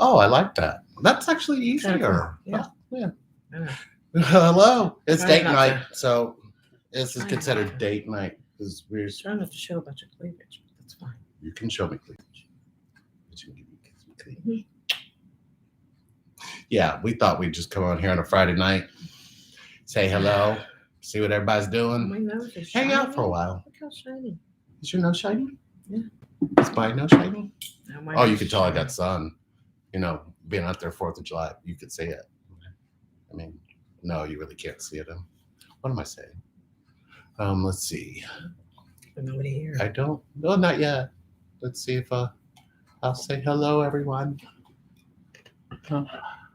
Oh, I like that. That's actually easier. Kinda cool. Yeah. Yeah. I know. Hello. It's Trying date not night, to- so this is Trying considered not to. date night because we're. Trying not to show a bunch of cleavage, but that's fine. You can show me cleavage. But you can give me cleavage. Mhm. Yeah, we thought we'd just come on here on a Friday night, say hello, see what everybody's doing, My nose is hang shiny. out for a while. Look how shiny. Is your nose shiny? Yeah. Is my nose shiny? Now my Oh, you nose could is tell I shiny. got sun. You know, being out there 4th of July, you could see it. I mean, no, you really can't see it. What am I saying? Let's see. But nobody here. I don't. No, not yet. Let's see if I'll say hello, everyone.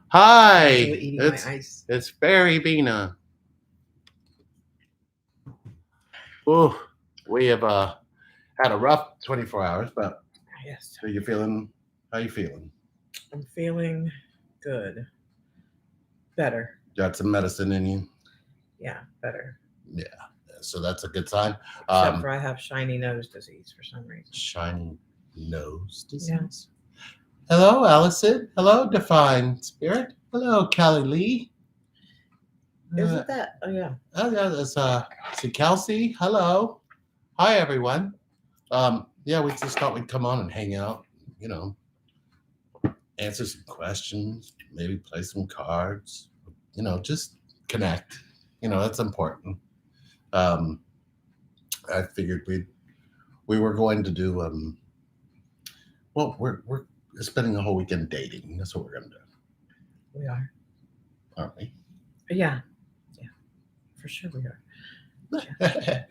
Hi. Enjoy eating my ice. It's Fairy Bina. Oh, we have had a rough 24 hours, but Yes. how you feeling? How you feeling? I'm feeling good. Better. Got some medicine in you? Yeah, better. Yeah. So that's a good sign. Except for I have shiny nose disease for some reason. Shiny nose disease. Hello, Allison. Hello, Divine Spirit. Hello, Callie Lee. Isn't that? Oh yeah. Oh yeah, that's see Kelsey. Hello. Hi everyone. Yeah, we just thought we'd come on and hang out, you know, answer some questions, maybe play some cards, you know, just connect. You know, that's important. I figured we were going to do well, we're spending a whole weekend dating. That's what we're gonna do. We are. Aren't we? Yeah. Yeah. For sure we are. Yeah.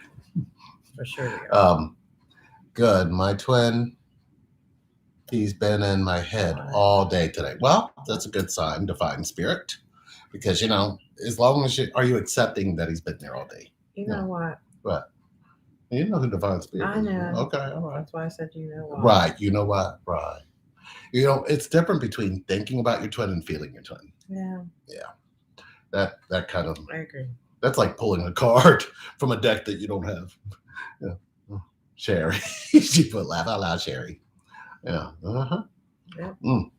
For sure we are. Good. My twin, he's been in my head all day today. Well, that's a good sign, Divine Spirit, because you know, as long as are you accepting that he's been there all day? You know what? What? You know who Divine Spirit I is. know. Okay, all right. That's why I said you know what. Right. You know what? Right. You know, it's different between thinking about your twin and feeling your twin. Yeah. Yeah. That kind of. I agree. That's like pulling a card from a deck that you don't have. Yeah. Sherry. She put laugh out loud, Sherry. Yeah. Uh-huh. Yep. Mm.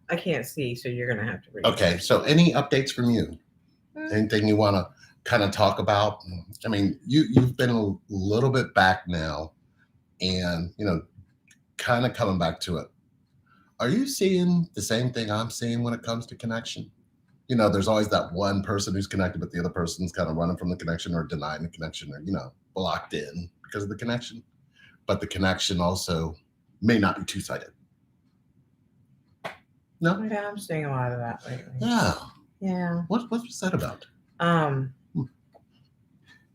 I can't see, so you're gonna have to read. Okay. So any updates from you? Anything you want to kind of talk about? I mean, you've been a little bit back now and, you know, kind of coming back to it. Are you seeing the same thing I'm seeing when it comes to connection? You know, there's always that one person who's connected, but the other person's kind of running from the connection or denying the connection or, you know, blocked in because of the connection. But the connection also may not be two-sided. No? Yeah, I'm seeing a lot of that lately. Yeah. Yeah. What was that about?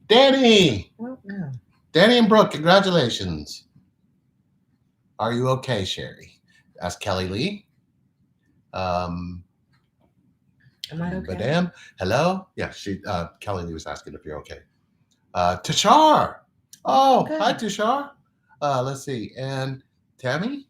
Danny! Well, no. Danny and Brooke, congratulations. Are you okay, Sherry? Ask Kelly Lee. Am I okay? Madame, hello? Yeah, Kelly Lee was asking if you're okay. Tashar. Oh, Good. hi, Tashar. Let's see. And Tammy?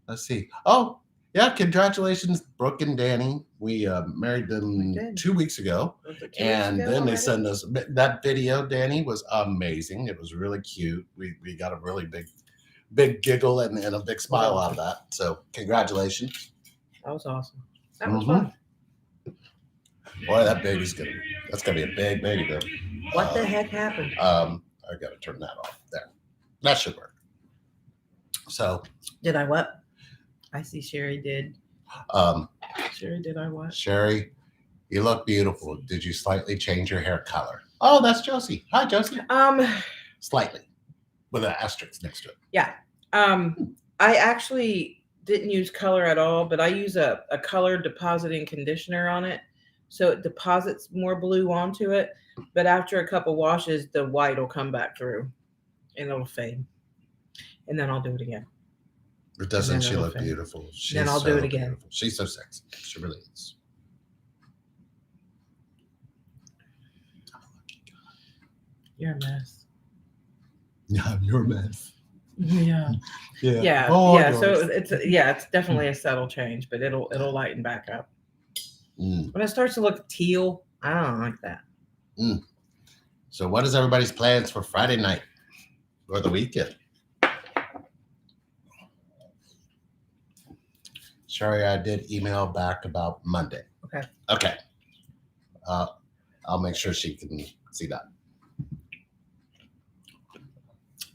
Let's see. Oh, yeah, congratulations, Brooke and Danny. We married them 2 weeks ago. Was it 2 weeks And ago then they already? sent us that video, Danny, was amazing. It was really cute. We got a really big giggle and a big smile out of that. So congratulations. That was awesome. That was Mhm. fun. Boy, that's gonna be a big baby though. What the heck happened? I gotta turn that off. There. That should work. So Did I what? I see Sherry did. Sherry, did I what? Sherry, you look beautiful. Did you slightly change your hair color? Oh, that's Josie. Hi, Josie. Slightly. With an asterisk next to it. Yeah. I actually didn't use color at all, but I use a color depositing conditioner on it. So it deposits more blue onto it. But after a couple washes, the white will come back through and it'll fade. And then I'll do it again. But doesn't she it'll look fade. beautiful? She's Then I'll do so it again. beautiful. She's so sexy. She really is. You're a mess. Yeah, you're a mess. Yeah. Yeah. Yeah. Oh, yeah. yours. So it's definitely a subtle change, but it'll lighten back up. When it starts to look teal, I don't like that. So what is everybody's plans for Friday night or the weekend? Sherry, I did email back about Monday. Okay. Okay. I'll make sure she can see that.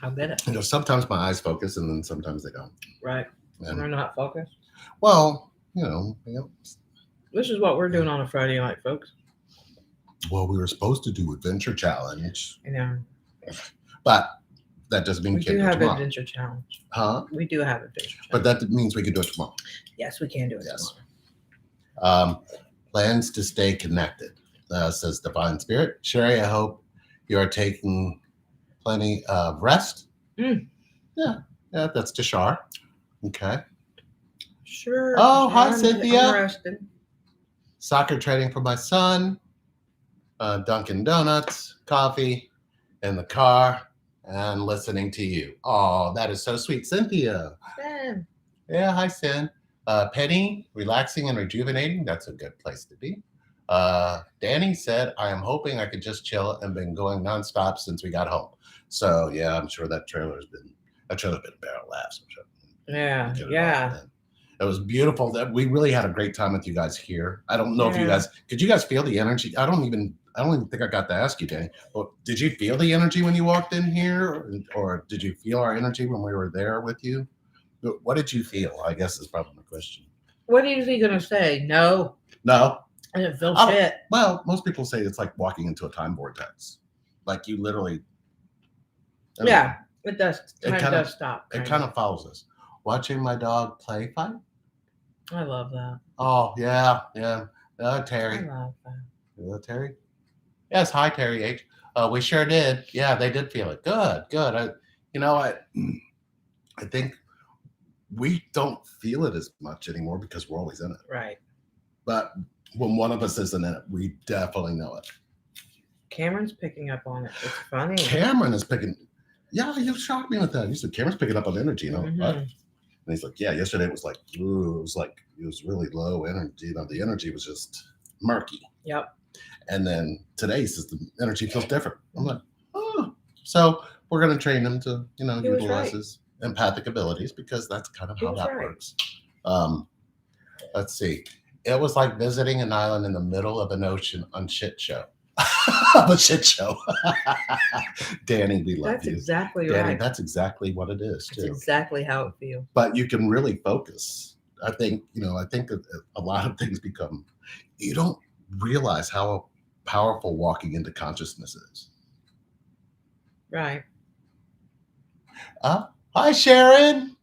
I'll get it. You know, sometimes my eyes focus and then sometimes they don't. Right. And And, they're not focused. well, This is what we're doing on a Friday night, folks. well, we were supposed to do Adventure Challenge, You know, but that doesn't mean we we can't do do it have tomorrow. Adventure Challenge. Huh? We do have Adventure Challenge. But that means we can do it tomorrow. Yes, we can do it. Yes. Tomorrow. Plans to stay connected, says Divine Spirit. Sherry, I hope you are taking plenty of rest. Mm. Yeah, that's Tashar. Okay. Sure. Oh, hi, I'm Cynthia. rested. Soccer training for my son. Dunkin' Donuts, coffee in the car, and listening to you. Oh, that is so sweet. Cynthia. Ben. Yeah, hi, Sin. Penny, relaxing and rejuvenating. That's a good place to be. Danny said, I am hoping I could just chill and been going nonstop since we got home. So, yeah, I'm sure that trailer's been a barrel of laughs. I'm sure. Yeah. Get it Yeah. all in. It was beautiful. That we really had a great time with you guys here. I don't know if you Yeah. could you guys feel the energy? I don't even think I got to ask you, Danny. But did you feel the energy when you walked in here, or did you feel our energy when we were there with you? What did you feel? I guess is probably my question. What is he gonna say? No, No. I didn't feel Oh. shit. Well, most people say it's like walking into a time vortex. Like you literally. I mean, Yeah, it does. It Time kinda- does stop. It kind of follows us. Watching my dog play fight. I love that. Oh yeah. I Terry. love that. Terry? Yes, hi Terry H. We sure did. Yeah, they did feel it. Good. I think we don't feel it as much anymore because we're always in it. Right. But when one of us isn't in it, we definitely know it. Cameron's picking up on it. It's funny. Cameron is picking. Yeah, you shocked me with that. You said Cameron's picking up on energy. You know, Mhm. what? And he's like, yeah, yesterday it was like, ooh, it was really low energy. You know, the energy was just murky. Yep. And then today he says the energy feels different. I'm like, oh. So we're going to train him to, He was utilize right. his empathic abilities because that's kind of He how was that right. works. Let's see. It was like visiting an island in the middle of an ocean on shit show. A shit show. Danny, we love That's you. exactly Danny, right. that's exactly what it is That's too. exactly how it feels. But you can really focus. I think that a lot of things become, you don't realize how powerful walking into consciousness is. Right. Hi, Sharon.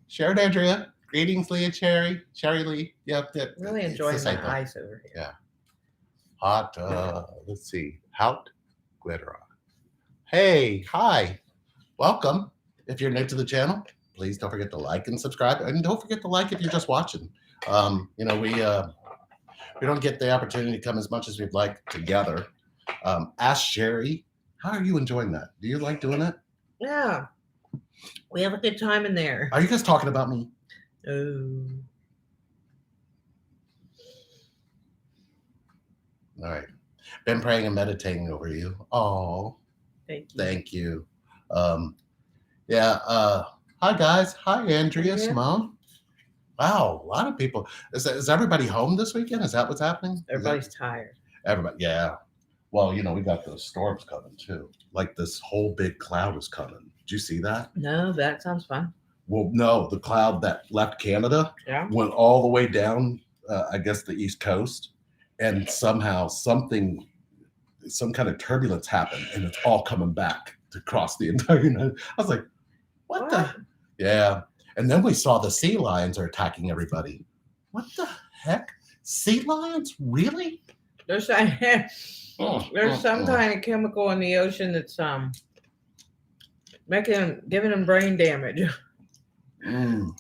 Sharon Andrea. Greetings, Leah Cherry. Sherry Lee. Yep. Really it's enjoying the same my thing. ice over here. Yeah. Hot. Let's see. Hout Glitter. Hey, hi. Welcome. If you're new to the channel, please don't forget to like and subscribe. And don't forget to like if you're just watching. We don't get the opportunity to come as much as we'd like together. Ask Sherry, how are you enjoying that? Do you like doing it? Yeah. We have a good time in there. Are you guys talking about me? Oh. All right. Been praying and meditating over you. Oh, Thank you. thank you. Hi guys. Hi Andrea, Yeah. Simone. Wow, a lot of people. Is everybody home this weekend? Is that what's happening? Is that- Everybody's tired. everybody. Yeah. Well, we got those storms coming too. Like this whole big cloud is coming. Did you see that? No, that sounds fun. Well, no, the cloud that left Canada Yeah. went all the way down, I guess, the East Coast, and somehow some kind of turbulence happened, and it's all coming back to cross the entire United. I was like, what the? What? Yeah. And then we saw the sea lions are attacking everybody. What the heck? Sea lions? Really? There's there's some Mm. kind of chemical in the ocean that's giving them brain damage. Mm.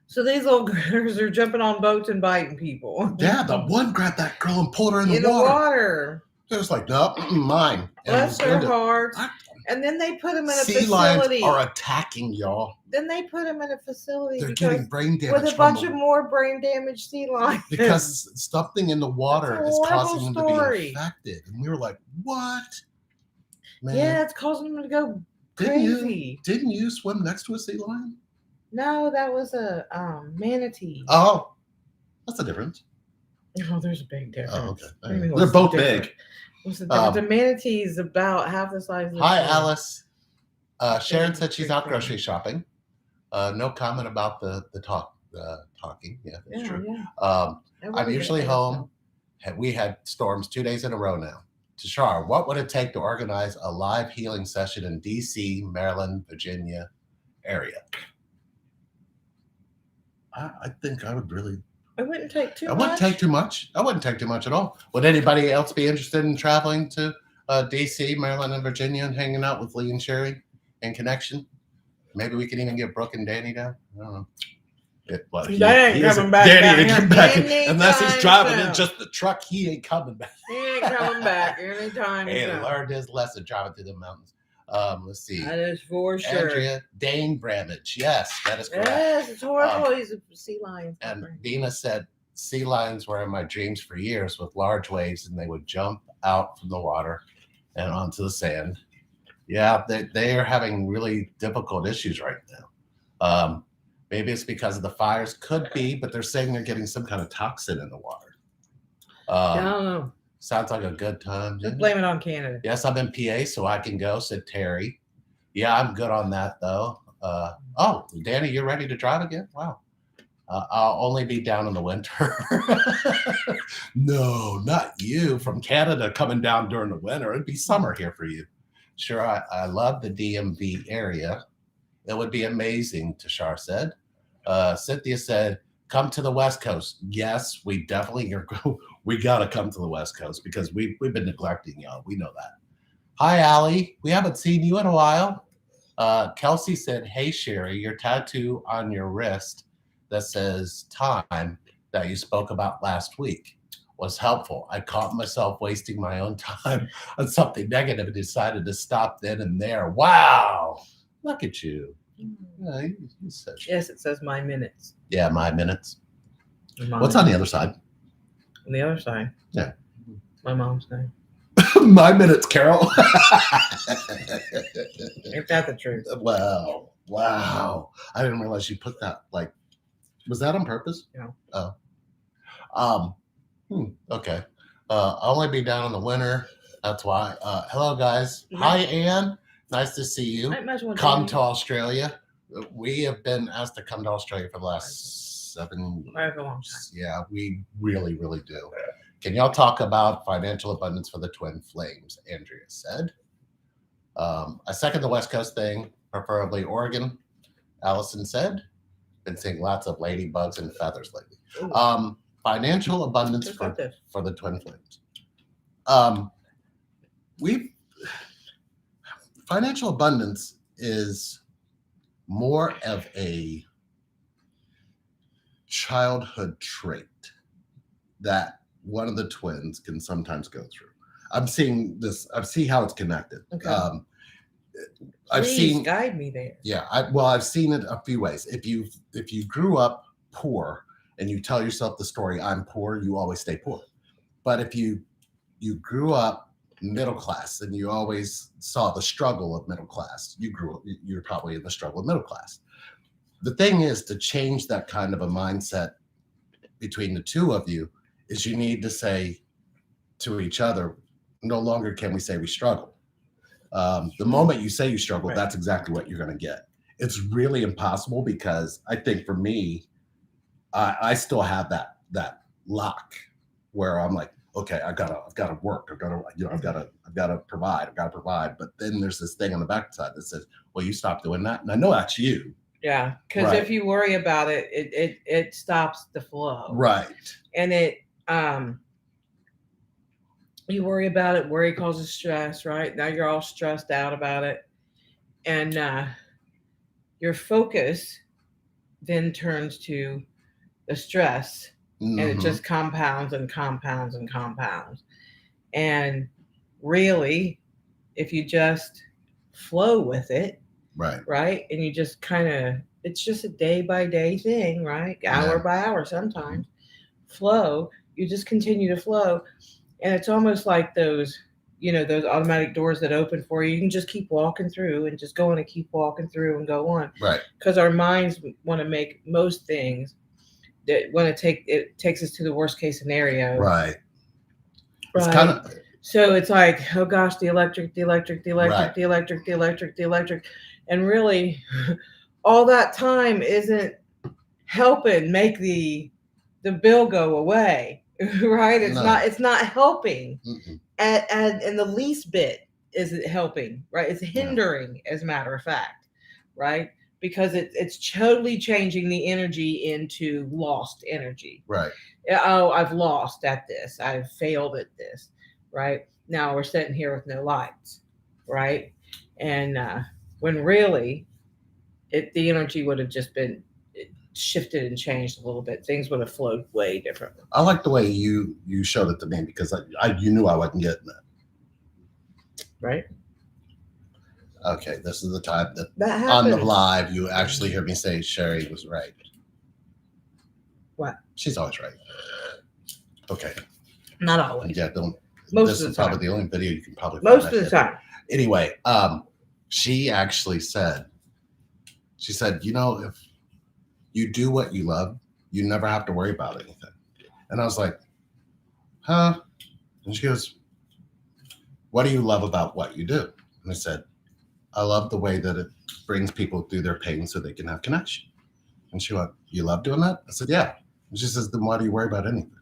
So these little critters are jumping on boats and biting people. Yeah, the one grabbed that girl and pulled her in In the the water. water. It was like, no, mine. And Bless their Linda, hearts. what? And then they put them in a Sea lions facility. are attacking y'all. Then they put them in a facility They're because getting brain damage with a from bunch of them more brain damaged sea lions. because something in the water That's a is horrible causing them to story. be infected. And we were like, what? Man, Yeah, it's causing them to go didn't crazy. didn't you swim next to a sea lion? No, that was a manatee. Oh, that's a difference. Oh, there's a big difference. Oh, okay. What do you mean, They're what's the both difference? big. What's the difference? The manatee is about half the size of the Hi, shrimp. Alice. Sharon Those are said she's big out things. grocery shopping. No comment about the talking. Yeah, that's true. Yeah. I'm usually home. We had storms 2 days in a row now. Tashar, what would it take to organize a live healing session in D.C., Maryland, Virginia area? I think I would really. It wouldn't take too much. I wouldn't take too much. I wouldn't take too much at all. Would anybody else be interested in traveling to D.C., Maryland, and Virginia and hanging out with Lee and Sherry in connection? Maybe we can even get Brooke and Danny down. I don't know. Danny ain't coming back. Danny ain't coming back unless he's driving soon. in just the truck. He ain't coming back. He ain't coming back anytime He soon. learned his lesson driving through the mountains. Let's see. That is for sure. Andrea Dane Bramage. Yes, that is correct. Yes, it's horrible. He's a sea lion. And Dina said sea lions were in my dreams for years with large waves, and they would jump out from the water and onto the sand. Yeah, they are having really difficult issues right now. Maybe it's because of the fires. Could be, but they're saying they're getting some kind of toxin in the water. I don't know. Sounds like a good time. Just blame it on Canada. Yes, I'm in PA, so I can go, said Terry. Yeah, I'm good on that, though. Oh, Danny, you're ready to drive again? Wow. I'll only be down in the winter. No, not you. From Canada coming down during the winter. It'd be summer here for you. Sure, I love the DMV area. It would be amazing, Tashar said. Cynthia said, come to the West Coast. Yes, we definitely are. We got to come to the West Coast because we've been neglecting y'all. We know that. Hi, Allie. We haven't seen you in a while. Kelsey said, hey, Sherry, your tattoo on your wrist that says time that you spoke about last week was helpful. I caught myself wasting my own time on something negative and decided to stop then and there. Wow. Look at you. Yeah, you said, yes, it says my minutes. Yeah, my minutes. What's on the other side? On the other side? Yeah. My mom's name. My minutes, Carol. Ain't that the truth? Wow. I didn't realize you put that, like, was that on purpose? Yeah. Oh. Okay. I'll only be down in the winter. That's why. Hello, guys. Hi, Anne. Nice to see you. Come to Australia. We have been asked to come to Australia for the last 7 years. For a long time. Yeah, we really, really do. Can y'all talk about financial abundance for the twin flames? Andrea said. I second the West Coast thing, preferably Oregon. Allison said. Been seeing lots of ladybugs and feathers lately. Financial abundance for the twin flames. Financial abundance is more of a childhood trait that one of the twins can sometimes go through. I'm seeing this. I see how it's connected. Okay. Please guide me there. Yeah. I've seen it a few ways. If you grew up poor and you tell yourself the story, I'm poor, you always stay poor. But if you grew up middle class and you always saw the struggle of middle class, you're probably in the struggle of middle class. The thing is, to change that kind of a mindset between the two of you is you need to say to each other, no longer can we say we struggle. The moment you say you struggle, right, that's exactly what you're going to get. It's really impossible because I think for me, I still have that lock where I'm like, okay, I've got to work. I've got to provide. But then there's this thing on the backside that says, well, you stop doing that. And I know that's you. Yeah. Because right, if you worry about it, it stops the flow. Right. And you worry about it. Worry causes stress, right? Now you're all stressed out about it. And your focus then turns to the stress. Mm-hmm. And it just compounds and compounds and compounds. And really, if you just flow with it, right? And you just it's just a day by day thing, right? Hour by hour sometimes. Flow, you just continue to flow. And it's almost like those those automatic doors that open for you. You can just keep walking through and just go on and keep walking through and go on. Right. Because our minds want to make most things that when it takes us to the worst case scenario. Right. It's Right. kind of, So it's like, oh gosh, the electric, Right. the electric. And really, all that time isn't helping make the bill go away. Right? No. It's not helping. Mm-mm. And the least bit is it helping, right? It's hindering, as a matter of fact, right? Because it's totally changing the energy into lost energy. Right. Oh, I've lost at this. I've failed at this, right? Now we're sitting here with no lights, right? And when really, the energy would have just been shifted and changed a little bit. Things would have flowed way differently. I like the way you showed it to me because you knew I wasn't getting it. Right. Okay, this is the time that That on the happens. live you actually hear me say Sherry was right. What? She's always right. Okay. Not always. Yeah, don't. Most this of the is probably time. the only video you can probably Most find of the that in. time. Anyway, she actually said, if you do what you love, you never have to worry about anything. And I was like, huh? And she goes, what do you love about what you do? And I said, I love the way that it brings people through their pain so they can have connection. And she went, you love doing that? I said, yeah. And she says, then why do you worry about anything?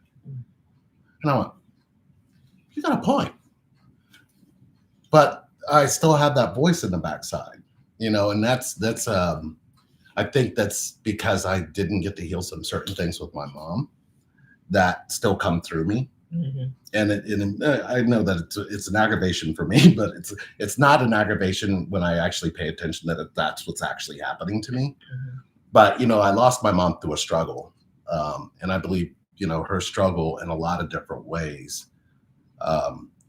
And I went, you got a point. But I still have that voice in the backside, and that's I think that's because I didn't get to heal some certain things with my mom that still come through me. Mm-hmm. And I know that it's an aggravation for me, but it's not an aggravation when I actually pay attention that that's what's actually happening to me. Mm-hmm. But I lost my mom through a struggle, and I believe her struggle in a lot of different ways.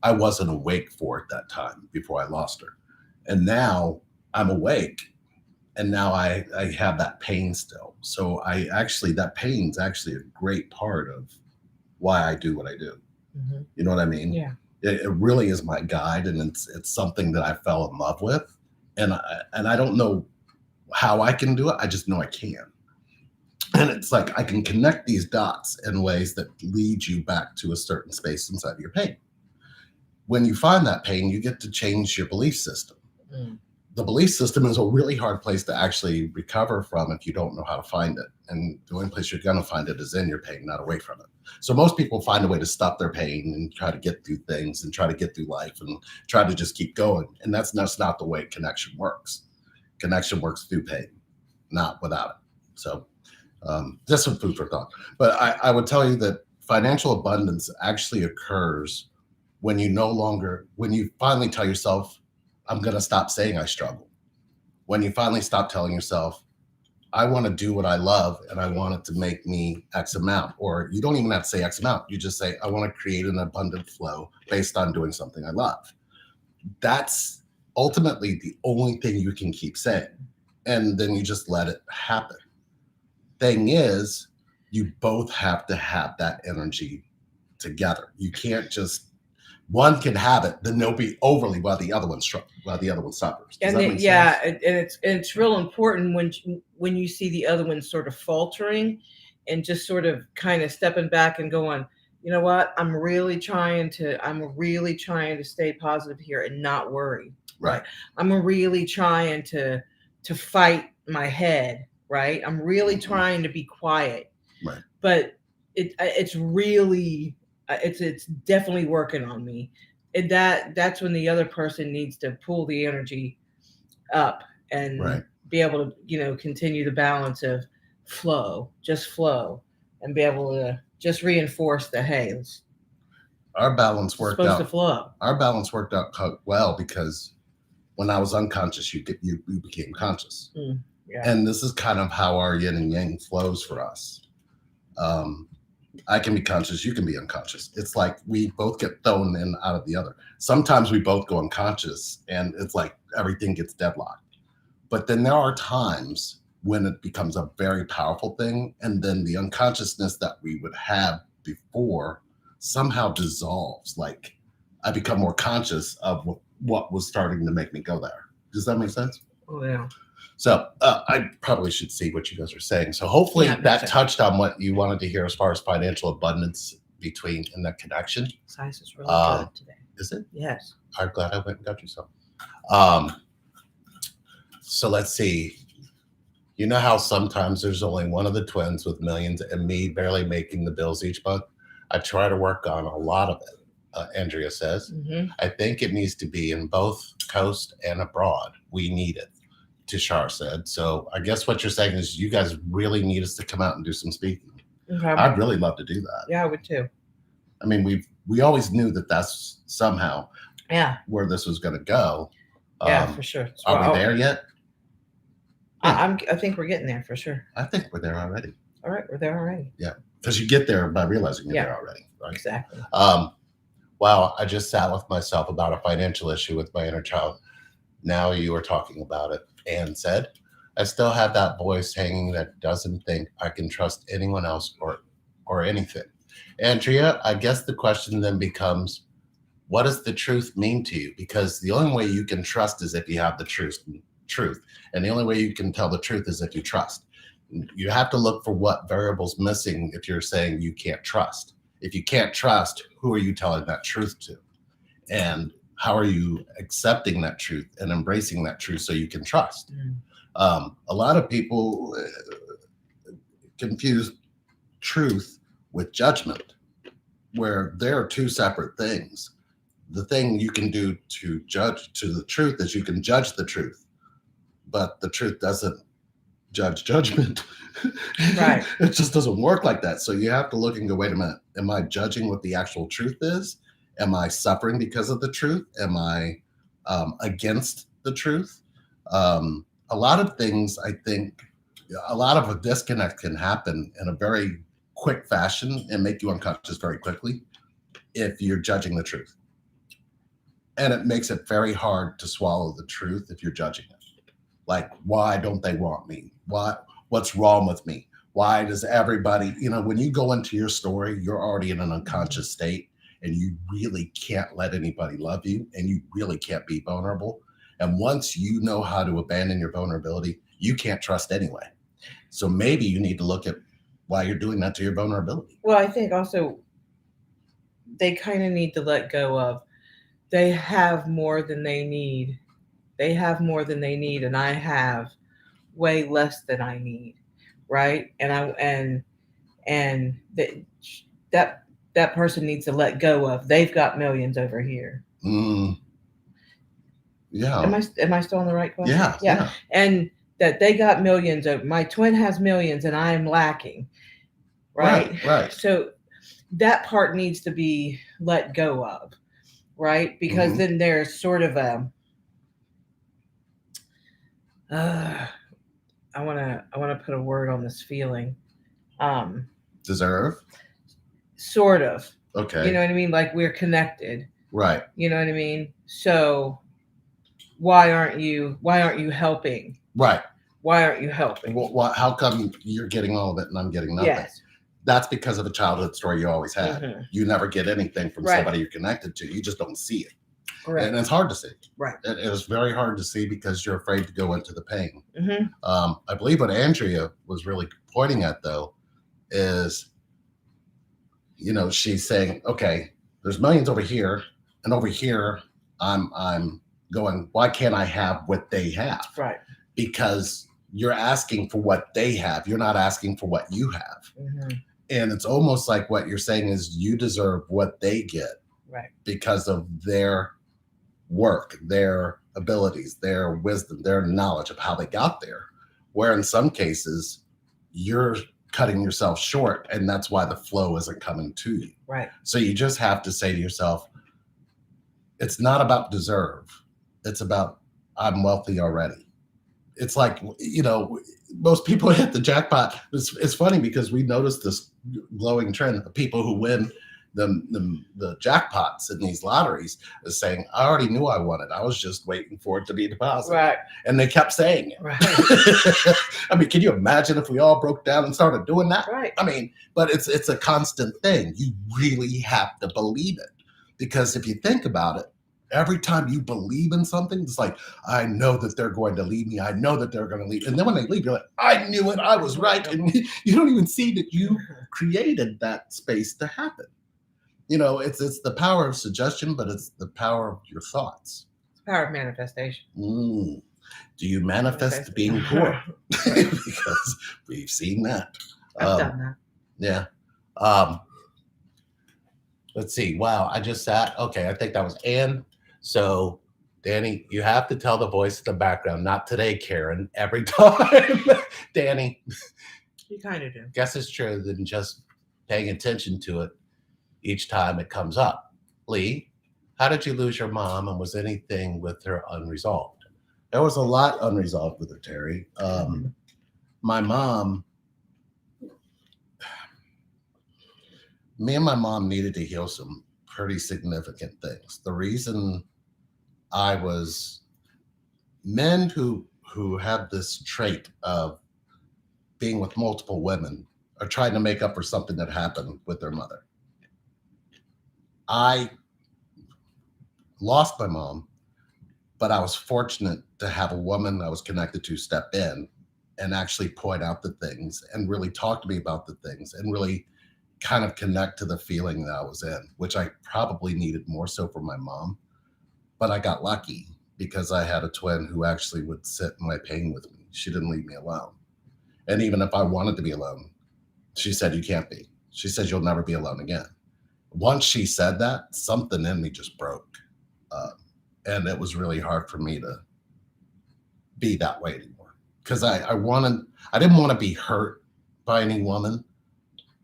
I wasn't awake for at that time before I lost her, and now I'm awake, and now I have that pain still. So that pain's actually a great part of why I do what I do. Mm-hmm. You know what I mean? Yeah. It really is my guide, and it's something that I fell in love with, and I don't know how I can do it. I just know I can. And it's like I can connect these dots in ways that lead you back to a certain space inside of your pain. When you find that pain, you get to change your belief system. Mm. The belief system is a really hard place to actually recover from if you don't know how to find it. And the only place you're going to find it is in your pain, not away from it. So most people find a way to stop their pain and try to get through things and try to get through life and try to just keep going. And that's not the way connection works. Connection works through pain, not without it. So just some food for thought. But I would tell you that financial abundance actually occurs when you finally tell yourself, I'm going to stop saying I struggle. When you finally stop telling yourself, I want to do what I love and I want it to make me X amount. Or you don't even have to say X amount. You just say, I want to create an abundant flow based on doing something I love. That's ultimately the only thing you can keep saying. And then you just let it happen. Thing is, you both have to have that energy together. You can't just, one can have it, then they'll be overly while the other one suffers. Does that make sense? And it's real important when you see the other one sort of faltering and just sort of kind of stepping back and going, you know what, I'm really trying to stay positive here and not worry. Right. I'm really trying to fight my head. Right. I'm really trying to be quiet. Right. But it's really it's definitely working on me. And that's when the other person needs to pull the energy up and be able to, continue the balance of flow, and be able to just reinforce the, hey, our balance worked supposed out. To flow. Our balance worked out well because when I was unconscious, you became conscious. Yeah. And this is kind of how our yin and yang flows for us. I can be conscious, you can be unconscious. It's like we both get thrown in out of the other. Sometimes we both go unconscious and it's like everything gets deadlocked. But then there are times when it becomes a very powerful thing, and then the unconsciousness that we would have before somehow dissolves. Like I become more conscious of what was starting to make me go there. Does that make sense? Oh, yeah. So I probably should see what you guys are saying. So hopefully Yeah, that makes sense. touched on what you wanted to hear as far as financial abundance between and that connection. Size is really good today. Is it? Yes. I'm glad I went and got you some. So let's see. You know how sometimes there's only one of the twins with millions and me barely making the bills each month? I try to work on a lot of it, Andrea says. I think it needs to be in both coast and abroad. We need it, Tishar said. So I guess what you're saying is you guys really need us to come out and do some speaking. Okay. I'd really love to do that. Yeah, I would too. I mean, we always knew that that's somehow where this was going to go. Yeah, for sure. Are we there yet? I think we're getting there for sure. I think we're there already. All right, we're there already. Yeah, because you get there by realizing you're there already, right? Exactly. Wow, I just sat with myself about a financial issue with my inner child. Now you are talking about it. Anne said, I still have that voice hanging that doesn't think I can trust anyone else or anything. Andrea, I guess the question then becomes, what does the truth mean to you? Because the only way you can trust is if you have the truth. And the only way you can tell the truth is if you trust. You have to look for what variable's missing if you're saying you can't trust. If you can't trust, who are you telling that truth to? And how are you accepting that truth and embracing that truth so you can trust? A lot of people confuse truth with judgment, where there are two separate things. The thing you can do to judge to the truth is you can judge the truth, but the truth doesn't judge judgment. Right. It just doesn't work like that. So you have to look and go, wait a minute, am I judging what the actual truth is? Am I suffering because of the truth? Am I against the truth? A lot of things, I think, a lot of a disconnect can happen in a very quick fashion and make you unconscious very quickly if you're judging the truth. And it makes it very hard to swallow the truth if you're judging it. Like, why don't they want me? What's wrong with me? Why does everybody, when you go into your story, you're already in an unconscious state and you really can't let anybody love you and you really can't be vulnerable. And once you know how to abandon your vulnerability, you can't trust anyway. So maybe you need to look at why you're doing that to your vulnerability. Well, I think also they kind of need to let go of, they have more than they need. They have more than they need, and I have way less than I need, right? And that person needs to let go of. They've got millions over here. Yeah. Am I still on the right question? Yeah. And that they got millions over. My twin has millions, and I am lacking, right? Right. So that part needs to be let go of, right? Because then there's sort of a I want to put a word on this feeling. Deserve? Sort of. Okay. You know what I mean? Like we're connected. Right. You know what I mean? So why aren't you helping? Right. Why aren't you helping? Well, how come you're getting all of it and I'm getting nothing? Yes. That's because of a childhood story you always had. You never get anything from somebody you're connected to. You just don't see it. Correct. And it's hard to see. Right. It is very hard to see because you're afraid to go into the pain. I believe what Andrea was really pointing at, though, is, she's saying, okay, there's millions over here, and over here, I'm going, why can't I have what they have? Right. Because you're asking for what they have. You're not asking for what you have. And it's almost like what you're saying is you deserve what they get. Right. Because of their work, their abilities, their wisdom, their knowledge of how they got there. Where in some cases, you're cutting yourself short, and that's why the flow isn't coming to you. Right. So you just have to say to yourself, it's not about deserve. It's about I'm wealthy already. It's like, most people hit the jackpot. It's funny because we noticed this glowing trend of people who win the jackpots in these lotteries is saying, I already knew I won it. I was just waiting for it to be deposited. Right. And they kept saying it. Right. I mean, can you imagine if we all broke down and started doing that? Right. I mean, but it's a constant thing. You really have to believe it Because if you think about it, every time you believe in something, it's like, I know that they're going to leave me. I know that they're going to leave. And then when they leave, you're like, I knew it. I was right. And you don't even see that you created that space to happen. You know, it's the power of suggestion, but it's the power of your thoughts. It's the power of manifestation. Do you manifest being poor? Because we've seen that. I've done that. Yeah. Let's see. Wow, I just sat. Okay, I think that was Ann. So, Danny, you have to tell the voice in the background. Not today, Karen. Every time. Danny. You kind of do. Guess it's true than just paying attention to it each time it comes up. Lee, how did you lose your mom, and was anything with her unresolved? There was a lot unresolved with her, Terry. My mom, me and my mom needed to heal some pretty significant things. The reason men who have this trait of being with multiple women are trying to make up for something that happened with their mother. I lost my mom, but I was fortunate to have a woman I was connected to step in and actually point out the things and really talk to me about the things and really kind of connect to the feeling that I was in, which I probably needed more so for my mom. But I got lucky because I had a twin who actually would sit in my pain with me. She didn't leave me alone. And even if I wanted to be alone, she said, you can't be. She said, you'll never be alone again. Once she said that, something in me just broke. And it was really hard for me to be that way anymore. Because I didn't want to be hurt by any woman.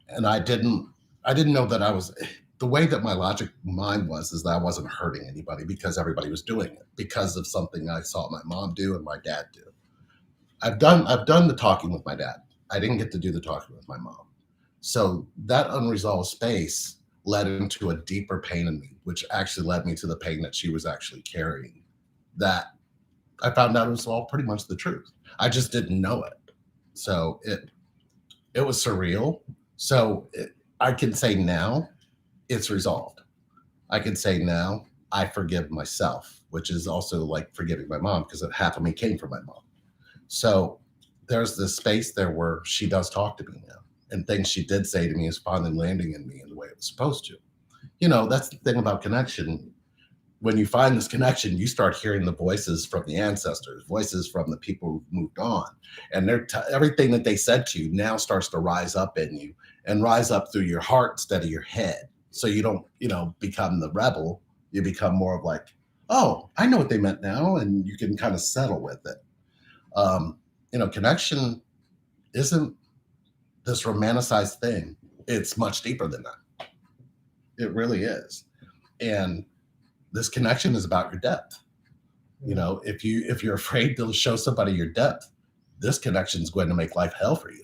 And I didn't know that I was, the way that my logic mind was, is that I wasn't hurting anybody because everybody was doing it because of something I saw my mom do and my dad do. I've done the talking with my dad. I didn't get to do the talking with my mom. So that unresolved space led into a deeper pain in me, which actually led me to the pain that she was actually carrying. That I found out it was all pretty much the truth. I just didn't know it. So it was surreal. So I can say now it's resolved. I can say now I forgive myself, which is also like forgiving my mom because half of me came from my mom. So there's this space there where she does talk to me now. And things she did say to me is finally landing in me in the way it was supposed to. You know, that's the thing about connection. When you find this connection, you start hearing the voices from the ancestors, voices from the people who've moved on. And everything that they said to you now starts to rise up in you and rise up through your heart instead of your head. So you don't, become the rebel. You become more of like, oh, I know what they meant now. And you can kind of settle with it. Connection isn't this romanticized thing. It's much deeper than that. It really is. And this connection is about your depth. You know, if you're afraid to show somebody your depth, this connection is going to make life hell for you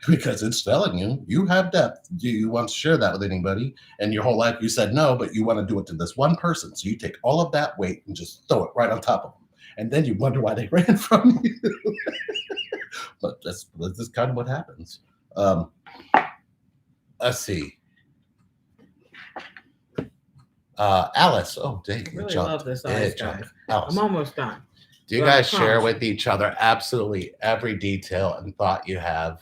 because it's telling you have depth. Do you want to share that with anybody? And your whole life you said no, but you want to do it to this one person. So you take all of that weight and just throw it right on top of them. And then you wonder why they ran from you. But that's kind of what happens. Let's see. Alice. Oh, dang. I really love this ice, guys. Alice. I'm almost done. Do you guys share with each other absolutely every detail and thought you have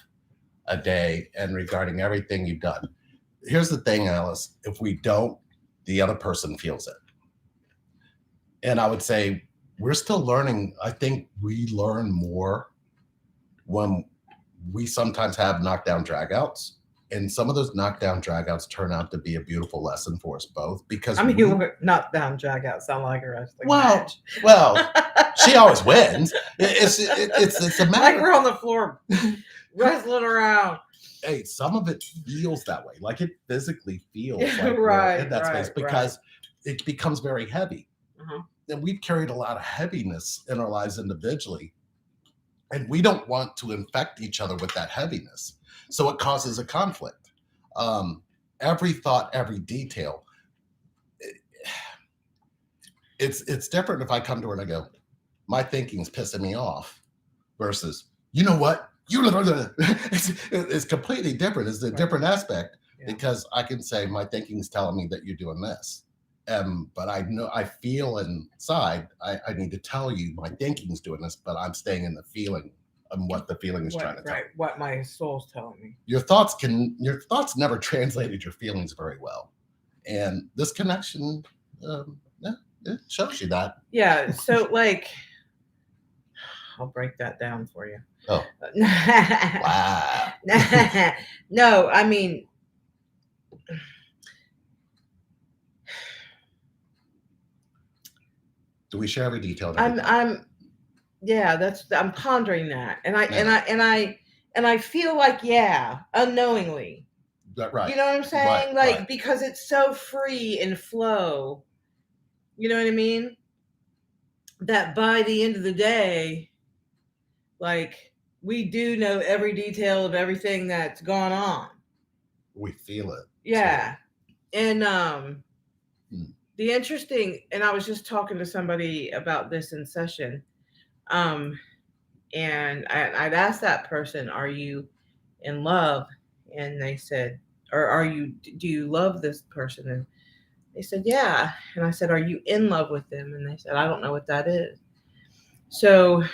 a day and regarding everything you've done? Here's the thing, Alice. If we don't, the other person feels it. And I would say we're still learning. I think we learn more when we sometimes have knockdown dragouts. And some of those knockdown dragouts turn out to be a beautiful lesson for us both because knockdown dragouts sound like a wrestling match. Well, she always wins. It's a matter. Like we're on the floor wrestling around. Hey, some of it feels that way. Like it physically feels like right, we're in that space because right. It becomes very heavy. Uh-huh. And we've carried a lot of heaviness in our lives individually. And we don't want to infect each other with that heaviness. So it causes a conflict. Every thought, every detail. It's different if I come to her and I go, my thinking's pissing me off versus, you know what? It's completely different. It's a different aspect because I can say my thinking's telling me that you're doing this. But I feel inside, I need to tell you my thinking's doing this, but I'm staying in the feeling and what the feeling is trying to tell me. What my soul's telling me. Your thoughts never translated your feelings very well. And this connection, yeah, it shows you that. Yeah. So like, I'll break that down for you. Oh, wow. No, I mean, Do we share every detail? I'm pondering that, and I feel like, yeah, unknowingly. Right. You know what I'm saying? Right, Like, because it's so free and flow. You know what I mean? That by the end of the day, like, we do know every detail of everything that's gone on. We feel it. Yeah. And the interesting, and I was just talking to somebody about this in session. And I'd asked that person, "Are you in love?" And they said, "Or do you love this person?" And they said, "Yeah." And I said, "Are you in love with them?" And they said, "I don't know what that is." So,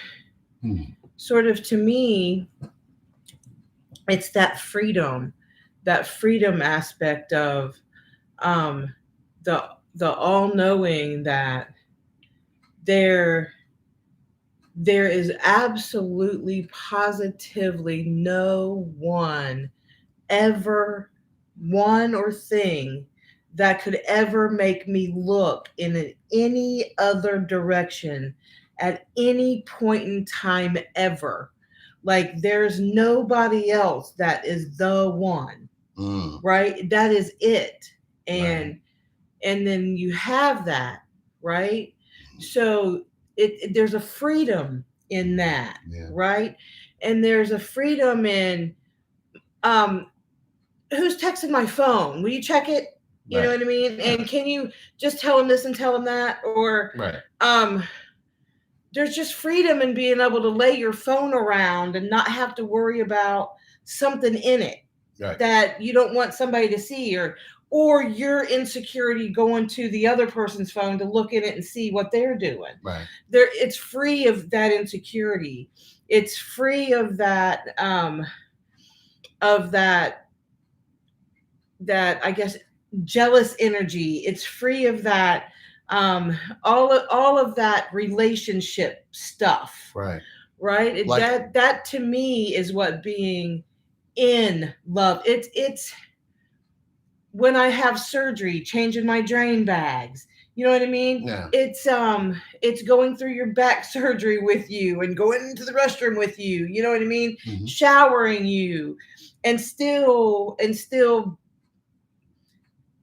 sort of, to me, it's that freedom aspect of the all-knowing, that there is absolutely, positively no one or thing that could ever make me look in any other direction at any point in time ever. Like, there's nobody else that is the one, right? That is it. And then you have that, right? So there's a freedom in that, right? And there's a freedom in who's texting my phone? Will you check it? You know what I mean? And can you just tell him this and tell him that? Or there's just freedom in being able to lay your phone around and not have to worry about something in it that you don't want somebody to see, or your insecurity going to the other person's phone to look in it and see what they're doing. It's free of that insecurity. It's free of that I guess, jealous energy. It's free of that all of that relationship stuff. Right. Like, that to me is what being in love. It's when I have surgery, changing my drain bags. You know what I mean? Yeah. It's going through your back surgery with you and going into the restroom with you. You know what I mean? Mm-hmm. Showering you, and still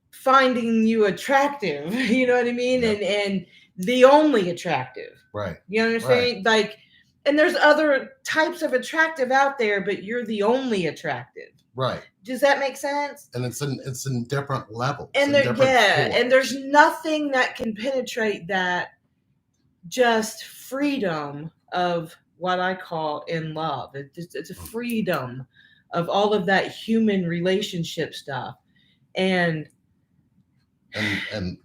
finding you attractive. You know what I mean? Yeah. And the only attractive. Right. You know what I'm saying? Like, and there's other types of attractive out there, but you're the only attractive. Right. Does that make sense? And it's in different levels. And and there's nothing that can penetrate that just freedom of what I call in love. It's a freedom of all of that human relationship stuff. And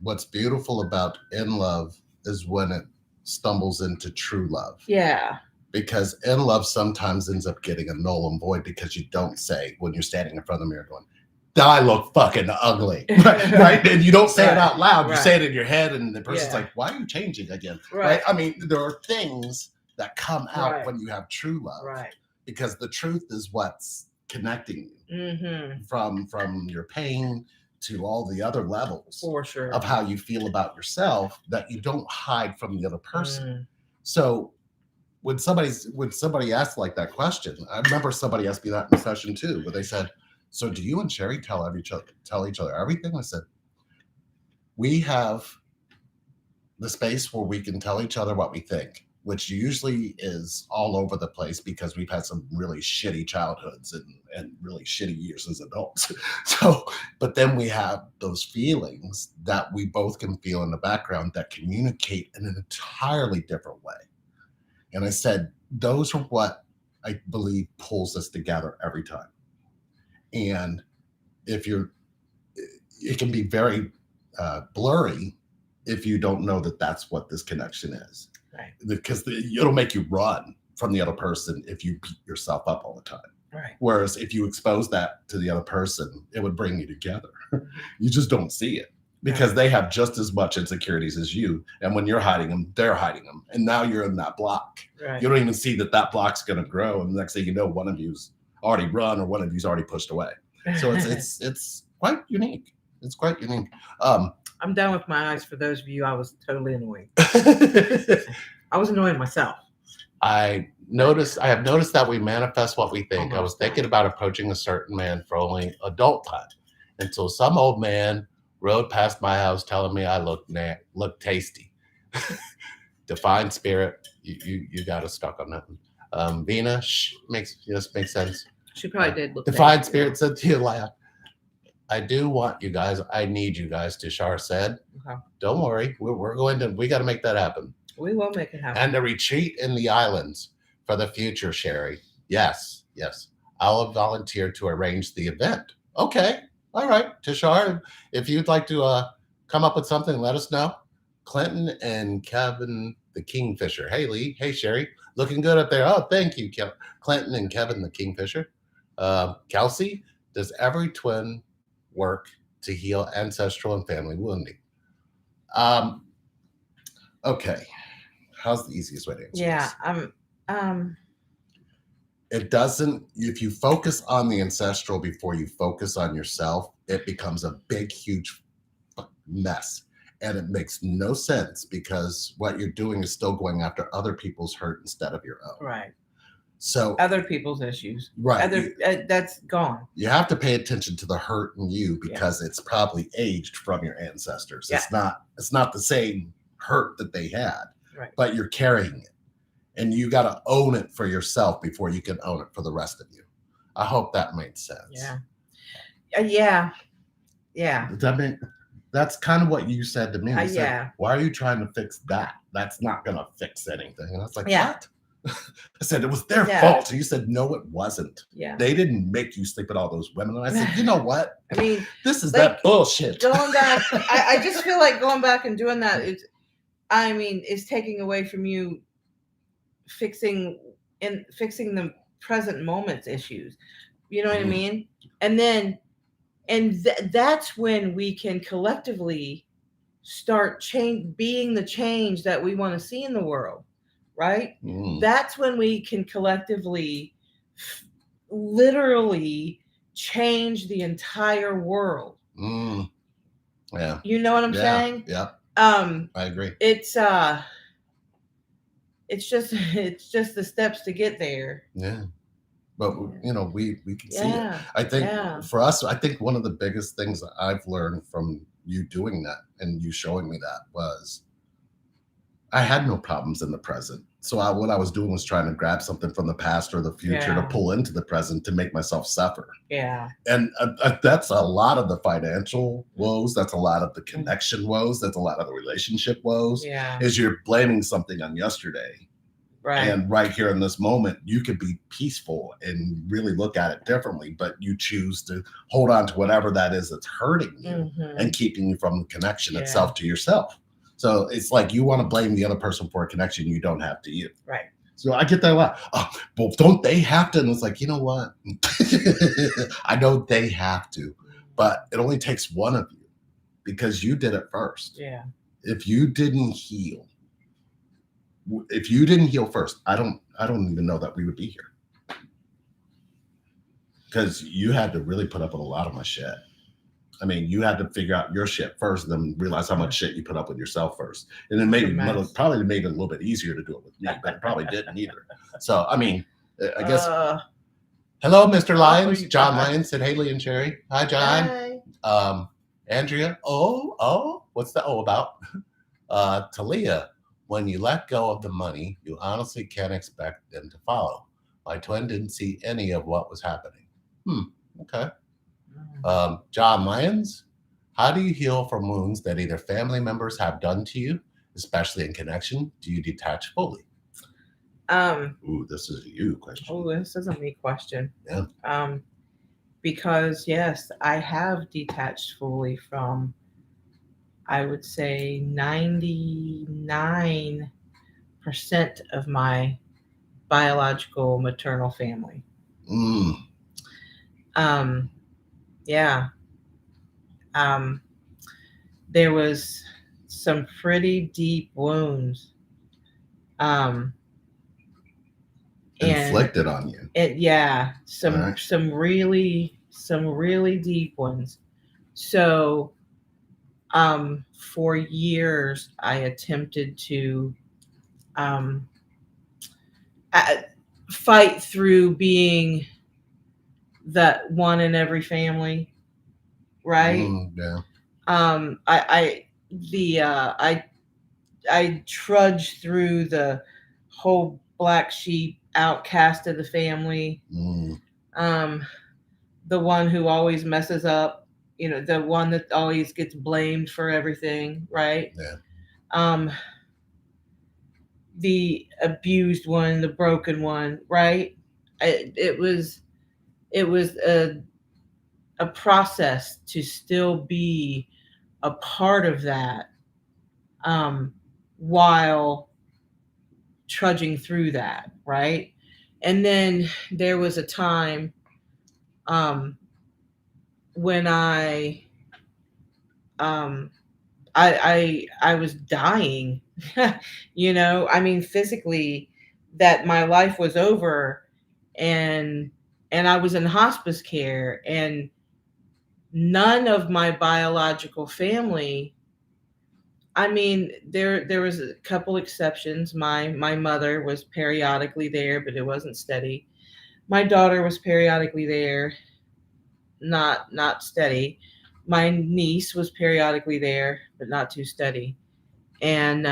what's beautiful about in love is when it stumbles into true love. Yeah. Because in love sometimes ends up getting a null and void because you don't say, when you're standing in front of the mirror going, I look fucking ugly. Right? And you don't say it out loud. You say it in your head, and the person's like, why are you changing again? Right. I mean, there are things that come out when you have true love. Right. Because the truth is what's connecting you from your pain to all the other levels of how you feel about yourself that you don't hide from the other person. So when somebody asked like that question, I remember somebody asked me that in the session too, where they said, so do you and Sherry tell each other everything? I said, we have the space where we can tell each other what we think, which usually is all over the place because we've had some really shitty childhoods and really shitty years as adults. So, but then we have those feelings that we both can feel in the background that communicate in an entirely different way. And I said, those are what I believe pulls us together every time. And it can be very blurry if you don't know that that's what this connection is. Right. Because it'll make you run from the other person if you beat yourself up all the time. Right. Whereas if you expose that to the other person, it would bring you together. You just don't see it because they have just as much insecurities as you. And when you're hiding them, they're hiding them. And now you're in that block. Right. You don't even see that block's going to grow. And the next thing you know, one of you's already run or one of you's already pushed away. So it's quite unique. It's quite unique. I'm done with my eyes. For those of you, I was totally annoying. I was annoying myself. I have noticed that we manifest what we think. I was thinking about approaching a certain man for only adult time until some old man rode past my house telling me I look tasty. Defined spirit. You got us stuck on that one. Vina makes sense. She probably did look Defined spirit said to you, laugh. I do want you guys. I need you guys. Tishar said. Okay. Don't worry. We got to make that happen. We will make it happen. And a retreat in the islands for the future, Sherry. Yes. I'll volunteer to arrange the event. Okay. All right. Tishar, if you'd like to come up with something, let us know. Clinton and Kevin the Kingfisher. Hey, Lee. Hey, Sherry. Looking good up there. Oh, thank you, Clinton and Kevin the Kingfisher. Kelsey, does every twin work to heal ancestral and family wounding? Okay. How's the easiest way to answer this? It doesn't, if you focus on the ancestral before you focus on yourself, it becomes a big, huge mess. And it makes no sense because what you're doing is still going after other people's hurt instead of your own. Right. So other people's issues. Right. That's gone. You have to pay attention to the hurt in you because it's probably aged from your ancestors. Yeah. It's not the same hurt that they had, right, but you're carrying it. And you got to own it for yourself before you can own it for the rest of you. I hope that made sense. Yeah. Does that make, that's kind of what you said to me. You said, why are you trying to fix that? That's not going to fix anything. And I was like, what? I said, it was their fault. And you said, no, it wasn't. Yeah. They didn't make you sleep with all those women. And I said, you know what? I mean, this is that bullshit. Going back, I just feel like going back and doing that is taking away from you fixing the present moment's issues. You know what I mean? And that's when we can collectively start being the change that we want to see in the world, right? That's when we can collectively literally change the entire world. Yeah. You know what I'm saying? Yeah. I agree. It's just the steps to get there. Yeah. But we can see it. I think for us, I think one of the biggest things that I've learned from you doing that and you showing me that was I had no problems in the present. So what I was doing was trying to grab something from the past or the future to pull into the present to make myself suffer. Yeah. And that's a lot of the financial woes. That's a lot of the connection woes. That's a lot of the relationship woes. Yeah. Is you're blaming something on yesterday. Right. And right here in this moment, you could be peaceful and really look at it differently, but you choose to hold on to whatever that is that's hurting you and keeping you from the connection itself to yourself. So it's like you want to blame the other person for a connection you don't have to you. Right. So I get that a lot. Oh, well, don't they have to? And it's like, you know what? I know they have to, but it only takes one of you because you did it first. Yeah. If you didn't heal first, I don't even know that we would be here. Because you had to really put up with a lot of my shit. I mean, you had to figure out your shit first and then realize how much shit you put up with yourself first. And it probably made it a little bit easier to do it with me, but it probably didn't either. So, I mean, I guess. Hello, Mr. Lyons. John Lyons said, Haley and Sherry. Hi, John. Hi. Andrea. What's the O about? Talia. When you let go of the money, you honestly can't expect them to follow. My twin didn't see any of what was happening. Okay. John Lyons, how do you heal from wounds that either family members have done to you, especially in connection? Do you detach fully? This is a you question. This is a me question. Yeah. Because yes, I have detached fully from I would say 99% of my biological maternal family. Mm, Um, yeah. Um, there was some pretty deep wounds. Um, and inflicted on you. yeah, All right. some really deep ones. So for years I attempted to um I, fight through being that one in every family, right? Yeah. I the I trudged through the whole black sheep outcast of the family, Mm, um, the one who always messes up, the one that always gets blamed for everything, right? yeah. Um, the abused one, the broken one, right? It was a process to still be a part of that, um, while trudging through that, right? And then there was a time, um, when um, I was dying, I mean, physically, that my life was over, and I was in hospice care, and none of my biological family. I mean, there was a couple exceptions. My mother was periodically there, but it wasn't steady. My daughter was periodically there, not steady. My niece was periodically there, but not too steady. And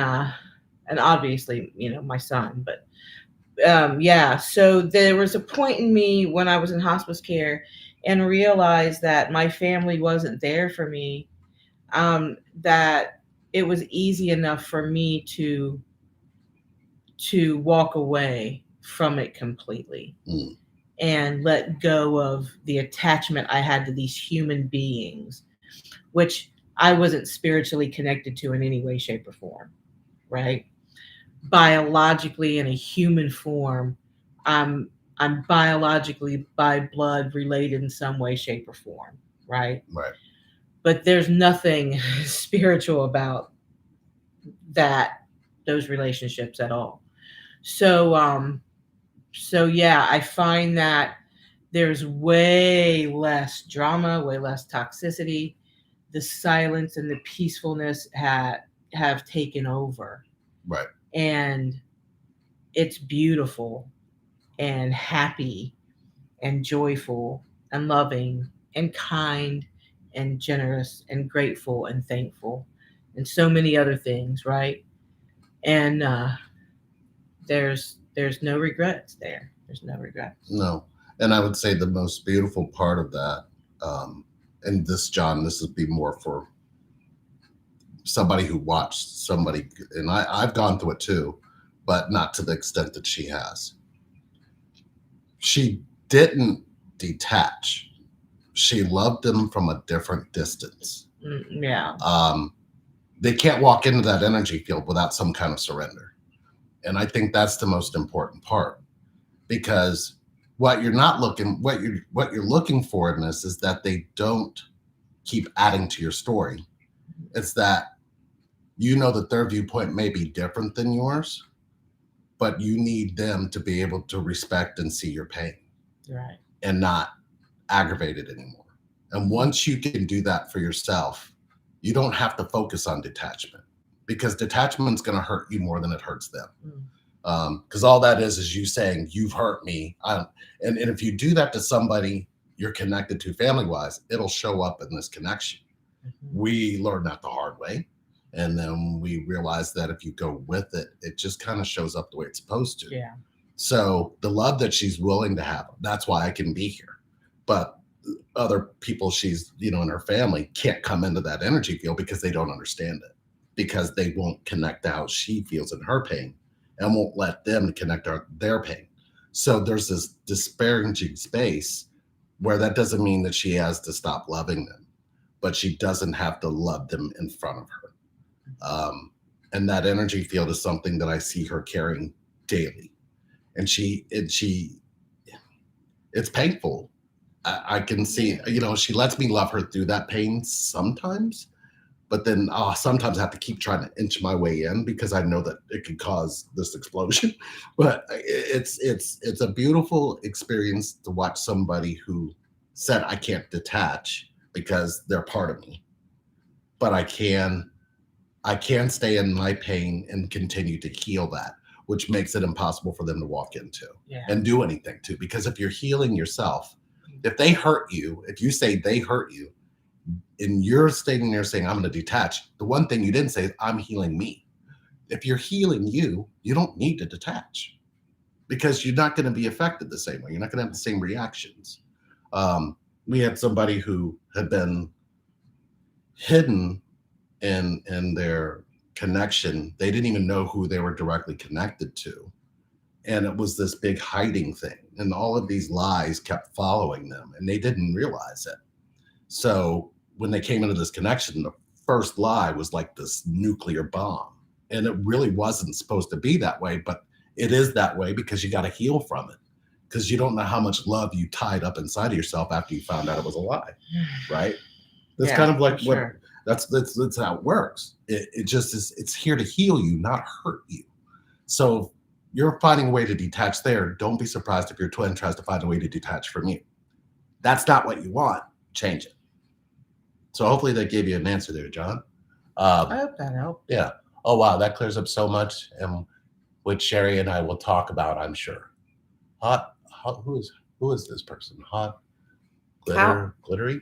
obviously, my son. But yeah, so there was a point in me when I was in hospice care and realized that my family wasn't there for me, that it was easy enough for me to walk away from it completely Mm, and let go of the attachment I had to these human beings, which I wasn't spiritually connected to in any way, shape, or form, right? Biologically, in a human form, I'm I'm biologically by blood related in some way, shape, or form, right? right. But there's nothing spiritual about that those relationships at all. So yeah, I find that there's way less drama, way less toxicity. The silence and the peacefulness have taken over, Right. and it's beautiful and happy and joyful and loving and kind and generous and grateful and thankful and so many other things, right? And there's no regrets there. There's no regrets. No. And I would say the most beautiful part of that, um, and this, John, this would be more for somebody who watched somebody, and I've gone through it too, but not to the extent that she has. She didn't detach. She loved them from a different distance. Yeah. They can't walk into that energy field without some kind of surrender. And I think that's the most important part, because what you're looking for in this is that they don't keep adding to your story. It's that that their viewpoint may be different than yours, but you need them to be able to respect and see your pain Right. and not aggravate it anymore. And once you can do that for yourself, you don't have to focus on detachment, because detachment's going to hurt you more than it hurts them. Because all that is you saying, you've hurt me. And if you do that to somebody you're connected to family wise, it'll show up in this connection. We learned that the hard way. And then we realized that if you go with it, it just kind of shows up the way it's supposed to. Yeah. So the love that she's willing to have, that's why I can be here. But other people she's, in her family can't come into that energy field because they don't understand it, because they won't connect to how she feels in her pain and won't let them connect their pain. So there's this disparaging space where that doesn't mean that she has to stop loving them, but she doesn't have to love them in front of her. And that energy field is something that I see her carrying daily. And it's painful. I can see, she lets me love her through that pain sometimes, but then I'll sometimes have to keep trying to inch my way in because I know that it could cause this explosion. But it's a beautiful experience to watch somebody who said, I can't detach because they're part of me, but I can stay in my pain and continue to heal that, which makes it impossible for them to walk into and do anything to. Because if you're healing yourself, if they hurt you, if you say they hurt you, and you're standing there saying, I'm going to detach, the one thing you didn't say is, I'm healing me. If you're healing you, you don't need to detach because you're not going to be affected the same way. You're not going to have the same reactions. We had somebody who had been hidden in their connection. They didn't even know who they were directly connected to. And it was this big hiding thing. And all of these lies kept following them and they didn't realize it. So when they came into this connection, the first lie was like this nuclear bomb. And it really wasn't supposed to be that way, but it is that way because you got to heal from it. Because you don't know how much love you tied up inside of yourself after you found out it was a lie, right? That's kind of like what that's how it works. It just is. It's here to heal you, not hurt you. So you're finding a way to detach there. Don't be surprised if your twin tries to find a way to detach from you. That's not what you want. Change it. So hopefully that gave you an answer there, John. I hope that helped. Yeah. Oh wow, that clears up so much, and which Sherry and I will talk about, I'm sure. Hot. Who is this person? Hot. Glittery.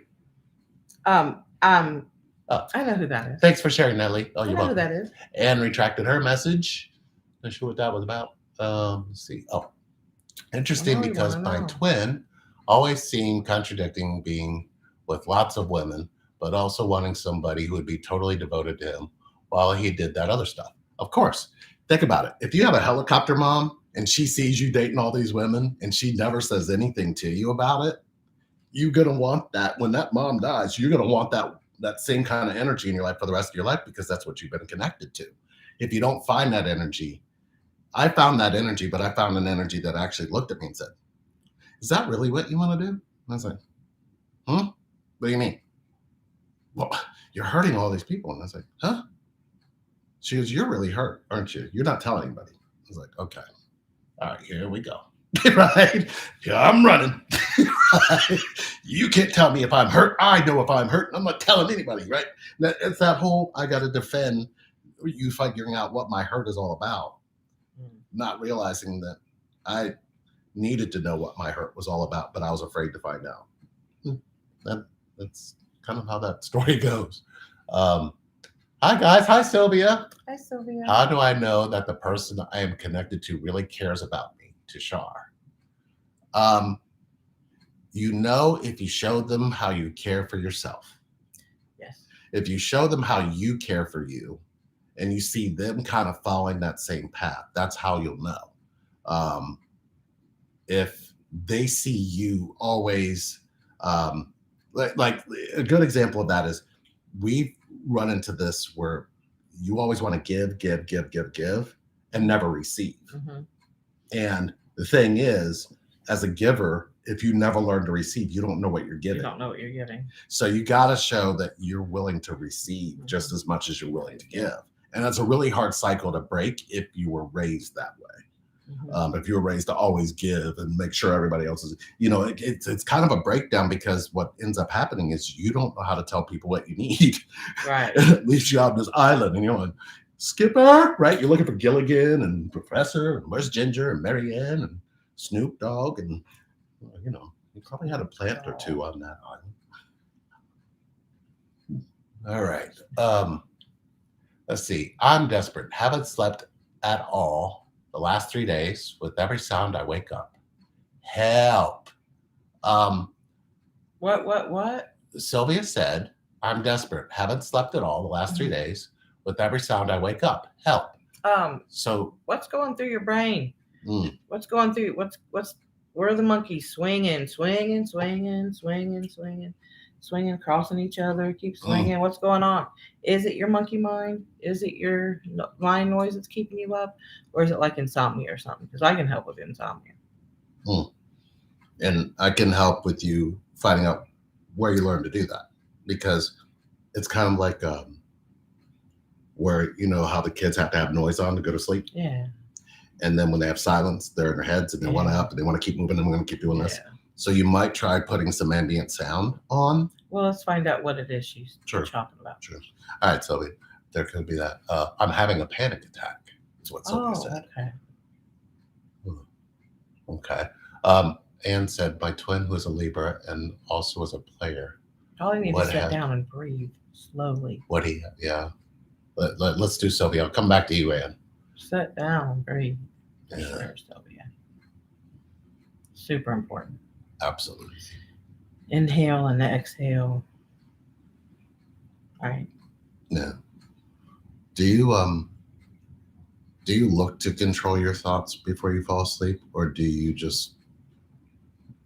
I know who that is. Thanks for sharing, Natalie. Oh, you're welcome. Who that is. Anne retracted her message. Not sure what that was about. Let's see. Oh, interesting because my twin always seemed contradicting, being with lots of women, but also wanting somebody who would be totally devoted to him while he did that other stuff. Of course. Think about it. If you have a helicopter mom and she sees you dating all these women and she never says anything to you about it, you're going to want that. When that mom dies, you're going to want that same kind of energy in your life for the rest of your life because that's what you've been connected to. If you don't find that energy, I found that energy, but I found an energy that actually looked at me and said, is that really what you want to do? And I was like, what do you mean? Well, you're hurting all these people. And I was like, huh? She goes, you're really hurt, aren't you? You're not telling anybody. I was like, okay. All right, here we go. Right? Yeah, I'm running. Right? You can't tell me if I'm hurt. I know if I'm hurt. I'm not telling anybody, right? It's that whole, I got to defend you figuring out what my hurt is all about. Not realizing that I needed to know what my hurt was all about, but I was afraid to find out. That's kind of how that story goes. Hi, guys. Hi, Sylvia. Hi, Sylvia. How do I know that the person I am connected to really cares about me? Tushar. You know if you show them how you care for yourself. Yes. If you show them how you care for you and you see them kind of following that same path, that's how you'll know. If they see you always, like a good example of that is we've run into this where you always want to give and never receive. Mm-hmm. And the thing is, as a giver, if you never learn to receive, you don't know what you're giving. You don't know what you're giving. So you got to show that you're willing to receive just as much as you're willing to give. And that's a really hard cycle to break if you were raised that way. Mm-hmm. If you were raised to always give and make sure everybody else is, it's kind of a breakdown because what ends up happening is you don't know how to tell people what you need. Right. At least you're on this island and you're like, Skipper, right? You're looking for Gilligan and Professor and where's Ginger and Marianne and Snoop Dogg and, you probably had a plant or two on that island. All right. Let's see. I'm desperate. Haven't slept at all the last 3 days. With every sound I wake up. Help. What? Sylvia said, I'm desperate. Haven't slept at all the last 3 days. With every sound I wake up. Help. So what's going through your brain? What's going through? What's Where are the monkeys swinging, swinging, swinging, swinging, swinging, swinging, crossing each other, keep swinging? What's going on? Is it your monkey mind? Is it your line noise that's keeping you up? Or is it like insomnia or something? Because I can help with insomnia. And I can help with you finding out where you learn to do that, because it's kind of like where, you know, how the kids have to have noise on to go to sleep. Yeah. And then when they have silence, they're in their heads and they want to up and they want to keep moving and we're going to keep doing this. So you might try putting some ambient sound on. Well, let's find out what it is she's talking about. Sure. All right, Sylvia, there could be that. I'm having a panic attack, is what Sylvia said. Okay. Okay. Anne said, my twin, who is a Libra and also is a player. All I need to sit down and breathe slowly. Yeah. Let's do Sylvia. I'll come back to you, Anne. Sit down and breathe. Yeah. Sure, Sylvia. Super important. Absolutely. Inhale and exhale. All right. Yeah. Do you look to control your thoughts before you fall asleep, or do you just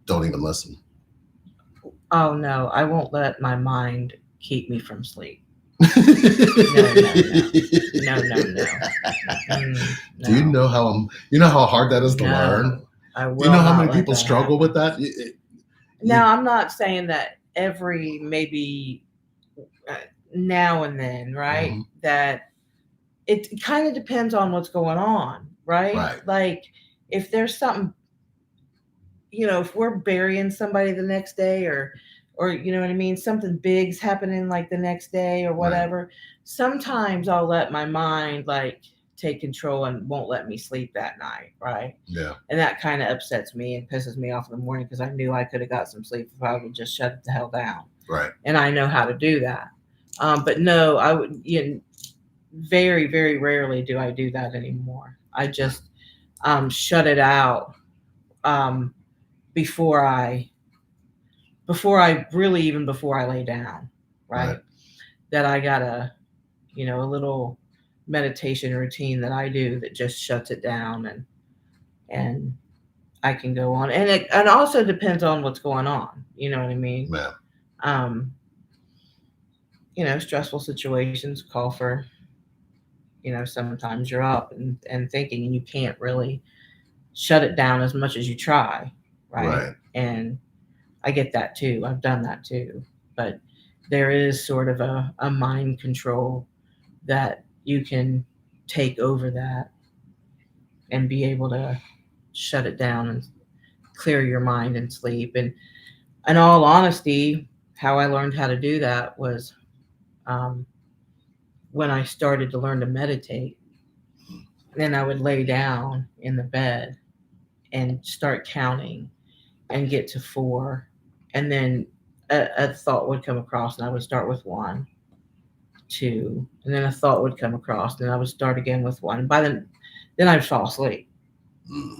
don't even listen? Oh no, I won't let my mind keep me from sleep. No. Do you know how hard that is to learn? I will. Do you know how many people struggle with that? Now, I'm not saying that every maybe now and then, right? Mm-hmm. That it kind of depends on what's going on, right? Right. Like if there's something, you know, if we're burying somebody the next day or you know what I mean, something big's happening like the next day or whatever, right. Sometimes I'll let my mind like take control and won't let me sleep that night, right? Yeah. And that kind of upsets me and pisses me off in the morning because I knew I could have got some sleep if I would just shut it the hell down. Right. And I know how to do that. But no, I would, very, very rarely do I do that anymore. I just shut it out before I lay down, right? That I got a little meditation routine that I do that just shuts it down and I can go on. And it also depends on what's going on. You know what I mean? Yeah. Stressful situations call for, sometimes you're up and thinking and you can't really shut it down as much as you try. Right. And I get that too. I've done that too. But there is sort of a mind control that you can take over that and be able to shut it down and clear your mind and sleep. And in all honesty, how I learned how to do that was when I started to learn to meditate. Then I would lay down in the bed and start counting and get to 4. And then a thought would come across and I would start with 1, 2, and then a thought would come across and I would start again with 1. By then I'd fall asleep.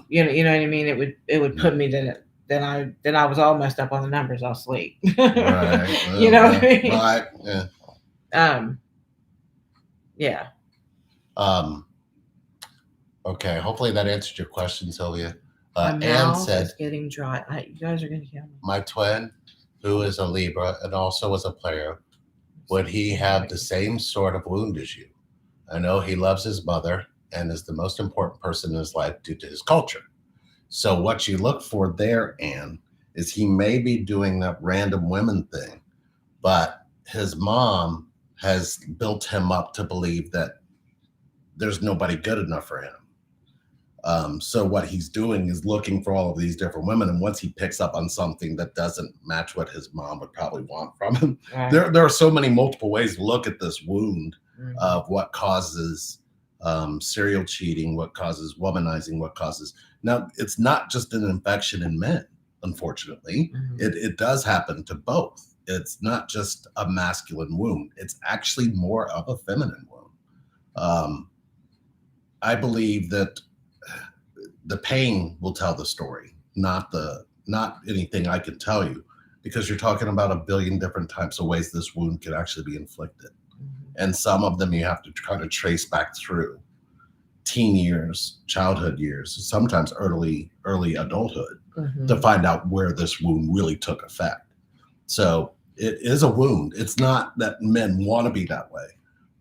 You know what I mean? It would put me to then I was all messed up on the numbers. I'll sleep. Right. Well, you know what I mean? Right. Yeah. Yeah. Okay. Hopefully that answered your question, Sylvia. My Anne mouth said, is getting dry. You guys are going to kill me. My twin, who is a Libra and also is a player, would he have the same sort of wound as you? I know he loves his mother and is the most important person in his life due to his culture. So what you look for there, Anne, is he may be doing that random women thing, but his mom has built him up to believe that there's nobody good enough for him. So what he's doing is looking for all of these different women. And once he picks up on something that doesn't match what his mom would probably want from him, right. There are so many multiple ways to look at this wound of what causes serial cheating, what causes womanizing, what causes. Now, it's not just an infection in men, unfortunately. It does happen to both. It's not just a masculine wound. It's actually more of a feminine wound. I believe that the pain will tell the story, not anything I can tell you, because you're talking about a billion different types of ways this wound can actually be inflicted. And some of them you have to try to trace back through teen years, childhood years, sometimes early adulthood, Mhm. to find out where this wound really took effect. So it is a wound. It's not that men want to be that way,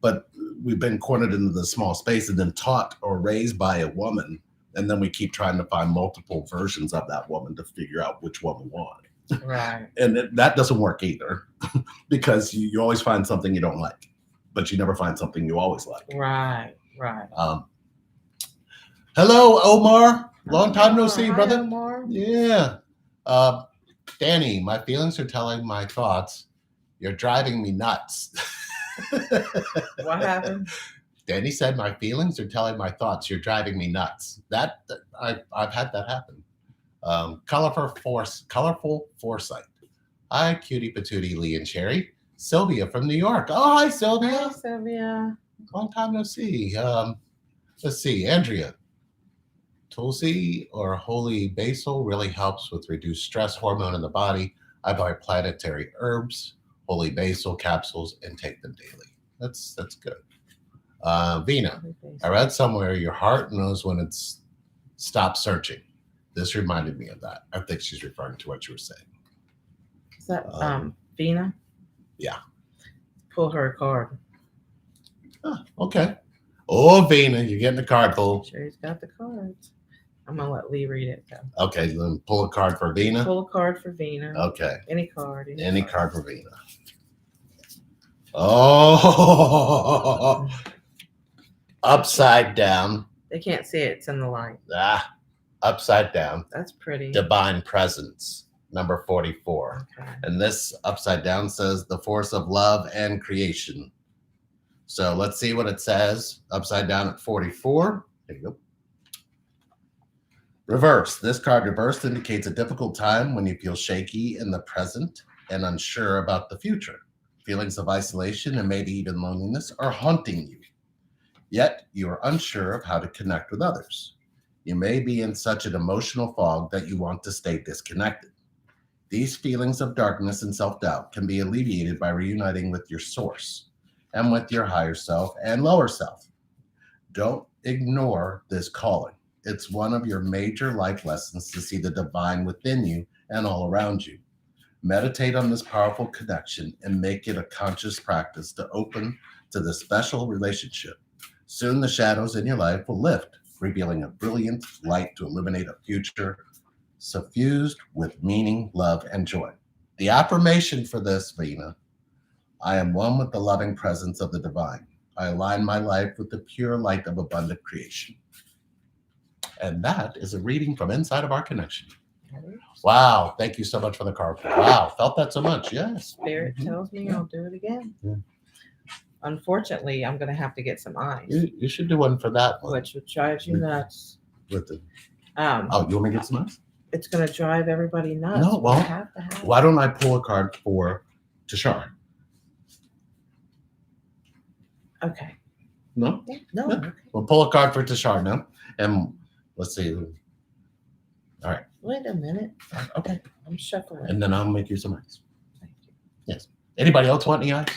but we've been cornered into the small space and then taught or raised by a woman. And then we keep trying to find multiple versions of that woman to figure out which one we want. Right. And that doesn't work either because you always find something you don't like, but you never find something you always like. Right. Hello, Omar. Long time no see, Hi, brother. Omar. Yeah. Danny, my feelings are telling my thoughts. You're driving me nuts. What happened? Danny said, my feelings are telling my thoughts. You're driving me nuts. I've had that happen. Colorful foresight. Hi, cutie patootie, Lee and Cherry. Sylvia from New York. Oh, hi, Sylvia. Hi, Sylvia. Long time no see. Let's see, Andrea. Tulsi or holy basil really helps with reduced stress hormone in the body. I buy planetary herbs, holy basil capsules, and take them daily. That's good. Vina, I read somewhere your heart knows when it's stopped searching. This reminded me of that. I think she's referring to what you were saying. Is that Vina? Yeah. Pull her a card. Oh, okay. Oh, Vina, you're getting the card pull. Sherry's got the cards. I'm gonna let Lee read it though. Okay, then pull a card for Vina. Pull a card for Vina. Okay. Any card. Any card for Vina. Oh, upside down. They can't see it. It's in the light. Upside down. That's pretty. Divine presence, number 44. Okay. And this upside down says the force of love and creation. So let's see what it says upside down at 44. There you go. Reverse. This card reversed indicates a difficult time when you feel shaky in the present and unsure about the future. Feelings of isolation and maybe even loneliness are haunting you. Yet you are unsure of how to connect with others. You may be in such an emotional fog that you want to stay disconnected. These feelings of darkness and self-doubt can be alleviated by reuniting with your source and with your higher self and lower self. Don't ignore this calling. It's one of your major life lessons to see the divine within you and all around you. Meditate on this powerful connection and make it a conscious practice to open to this special relationship. Soon the shadows in your life will lift, revealing a brilliant light to illuminate a future suffused with meaning, love, and joy. The affirmation for this, Vina: I am one with the loving presence of the divine. I align my life with the pure light of abundant creation. And that is a reading from inside of our connection. Wow. Thank you so much for the card. Wow. Felt that so much. Yes. Spirit tells me I'll do it again. Yeah. Unfortunately, I'm going to have to get some eyes. You should do one for that one. Which would drive you nuts. With the, Oh, you want me to get some eyes? It's going to drive everybody nuts. No, well, I have to have why don't I pull a card for Tashar? Okay. No? No. Yeah. Okay. We'll pull a card for Tashar now. And let's see. All right. Wait a minute. Okay. I'm shuffling. And then I'll make you some eyes. Thank you. Yes. Anybody else want any eyes?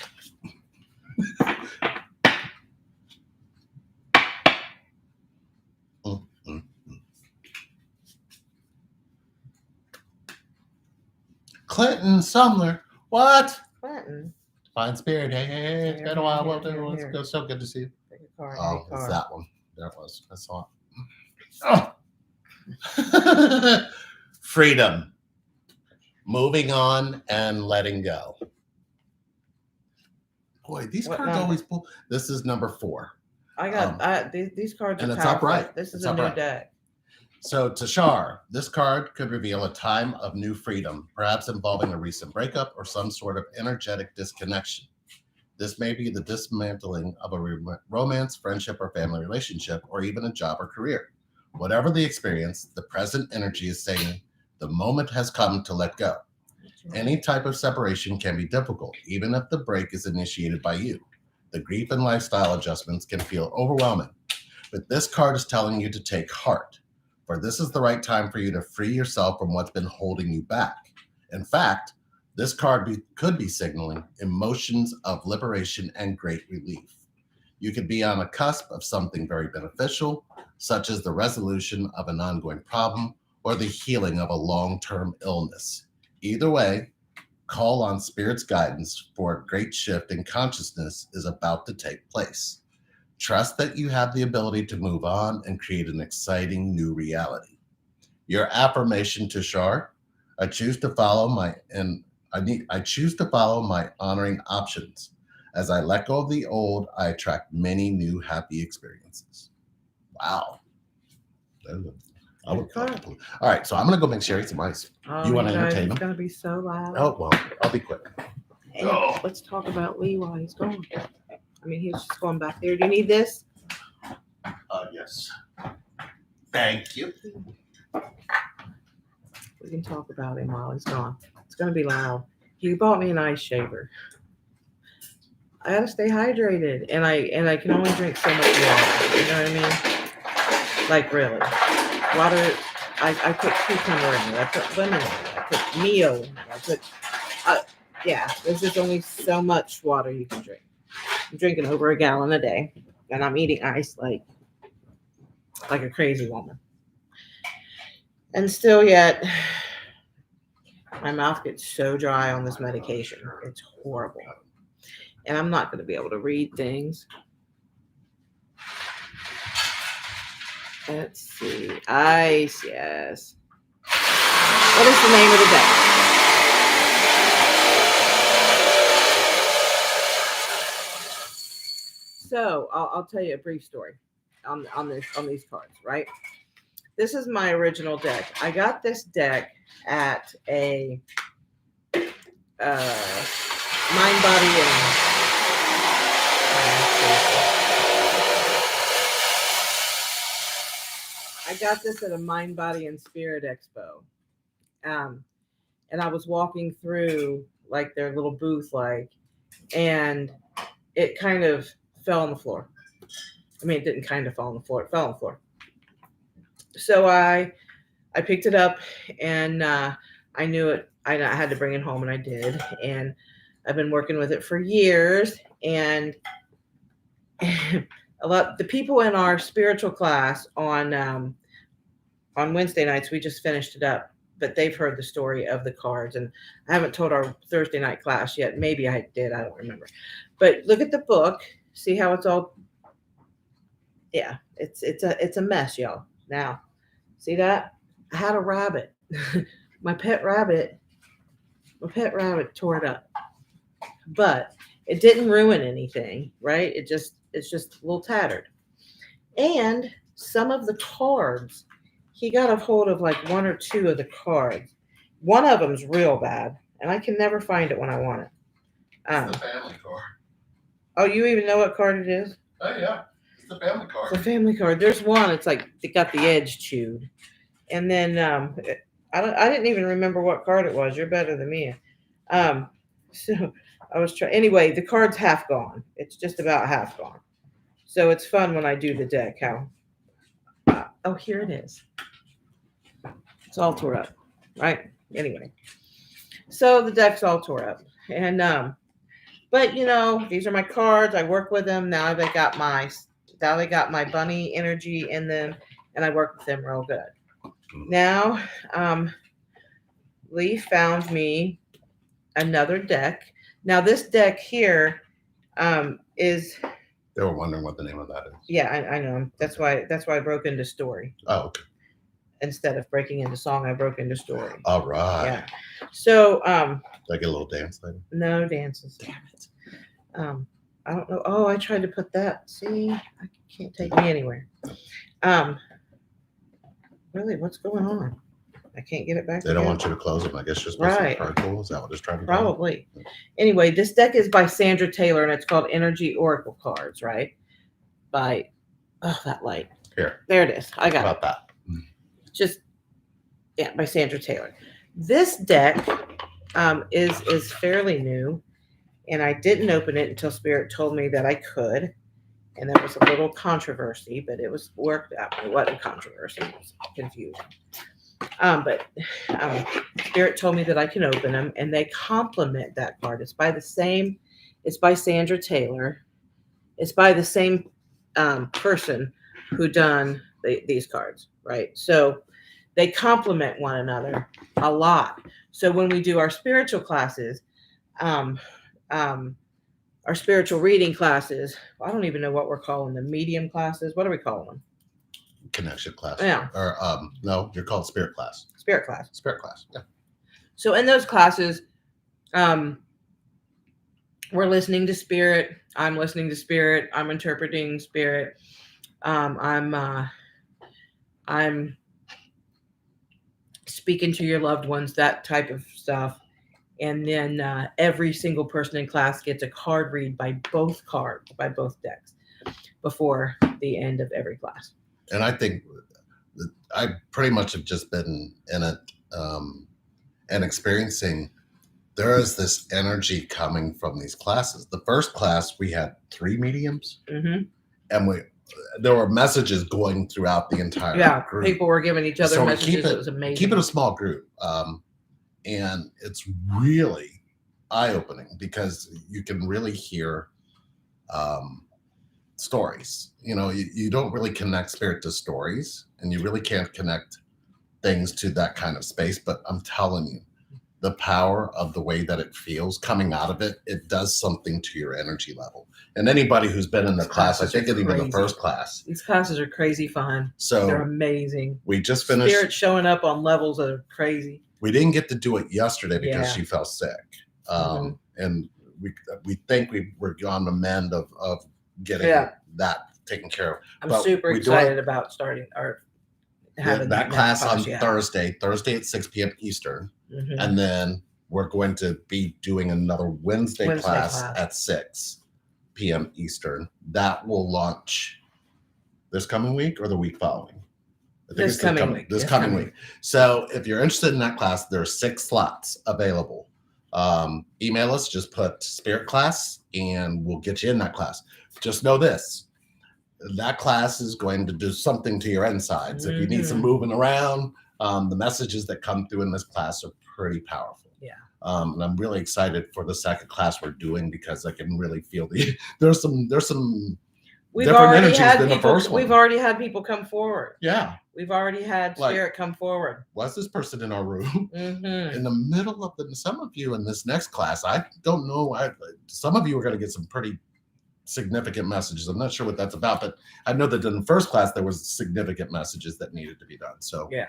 Clinton Sumner. What? Clinton. Fine spirit. Hey, it's been a while. Well, it's Here. so good to see you. Take a card. Oh, take a it's card. that one. There it was. I saw it. Oh. Freedom. Moving on and letting go. Boy, these What cards number? always pull. This is number 4. I got these cards and are it's powerful. upright. This is It's a new upright. deck. So, Tashar, this card could reveal a time of new freedom, perhaps involving a recent breakup or some sort of energetic disconnection. This may be the dismantling of a romance, friendship, or family relationship, or even a job or career. Whatever the experience, the present energy is saying the moment has come to let go. Any type of separation can be difficult, even if the break is initiated by you. The grief and lifestyle adjustments can feel overwhelming, but this card is telling you to take heart. For this is the right time for you to free yourself from what's been holding you back. In fact, this card could be signaling emotions of liberation and great relief. You could be on a cusp of something very beneficial, such as the resolution of an ongoing problem or the healing of a long-term illness. Either way, call on Spirit's guidance, for a great shift in consciousness is about to take place. Trust that you have the ability to move on and create an exciting new reality. Your affirmation to Shar: I choose to follow my honoring options. As I let go of the old, I attract many new happy experiences. Wow. I would all right, so I'm gonna go make Sherry some ice. Oh, You wanna guys, entertain it's him? gonna be so loud. Oh well, I'll be quick. And let's talk about Lee while he's gone. I mean, he's just going back there. Do you need this? Yes. Thank you. We can talk about him while he's gone. It's gonna be loud. He bought me an ice shaver. I gotta stay hydrated, and I can only drink so much water. You know what I mean? Like really, water. I put cucumber in it. I put lemon in it. I put Mio in it. I put yeah. There's just only so much water you can drink. I'm drinking over a gallon a day, and I'm eating ice like a crazy woman. And still yet, my mouth gets so dry on this medication. It's horrible. And I'm not going to be able to read things. Let's see. Ice, yes. What is the name of the day? So I'll tell you a brief story on these cards, right? This is my original deck. I got this deck at a Mind, Body, and I got this at a Mind, Body, and Spirit Expo. And I was walking through like their little booth, and it kind of fell on the floor. I mean, it didn't kind of fall on the floor. It fell on the floor. So I picked it up, and I knew it. I had to bring it home, and I did. And I've been working with it for years. And the people in our spiritual class on Wednesday nights, we just finished it up, but they've heard the story of the cards, and I haven't told our Thursday night class yet. Maybe I did. I don't remember. But look at the book. See how it's all. Yeah, it's a mess, y'all. Now, see that? I had a rabbit. My pet rabbit tore it up. But it didn't ruin anything, right? It's just a little tattered. And some of the cards, he got a hold of like one or two of the cards. One of them's real bad, and I can never find it when I want it. It's the family card. Oh, you even know what card it is? Oh yeah. The family card. The family card. There's one. It's like it got the edge chewed, and then I didn't even remember what card it was. You're better than me. So I was trying. Anyway, the card's half gone. It's just about half gone. So it's fun when I do the deck. Oh, here it is. It's all tore up, right? Anyway, so the deck's all tore up, and but these are my cards. I work with them now. They got my bunny energy in them, and I work with them real good. Now, Lee found me another deck. Now, this deck here is. They were wondering what the name of that is. Yeah, I know. That's why I broke into story. Oh, okay. Instead of breaking into song, I broke into story. All right. Yeah. So, Did I get a little dance later? No dances. Damn it. I don't know. Oh, I tried to put that. See, I can't take me anywhere. Really, what's going on? I can't get it back. They don't want you to close them. I guess you're supposed to card pull. Is that what it's trying to do? Probably. Anyway, this deck is by Sandra Taylor, and it's called Energy Oracle Cards, right? By that light. Here. There it is. I got About that. By Sandra Taylor. This deck is fairly new, and I didn't open it until Spirit told me that I could. And there was a little controversy, but it was worked out. It wasn't controversy. It was confusing. But Spirit told me that I can open them, and they complement that card. It's by Sandra Taylor. It's by the same person who done these cards, right? So they complement one another a lot. So when we do our spiritual classes, um, our spiritual reading classes, I don't even know what we're calling them, medium classes. What are we calling them? Connection class. Yeah. Or no, you're called spirit class. Spirit class. Spirit class. Yeah. So in those classes, we're listening to spirit. I'm listening to spirit. I'm interpreting spirit. I'm speaking to your loved ones, that type of stuff. And then every single person in class gets a card read by both decks before the end of every class. And I think I pretty much have just been in it and experiencing there is this energy coming from these classes. The first class, we had 3 mediums, Mm-hmm. and there were messages going throughout the entire group. People were giving each other So messages. It was amazing. Keep it a small group. And it's really eye-opening because you can really hear stories. You know, you don't really connect spirit to stories, and you really can't connect things to that kind of space. But I'm telling you, the power of the way that it feels coming out of it, it does something to your energy level. And anybody who's been in the class, I think even the first class. These classes are crazy fun. So they're amazing. We just finished. Spirit showing up on levels that are crazy. We didn't get to do it yesterday because she fell sick. And we think we're on the mend of getting that taken care of. I'm super excited about starting our having that class on Thursday at 6 p.m. Eastern. Mm-hmm. And then we're going to be doing another Wednesday class at 6 p.m. Eastern. That will launch this coming week or the week following? I think this coming week. This coming week. So if you're interested in that class, there are 6 slots available. Email us, just put spirit class, and we'll get you in that class. Just know this. That class is going to do something to your insides. If you need some moving around, the messages that come through in this class are pretty powerful. Yeah. And I'm really excited for the second class we're doing because I can really feel there's some different energies than the first one. We've already had people come forward. Yeah. We've already had spirit come forward. Was this person in our room? Mm-hmm. In the middle of some of you in this next class, I don't know. Some of you are going to get some pretty significant messages. I'm not sure what that's about, but I know that in the first class there was significant messages that needed to be done. So yeah,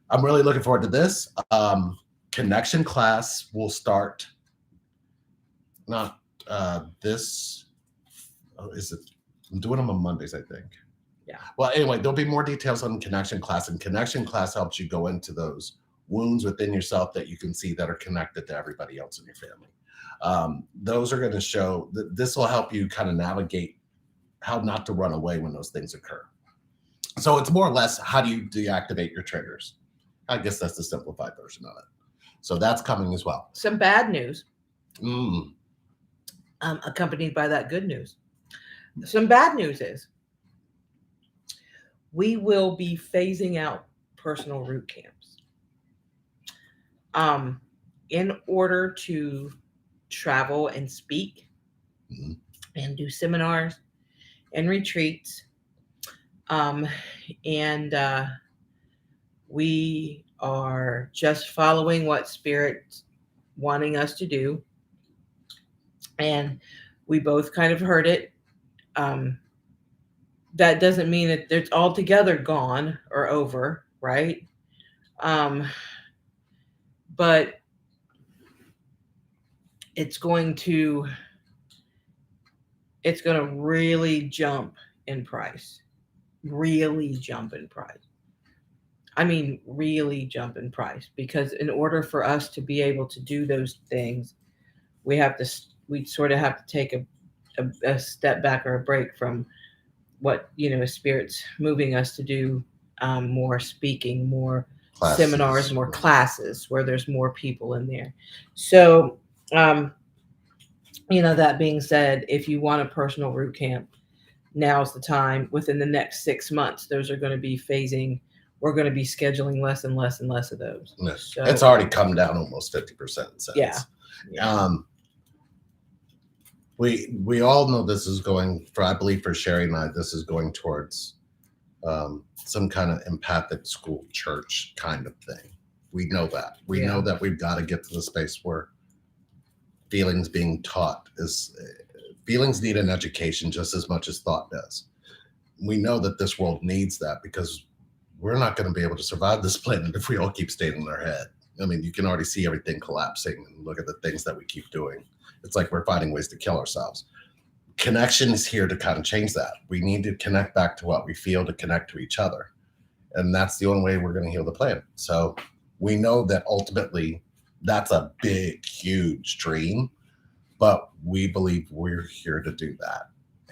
I'm really looking forward to this. Connection class will start not this. Oh, is it? I'm doing them on Mondays, I think. Yeah. Well, anyway, there'll be more details on connection class, and connection class helps you go into those wounds within yourself that you can see that are connected to everybody else in your family. Those are going to show that this will help you kind of navigate how not to run away when those things occur. So it's more or less, how do you deactivate your triggers? I guess that's the simplified version of it. So that's coming as well. Some bad news. Accompanied by that good news. Some bad news is we will be phasing out personal root camps. In order to travel and speak and do seminars and retreats. We are just following what Spirit's wanting us to do. And we both kind of heard it. That doesn't mean that it's altogether gone or over, right? But it's going to really jump in price. Really jump in price. I mean, really jump in price, because in order for us to be able to do those things, we sort of have to take a step back or a break from what, Spirit's moving us to do, more speaking, more classes, seminars, more classes where there's more people in there. So, that being said, if you want a personal root camp, now's the time. Within the next 6 months, those are going to be phasing. We're going to be scheduling less and less and less of those. So, it's already come down almost 50%. Yeah. we all know this is going for, I believe for Sherry and I, this is going towards some kind of empathic school church kind of thing. We know that. We know that we've got to get to the space where feelings being taught is feelings need an education just as much as thought does. We know that this world needs that because we're not going to be able to survive this planet if we all keep staying in our head. I mean, you can already see everything collapsing and look at the things that we keep doing. It's like we're finding ways to kill ourselves. Connection is here to kind of change that. We need to connect back to what we feel to connect to each other. And that's the only way we're going to heal the planet. So we know that ultimately that's a big, huge dream, but we believe we're here to do that.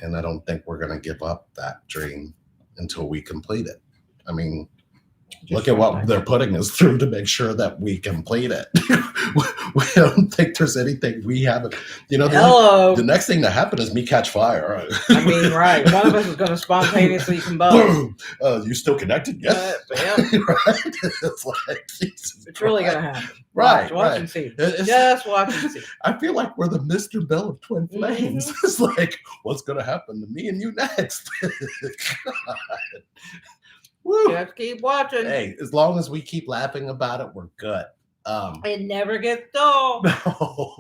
And I don't think we're going to give up that dream until we complete it. I mean, look at what they're putting us through to make sure that we complete it. We don't think there's anything we haven't. You know, the next thing to happen is me catch fire. I mean, right. One of us is going to spontaneously combust. Boom. You still connected? Yes. Right? It's like, it's really going to happen. Right. Watch and see. Just watch and see. I feel like we're the Mr. Bell of Twin Flames. Mm-hmm. It's like, what's going to happen to me and you next? Woo. Just keep watching. Hey, as long as we keep laughing about it, we're good. It never gets dull. No.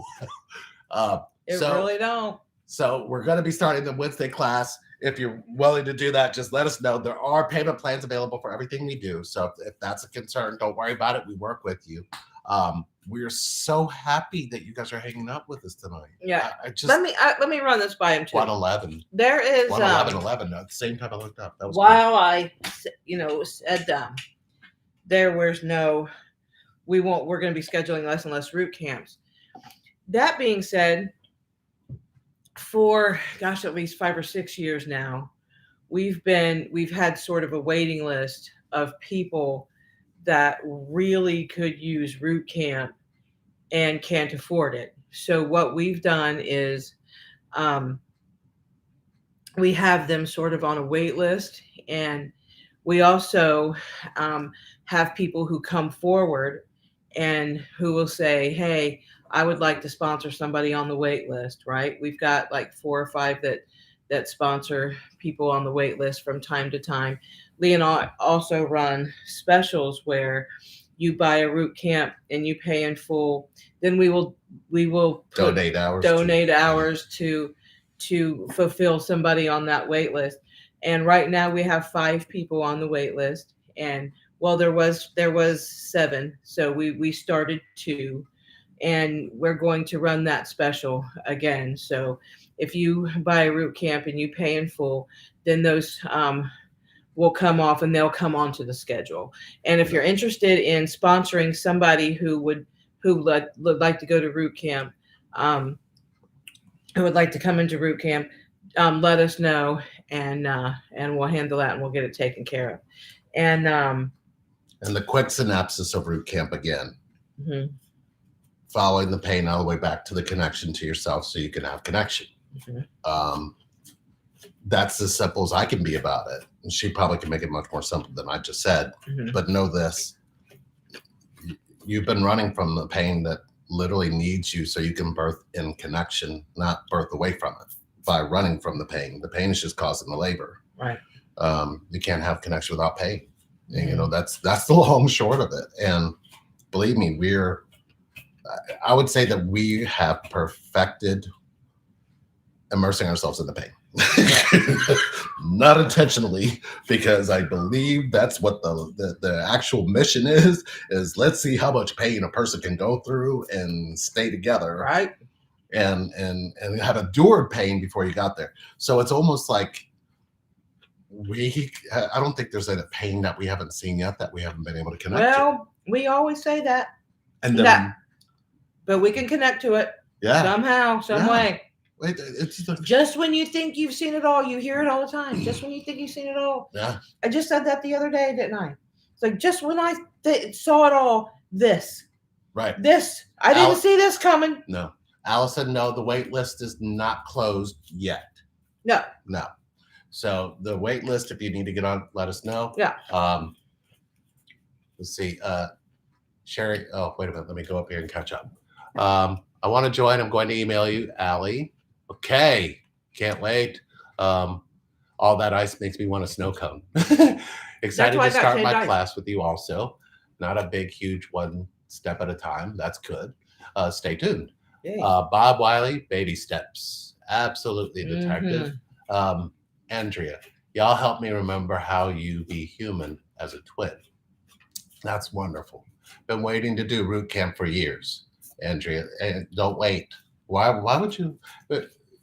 It really don't. So we're going to be starting the Wednesday class. If you're willing to do that, just let us know. There are payment plans available for everything we do. So if that's a concern, don't worry about it. We work with you. We're so happy that you guys are hanging out with us tonight. Yeah. Let me run this by him too. 111. There is 111. At the same time I looked up. That was while cool. I said there was no. We're going to be scheduling less and less root camps. That being said, for at least 5 or 6 years now, we've had sort of a waiting list of people that really could use root camp and can't afford it. So what we've done is we have them sort of on a wait list, and we also have people who come forward and who will say, hey, I would like to sponsor somebody on the wait list, right? We've got like 4 or 5 that sponsor people on the wait list from time to time. Lee and I also run specials where you buy a root camp and you pay in full. Then we will donate hours to fulfill somebody on that wait list. And right now we have 5 people on the wait list, and there was 7. So we started 2, and we're going to run that special again. So if you buy a root camp and you pay in full, then those will come off and they'll come onto the schedule. And if you're interested in sponsoring somebody who would like to go to root camp, who would like to come into root camp, let us know, and we'll handle that and we'll get it taken care of. And the quick synopsis of root camp again. Mm-hmm. Following the pain all the way back to the connection to yourself so you can have connection. Mm-hmm. That's as simple as I can be about it. And she probably can make it much more simple than I just said. Mm-hmm. But know this, you've been running from the pain that literally needs you so you can birth in connection, not birth away from it by running from the pain. The pain is just causing the labor. Right. You can't have connection without pain. Mm-hmm. And, that's the long short of it. And believe me, I would say that we have perfected immersing ourselves in the pain. Not intentionally, because I believe that's what the actual mission is let's see how much pain a person can go through and stay together, right? And have endured pain before you got there. So it's almost like I don't think there's any pain that we haven't seen yet that we haven't been able to connect to. We always say that. And then, but we can connect to it somehow, some way. It's just when you think you've seen it all, you hear it all the time. Just when you think you've seen it all. Yeah. I just said that the other day, didn't I? It's like, just when I saw it all, this. Right. I didn't see this coming. No. Allison, no, the wait list is not closed yet. No. So the wait list, if you need to get on, let us know. Yeah. Let's see. Sherry, oh, wait a minute. Let me go up here and catch up. I want to join. I'm going to email you, Allie. Okay, can't wait. All that ice makes me want a snow cone. Excited why I to got start Ted my Dice. class with you also. Not a big, huge one step at a time. That's good. Stay tuned. Yay. Bob Wiley, baby steps. Absolutely, detective. Mhm. Andrea, y'all help me remember how you be human as a twin. That's wonderful. Been waiting to do root camp for years, Andrea. And don't wait. Why would you?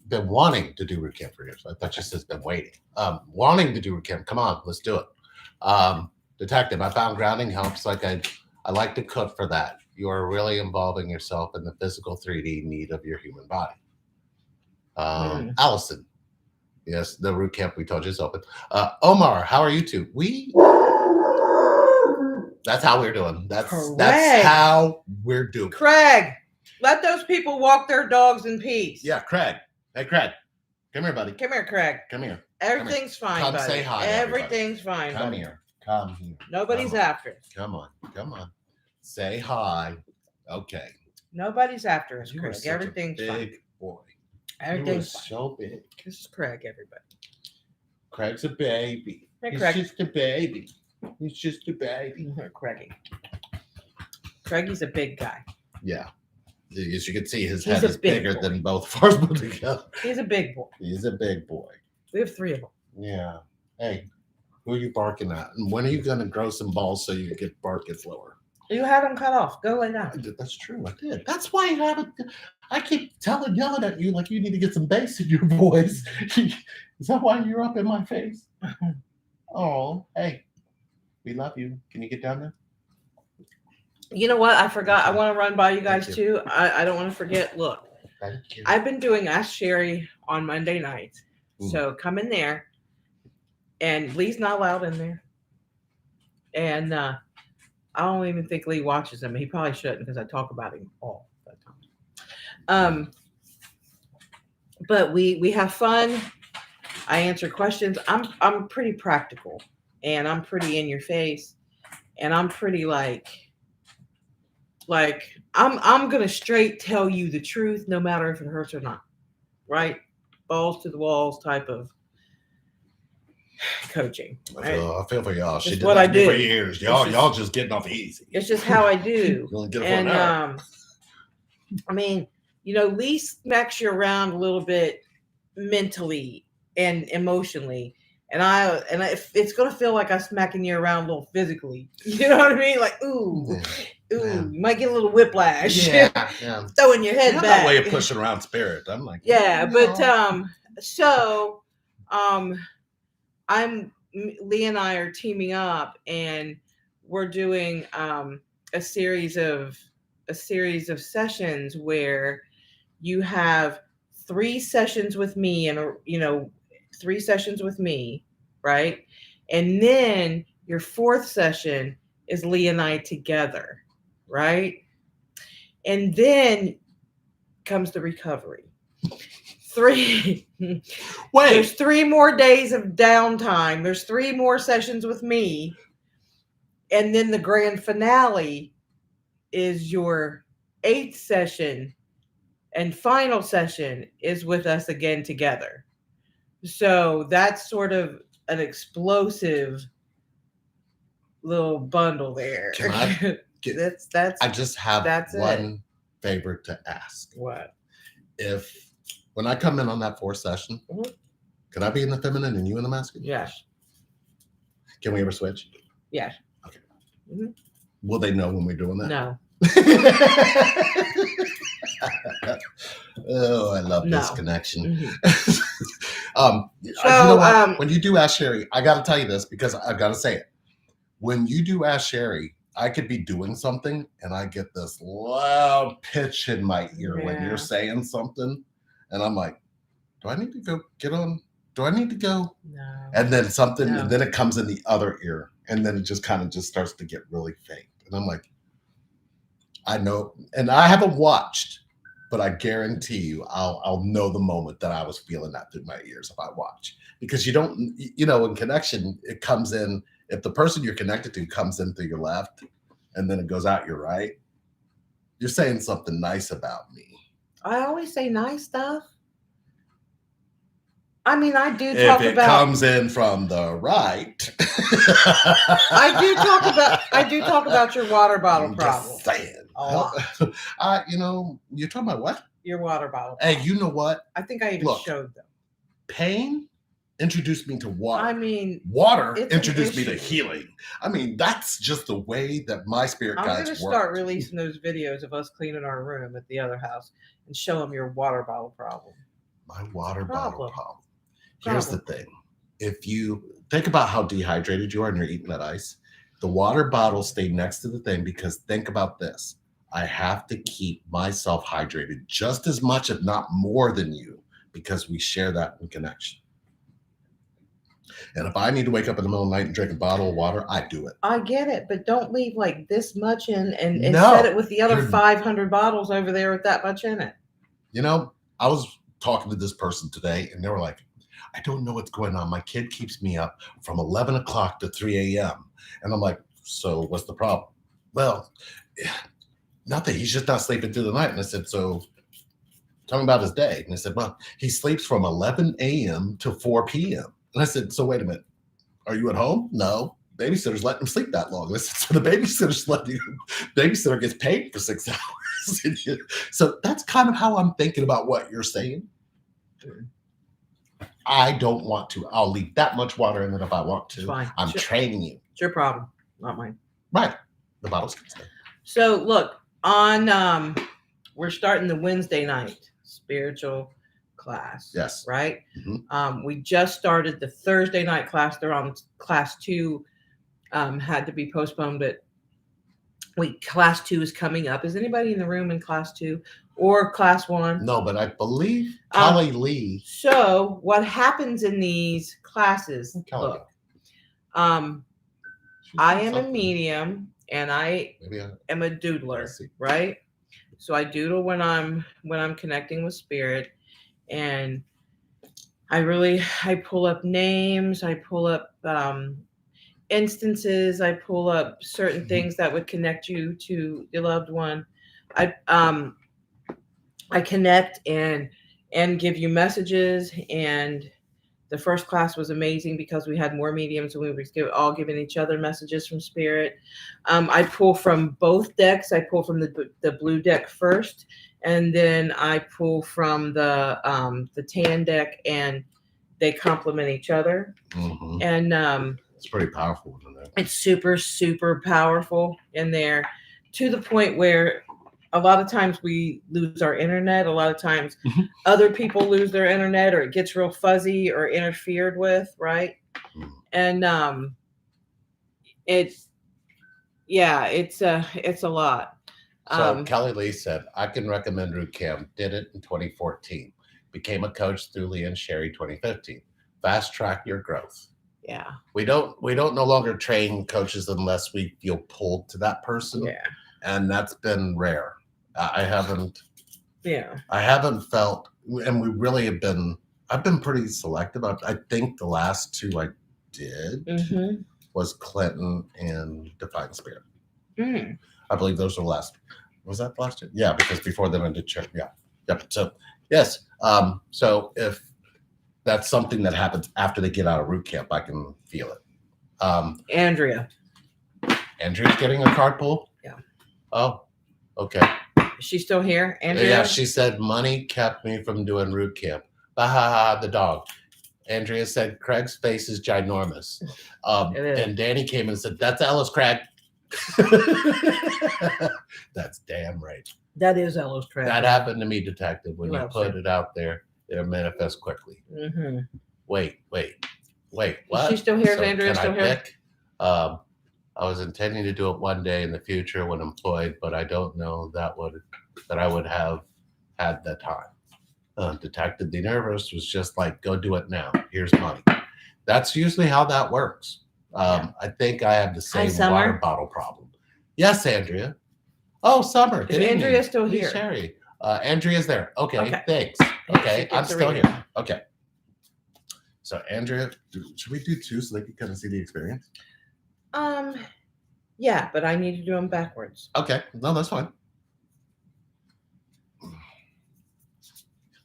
Been wanting to do root camp for years. I thought you said been waiting. Wanting to do root camp. Come on, let's do it. Detective, I found grounding helps. I like to cook for that. You are really involving yourself in the physical 3D need of your human body. Allison, yes, the root camp we told you is open. Omar, how are you two? That's how we're doing. That's how we're doing. Craig, let those people walk their dogs in peace. Yeah, Craig. Hey, Craig. Come here, buddy. Come here, Craig. Come here. Everything's fine, Come buddy. say hi to Everything's fine, Come buddy. here. Come here. Nobody's Come on. after us. Come on. Come on. Say hi. Okay. Nobody's after us, You are Craig. such a Everything's fine. big boy. Everything's You are fine. so big. This is Craig, everybody. Craig's a baby. Hey, He's Craig. just a baby. He's just a baby. Craigie. Craigie's a big guy. Yeah. As you can see, his He's head a is big bigger boy. than both of ours put together. He's a big boy. He's a big boy. We have 3 of them. Yeah. Hey, who are you barking at? And when are you going to grow some balls so you get bark gets lower? You had them cut off. Go lay down. That's true. I did. That's why you haven't. I keep yelling at you like you need to get some bass in your voice. Is that why you're up in my face? Oh, hey, we love you. Can you get down there? You know what? I forgot. I want to run by you guys Thank too. I don't want to forget. Look, Thank you. I've been doing Ask Sherry on Monday nights. So come in there. And Lee's not allowed in there. And I don't even think Lee watches them. He probably shouldn't because I talk about him all the time. But we have fun. I answer questions. I'm pretty practical and I'm pretty in your face. And I'm pretty like I'm gonna straight tell you the truth no matter if it hurts or not. Right? Balls to the walls type of coaching. Right? I feel for y'all. She It's did what that I to me for do. years. It's just- Y'all just getting off easy. It's just how I do. You only get it for an And hour. I mean, Lee smacks you around a little bit mentally and emotionally. And it's gonna feel like I'm smacking you around a little physically. You know what I mean? Like, ooh, Yeah. you might get a little whiplash. Yeah. Throwing your head Not back. that way of pushing around spirit. I'm like, Yeah, but no. Lee and I are teaming up and we're doing a series of sessions where you have 3 sessions with me and 3 sessions with me, right? And then your 4th session is Lee and I together, right? And then comes the recovery. 3 Wait. There's 3 more days of downtime. There's 3 more sessions with me. And then the grand finale is your 8th session and final session is with us again together. So that's sort of an explosive little bundle there. Can I that's I just have that's one favor to ask. what? If when I come in on that 4th session, Mhm. can I be in the feminine and you in the masculine? Yes. Can we ever switch? Yes. Okay. Mhm. Will they know when we're doing that? No. Oh, I love this No. connection. Mhm. You know what? So, When you do Ask Sherry, I got to tell you this because I've got to say it. When you do Ask Sherry, I could be doing something and I get this loud pitch in my ear when Yeah. you're saying something, and I'm like, "Do I need to go get on? Do I need to go?" No. And then something, No. and then it comes in the other ear, and then it just kind of just starts to get really faint, and I'm like, I know, and I haven't watched, but I guarantee you, I'll know the moment that I was feeling that through my ears if I watch, because you don't, in connection, it comes in. If the person you're connected to comes in through your left, and then it goes out your right, you're saying something nice about me. I always say nice stuff. I mean, I do If talk it about. comes in from the right, I do talk about your water bottle I'm problem. just saying. A lot. You're talking about what? Your water bottle. Hey, Problem. you know what? I think I even Look. showed them. Pain introduced me to water. I mean, water it's an introduced me to issue. healing. I mean, that's just the way that my spirit I'm guides going to work. start releasing those videos of us cleaning our room at the other house and show them your water bottle problem. My water bottle problem. Problem. Here's the thing. If you think about how dehydrated you are and you're eating that ice, the water bottle stay next to the thing because think about this. I have to keep myself hydrated just as much, if not more than you, because we share that in connection. And if I need to wake up in the middle of the night and drink a bottle of water, I do it. I get it, but don't leave like this much in and No, set it with the other you're- 500 bottles over there with that much in it. You know, I was talking to this person today and they were like, I don't know what's going on. My kid keeps me up from 11 o'clock to 3 a.m. And I'm like, so what's the problem? Well, nothing. He's just not sleeping through the night. And I said, so tell me about his day. And I said, well, he sleeps from 11 a.m. to 4 p.m. And I said, so wait a minute. Are you at home? No. Babysitter's letting him sleep that long. I said, so the babysitter gets paid for 6 hours. So that's kind of how I'm thinking about what you're saying. I don't want to. I'll leave that much water in it if I want to. It's fine. I'm training you. It's your problem, not mine. Right. The bottles can stay. So look, on we're starting the Wednesday night spiritual class. Yes. Right? Mhm. We just started the Thursday night class. They're on class 2. Had to be postponed, but class 2 is coming up. Is anybody in the room in class 2 or class 1? No, but I believe Kelly Lee. So what happens in these classes? Kelly. Look, I am a medium and I am a doodler, right? So I doodle when I'm connecting with spirit, and I pull up names, I pull up instances, I pull up certain things that would connect you to your loved one. I connect and give you messages. And the first class was amazing because we had more mediums and we were all giving each other messages from spirit. I pull from both decks. I pull from the blue deck first, and then I pull from the tan deck, and they complement each other. Mm-hmm. And it's pretty powerful in there. It's super, super powerful in there, to the point where a lot of times we lose our internet. A lot of times other people lose their internet, or it gets real fuzzy or interfered with, right? And it's a lot. So Kelly Lee said, I can recommend Root Camp. Did it in 2014. Became a coach through Lee and Sherry 2015. Fast track your growth. Yeah. We don't no longer train coaches unless we feel pulled to that person. Yeah. And that's been rare. I haven't felt, and we really have been, I've been pretty selective. I think the last 2 I did was Clinton and Define Spirit. I believe those were the last. Was that the last 2? Yeah, because before then I did check. Yeah. Yep. So yes. So if that's something that happens after they get out of Root Camp, I can feel it. Andrea's getting a card pull? Yeah. Oh, okay. Is she still here, Andrea? Yeah, she said money kept me from doing Root Camp. The dog. Andrea said Craig's face is ginormous. And Danny came and said, that's Ellis Craig. That's damn right. That is Ellis Craig. That happened to me, Detective. When you put it out there, it'll manifest quickly. Wait. What? Is she still here? Is Andrea still here? I was intending to do it one day in the future when employed, but I don't know that I would have had the time. Detective the Nervous was just like, go do it now. Here's money. That's usually how that works. I think I have the same water bottle problem. Yes, Andrea. Oh, Summer. Is Andrea still here? Sherry. Andrea's there. Okay. Thanks. Okay, I'm still here. Okay. So Andrea, should we do 2 so they can kind of see the experience? Yeah, but I need to do them backwards. Okay. No, that's fine.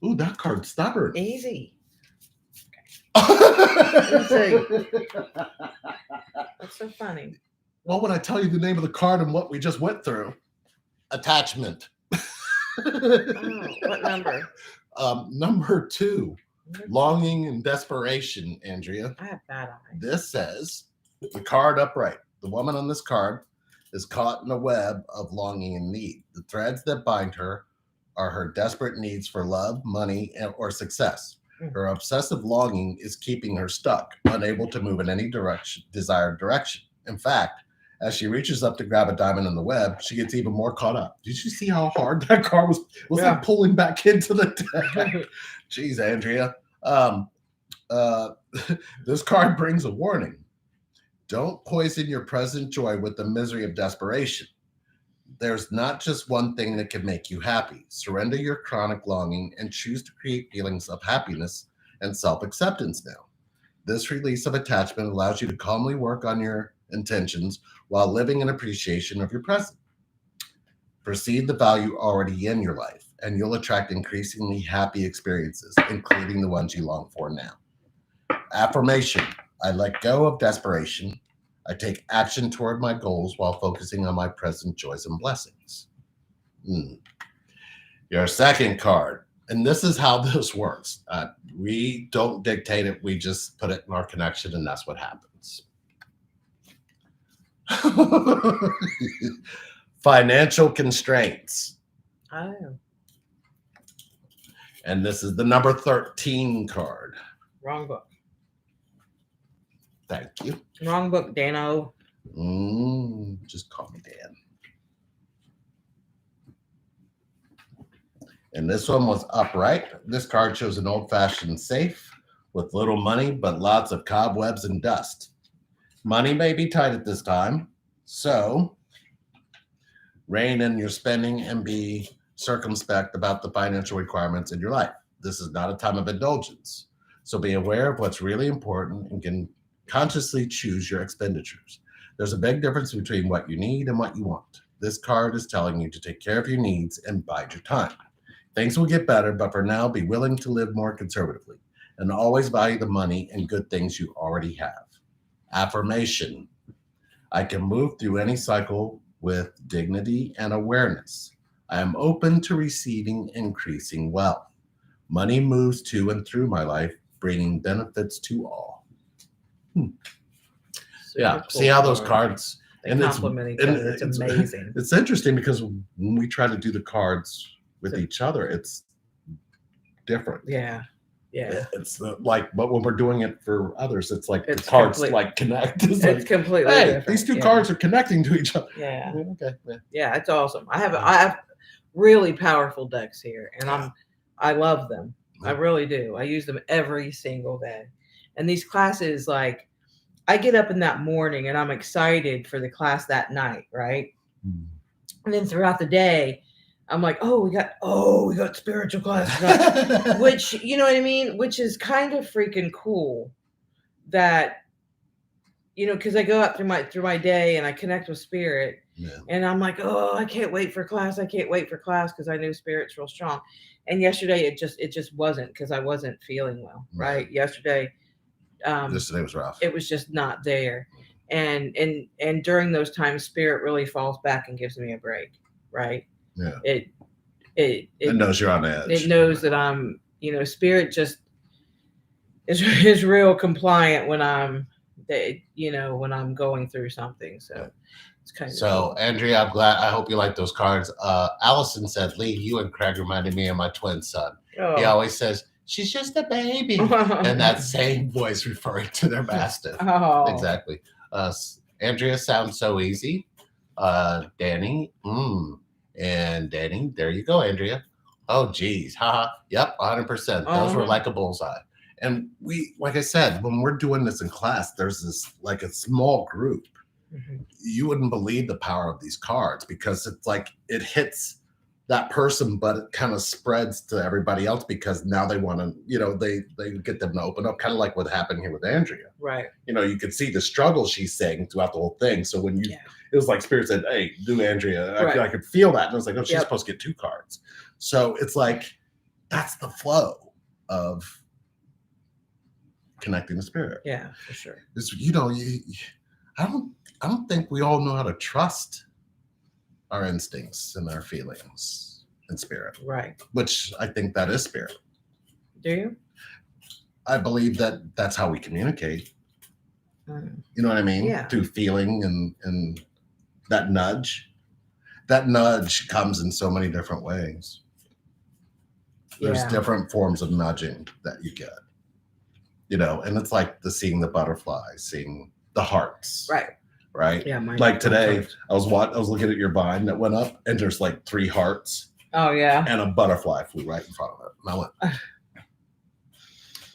Ooh, that card's stubborn. Easy. That's so funny. Well, when I tell you the name of the card and what we just went through, attachment. Oh, what number? Number 2, longing and desperation, Andrea. I have bad eyes. This says the card upright. The woman on this card is caught in a web of longing and need. The threads that bind her are her desperate needs for love, money, or success. Her obsessive longing is keeping her stuck, unable to move in any desired direction. In fact, as she reaches up to grab a diamond in the web, she gets even more caught up. Did you see how hard that card was? Was like pulling back into the deck? Jeez, Andrea. This card brings a warning. Don't poison your present joy with the misery of desperation. There's not just one thing that can make you happy. Surrender your chronic longing and choose to create feelings of happiness and self-acceptance now. This release of attachment allows you to calmly work on your intentions while living in appreciation of your present. Perceive the value already in your life, and you'll attract increasingly happy experiences, including the ones you long for now. Affirmation. I let go of desperation. I take action toward my goals while focusing on my present joys and blessings. Your second card, and this is how this works. We don't dictate it. We just put it in our connection, and that's what happens. Financial constraints. Oh. And this is the number 13 card. Wrong book. Thank you. Wrong book, Dano. Just call me Dan. And this one was upright. This card shows an old-fashioned safe with little money, but lots of cobwebs and dust. Money may be tight at this time, so rein in your spending and be circumspect about the financial requirements in your life. This is not a time of indulgence, so be aware of what's really important and can consciously choose your expenditures. There's a big difference between what you need and what you want. This card is telling you to take care of your needs and bide your time. Things will get better, but for now, be willing to live more conservatively and always value the money and good things you already have. Affirmation. I can move through any cycle with dignity and awareness. I am open to receiving increasing wealth. Money moves to and through my life, bringing benefits to all. Yeah, cool. See how those cards they complement each other. It's amazing. It's interesting because when we try to do the cards with each other, it's different. Yeah. It's like, but when we're doing it for others, it's like the cards like connect. It's like, completely different. These two cards are connecting to each other. Yeah. Okay. Yeah, it's awesome. I have really powerful decks here, and I love them. I really do. I use them every single day. And these classes, like, I get up in that morning and I'm excited for the class that night, right? And then throughout the day, I'm like, we got spiritual class, which, you know what I mean? Which is kind of freaking cool that, you know, because I go out through my day and I connect with spirit, and I'm like, I can't wait for class. I can't wait for class because I knew spirit's real strong. And yesterday it just wasn't, because I wasn't feeling well, right? Yesterday was rough. It was just not there, and during those times, spirit really falls back and gives me a break, right? Yeah. It knows you're on edge. It knows that I'm, you know, spirit just is real compliant when I'm going through something. So it's kind of cool. Andrea, I'm glad. I hope you like those cards. Allison said, Lee, you and Craig reminded me of my twin son. He always says, she's just a baby. And that same voice referring to their mastiff. Exactly. Andrea sounds so easy. Danny, and Danny, there you go, Andrea. Oh, geez. Haha. Yep, 100%. Those were like a bullseye. And we, like I said, when we're doing this in class, there's this, like, a small group. You wouldn't believe the power of these cards, because it's like it hits that person, but it kind of spreads to everybody else, because now they want to, you know, they get them to open up, kind of like what happened here with Andrea. Right. You know, you could see the struggle she's saying throughout the whole thing. So when it was like Spirit said, hey, do Andrea. I could feel that. And I was like, oh, she's supposed to get 2 cards. So it's like, that's the flow of connecting to spirit. Yeah, for sure. It's, I don't think we all know how to trust our instincts and our feelings in spirit, Right. which I think that is spirit. Do you? I believe that that's how we communicate. Mm. You know what I mean? Yeah. Through feeling and that nudge. That nudge comes in so many different ways. There's Yeah. different forms of nudging that you get. And it's like seeing the butterflies, seeing the hearts. Right. Yeah. Like today, I was looking at your vine that went up, and there's like 3 hearts. Oh yeah. And a butterfly flew right in front of it. And I went,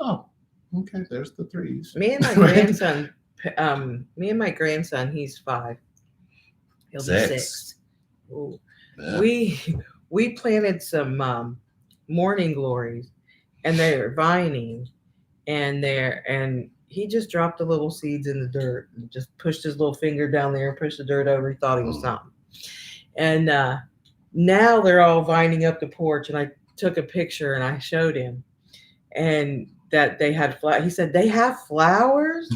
oh, okay, there's the 3s. Me and my grandson, he's 5. He'll be 6. Ooh. Yeah. We planted some morning glories, and they're vining, and he just dropped the little seeds in the dirt and just pushed his little finger down there and pushed the dirt over. He thought he was something. And now they're all vining up the porch, and I took a picture and I showed him, and that they had flowers. He said, "They have flowers?"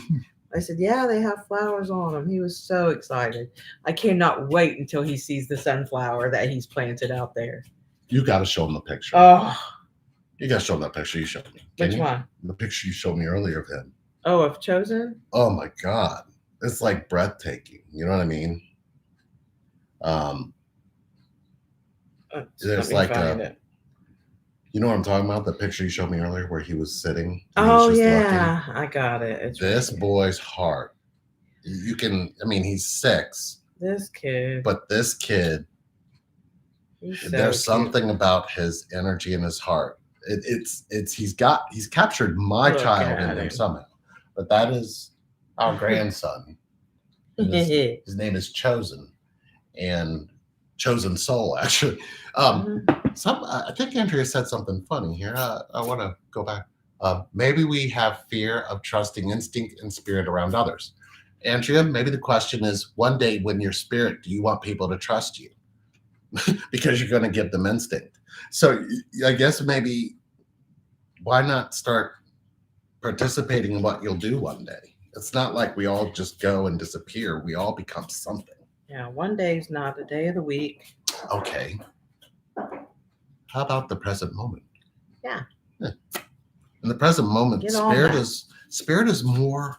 I said, "Yeah, they have flowers on them." He was so excited. I cannot wait until he sees the sunflower that he's planted out there. You got to show him the picture. Oh, You got to show him that picture you showed me. which one? The picture you showed me earlier of him. Oh, of Chosen? Oh my God. It's like breathtaking. You know what I mean? There's like you know what I'm talking about? The picture you showed me earlier where he was sitting. Oh yeah, I got it. It's this right boy's heart. He's 6. This kid. But this kid, there's something about his energy in his heart. He's captured my child in him somehow. But that is our grandson. His name is Chosen, and Chosen Soul, actually. I think Andrea said something funny here. I want to go back. Maybe we have fear of trusting instinct and spirit around others. Andrea, maybe the question is, one day when you're spirit, do you want people to trust you? Because you're going to give them instinct. So I guess maybe why not start participating in what you'll do one day? It's not like we all just go and disappear. We all become something. Yeah, one day is not a day of the week. Okay. How about the present moment? Yeah. In the present moment, spirit is more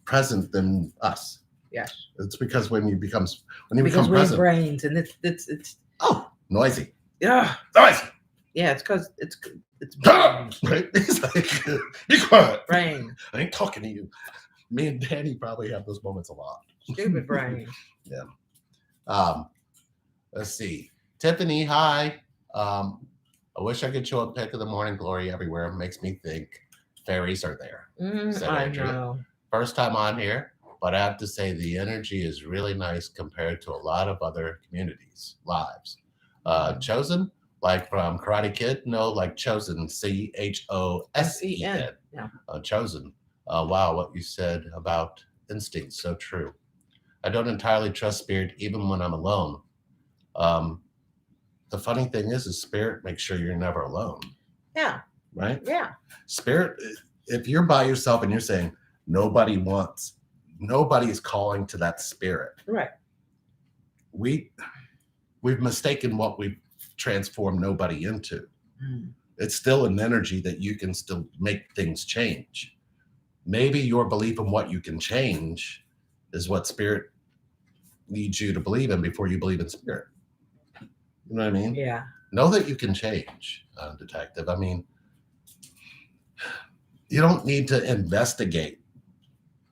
present than us. Yes. It's because when you become we present, have brains, and it's noisy. Yeah. Noisy. Yeah, it's because it's right. It's like, be quiet. Brain. I ain't talking to you. Me and Danny probably have those moments a lot. Stupid brain. Yeah. Let's see. Tiffany, hi. I wish I could show a pic of the morning glory everywhere. It makes me think fairies are there. I know. First time on here, but I have to say the energy is really nice compared to a lot of other communities' lives. Chosen, like from Karate Kid? No, like Chosen, CHOSEN. Yeah. Chosen. Wow, what you said about instinct, so true. I don't entirely trust spirit even when I'm alone. The funny thing is spirit makes sure you're never alone. Yeah. Right? Yeah. Spirit, if you're by yourself and you're saying nobody is calling to that spirit. Right. We've mistaken what we've transformed nobody into. It's still an energy that you can still make things change. Maybe your belief in what you can change is what spirit needs you to believe in before you believe in spirit. You know what I mean? Yeah. Know that you can change, detective. I mean, you don't need to investigate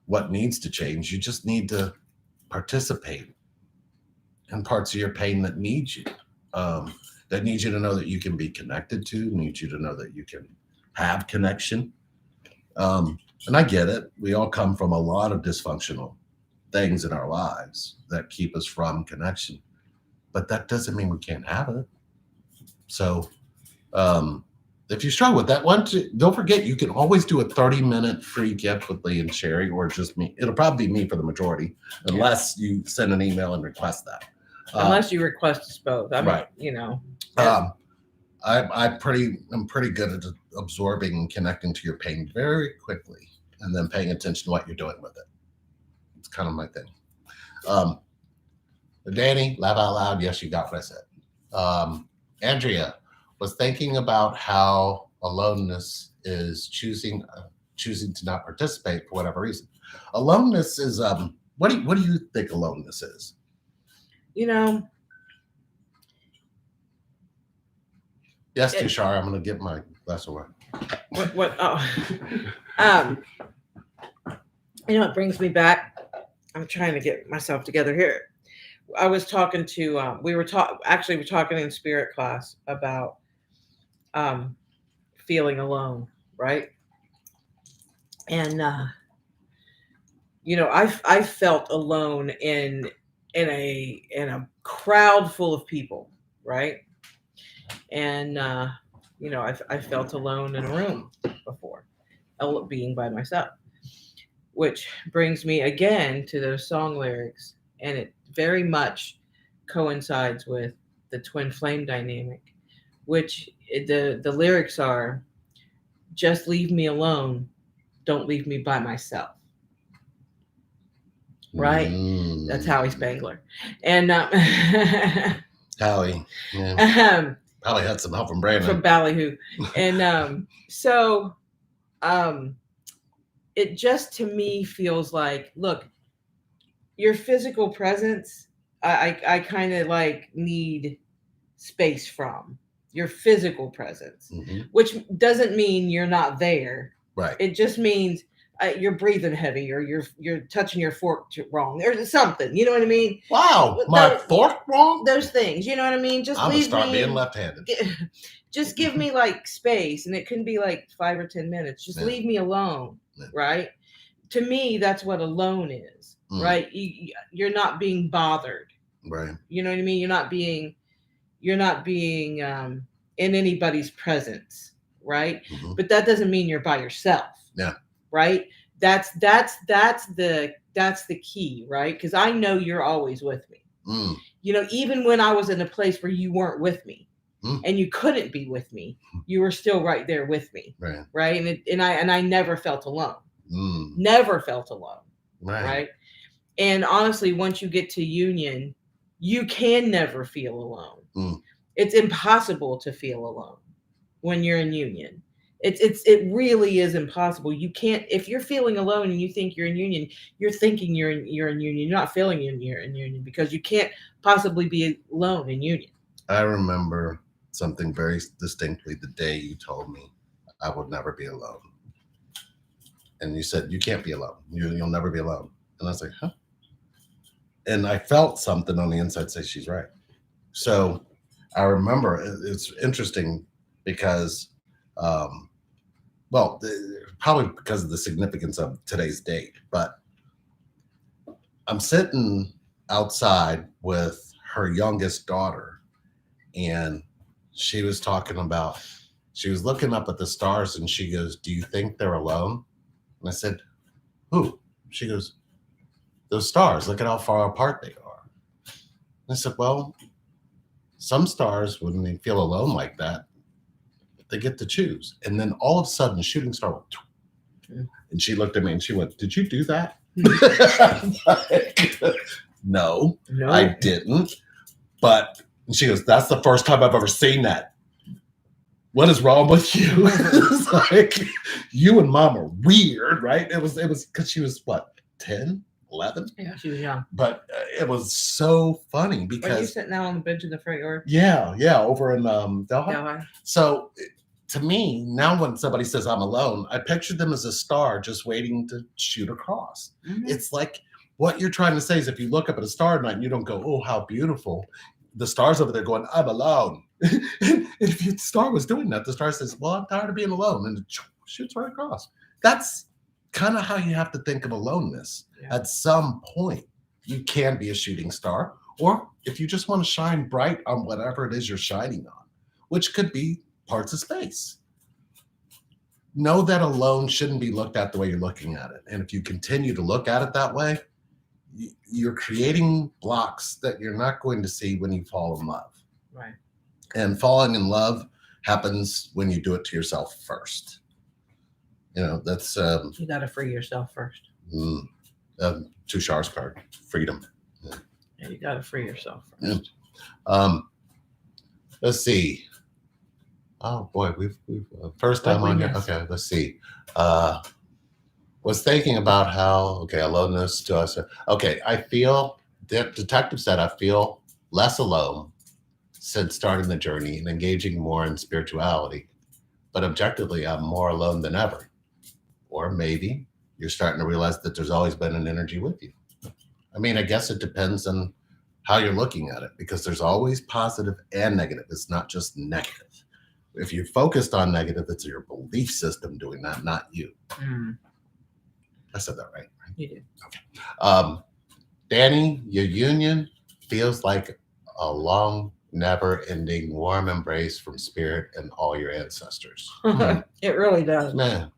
what needs to change. You just need to participate in parts of your pain that need you. That needs you to know that you can be connected to, needs you to know that you can have connection. And I get it. We all come from a lot of dysfunctional things in our lives that keep us from connection. But that doesn't mean we can't have it. So if you struggle with that one, don't forget you can always do a 30-minute free gift with Lee and Sherry, or just me. It'll probably be me for the majority, unless you send an email and request that. Unless you request us both. Right. I'm pretty good at absorbing and connecting to your pain very quickly. and then paying attention to what you're doing with it. It's kind of my thing. Danny, laugh out loud. Yes, you got what I said. Andrea was thinking about how aloneness is choosing to not participate for whatever reason. Aloneness is what do you think aloneness is? You know, Yes, Tushar, I'm going to get my glass of wine. what it brings me back. I'm trying to get myself together here. I was talking to we're talking in spirit class about feeling alone, right? And I felt alone in a crowd full of people, right? And I felt alone in a room before, being by myself, which brings me again to those song lyrics, and it very much coincides with the twin flame dynamic, which the lyrics are, just leave me alone, don't leave me by myself. Right? That's Howie Spangler. And Howie, yeah. Probably had some help from Brandon. From Ballyhoo. And it just to me feels like, look, your physical presence, I kind of like need space from your physical presence, which doesn't mean you're not there. Right. It just means you're breathing heavy, or you're touching your fork wrong. There's something, you know what I mean? Wow, my fork wrong? Those things, you know what I mean? Just I'm gonna start being left-handed. Just give me like space, and it can be like 5 or 10 minutes. Just leave me alone, right? To me, that's what alone is, right? You're not being bothered, right? You know what I mean? You're not being in anybody's presence, right? But that doesn't mean you're by yourself. Yeah. Right? That's the key, right? Because I know you're always with me. Even when I was in a place where you weren't with me, and you couldn't be with me, you were still right there with me. Right? And I never felt alone. Never felt alone. Right? And honestly, once you get to union, you can never feel alone. It's impossible to feel alone when you're in union. It really is impossible. You can't, if you're feeling alone and you think you're in union, you're thinking you're in union. You're not feeling you're in union, because you can't possibly be alone in union. I remember something very distinctly the day you told me I would never be alone. And you said, you can't be alone. You'll never be alone. And I was like, huh? And I felt something on the inside say, she's right. So I remember it's interesting because, probably because of the significance of today's date, but I'm sitting outside with her youngest daughter, and she was she was looking up at the stars, and she goes, do you think they're alone? And I said, who? She goes, those stars, look at how far apart they are. And I said, well, some stars, when they feel alone like that, they get to choose. And then all of a sudden, shooting star went, and she looked at me and she went, did you do that? Like, no, I didn't. But she goes, that's the first time I've ever seen that. What is wrong with you? It's like, you and mom are weird, right? It was because she was what, 10, 11? Yeah, she was young. But it was so funny because. Are you sitting now on the bench in the front yard? Yeah, over in Delhi. So to me, now when somebody says I'm alone, I picture them as a star just waiting to shoot across. It's like what you're trying to say is if you look up at a star at night and you don't go, oh, how beautiful. The star's over there going, I'm alone. And if the star was doing that, the star says, well, I'm tired of being alone. And it shoots right across. That's kind of how you have to think of aloneness. Yeah. At some point, you can be a shooting star. Or if you just want to shine bright on whatever it is you're shining on, which could be parts of space. Know that alone shouldn't be looked at the way you're looking at it. And if you continue to look at it that way, you're creating blocks that you're not going to see when you fall in love. Right. And falling in love happens when you do it to yourself first. That's You got to free yourself first. Tushar's card, freedom. Yeah, you got to free yourself Yeah. first. Let's see. Oh boy, we've first time What we on here. missed? Okay, let's see. Was thinking about how aloneness to us. Okay, I feel the detective said I feel less alone since starting the journey and engaging more in spirituality. But objectively, I'm more alone than ever. Or maybe you're starting to realize that there's always been an energy with you. I mean, I guess it depends on how you're looking at it, because there's always positive and negative. It's not just negative. If you're focused on negative, it's your belief system doing that, not you. I said that right? You do. Okay. Danny, your union feels like a long, never-ending warm embrace from spirit and all your ancestors. It really does. Man,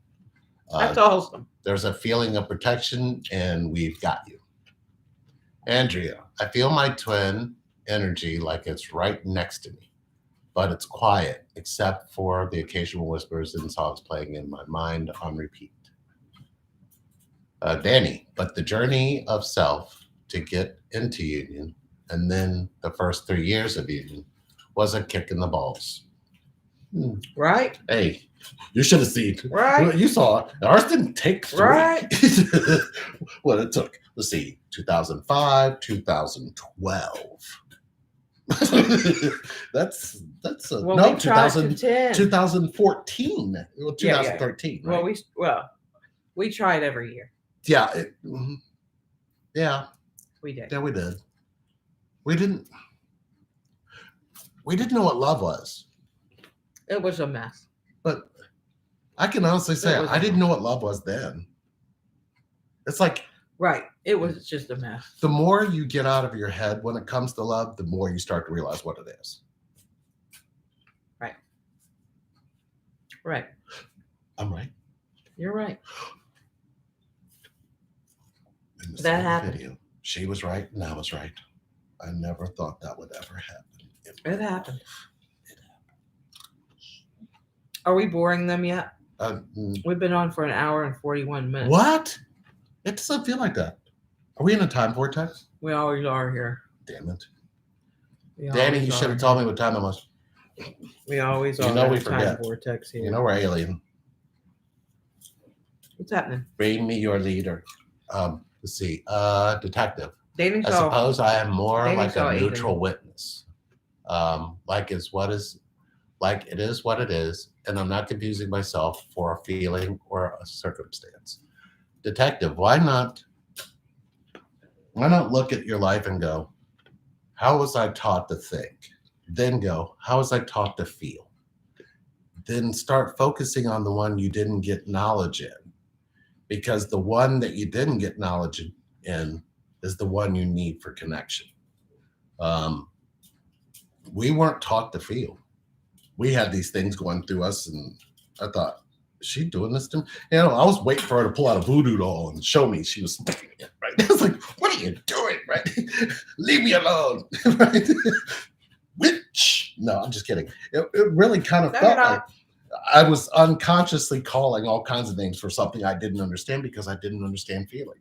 That's awesome. there's a feeling of protection, and we've got you. Andrea, I feel my twin energy like it's right next to me, but it's quiet except for the occasional whispers and songs playing in my mind on repeat. Danny, but the journey of self to get into union and then the first 3 years of union was a kick in the balls. Right? Hey, you should have seen. Right. You saw it. Ours didn't take 3. Right. What it took. Let's see. 2005, 2012. that's Well, no we tried 2000, to 10. 2014. Well, Yeah, 2013. Right? Well, we tried every year. Yeah. Yeah. We did. Yeah, we did. We didn't know what love was. It was a mess. But I can honestly say I didn't know what love was then. It's like, right. It was just a mess. the more you get out of your head when it comes to love, the more you start to realize what it is. Right. Right. I'm right. You're right. In the That same happened. video, she was right and I was right. I never thought that would ever happen. It happened. Are we boring them yet? We've been on for an hour and 41 minutes. What? It doesn't feel like that. Are we in a time vortex? We always are here. Damn it. We Danny, always you should are have told me here. what time it was. We always You are. know in we a time forget. vortex here. You know we're alien. What's happening? Bring me your leader. Let's see. Detective. Danny I saw. suppose I am more Danny like saw a Aiden. neutral witness. Like it is what it is, and I'm not confusing myself for a feeling or a circumstance. Detective, why not look at your life and go, how was I taught to think? Then go, how was I taught to feel? Then start focusing on the one you didn't get knowledge in, because the one that you didn't get knowledge in is the one you need for connection. We weren't taught to feel. We had these things going through us, and I thought, is she doing this to me? I was waiting for her to pull out a voodoo doll and show me she was doing it, right? I was like, what are you doing, right? Leave me alone, right? Witch. No, I'm just kidding. It really kind of felt like I was unconsciously calling all kinds of names for something I didn't understand because I didn't understand feeling.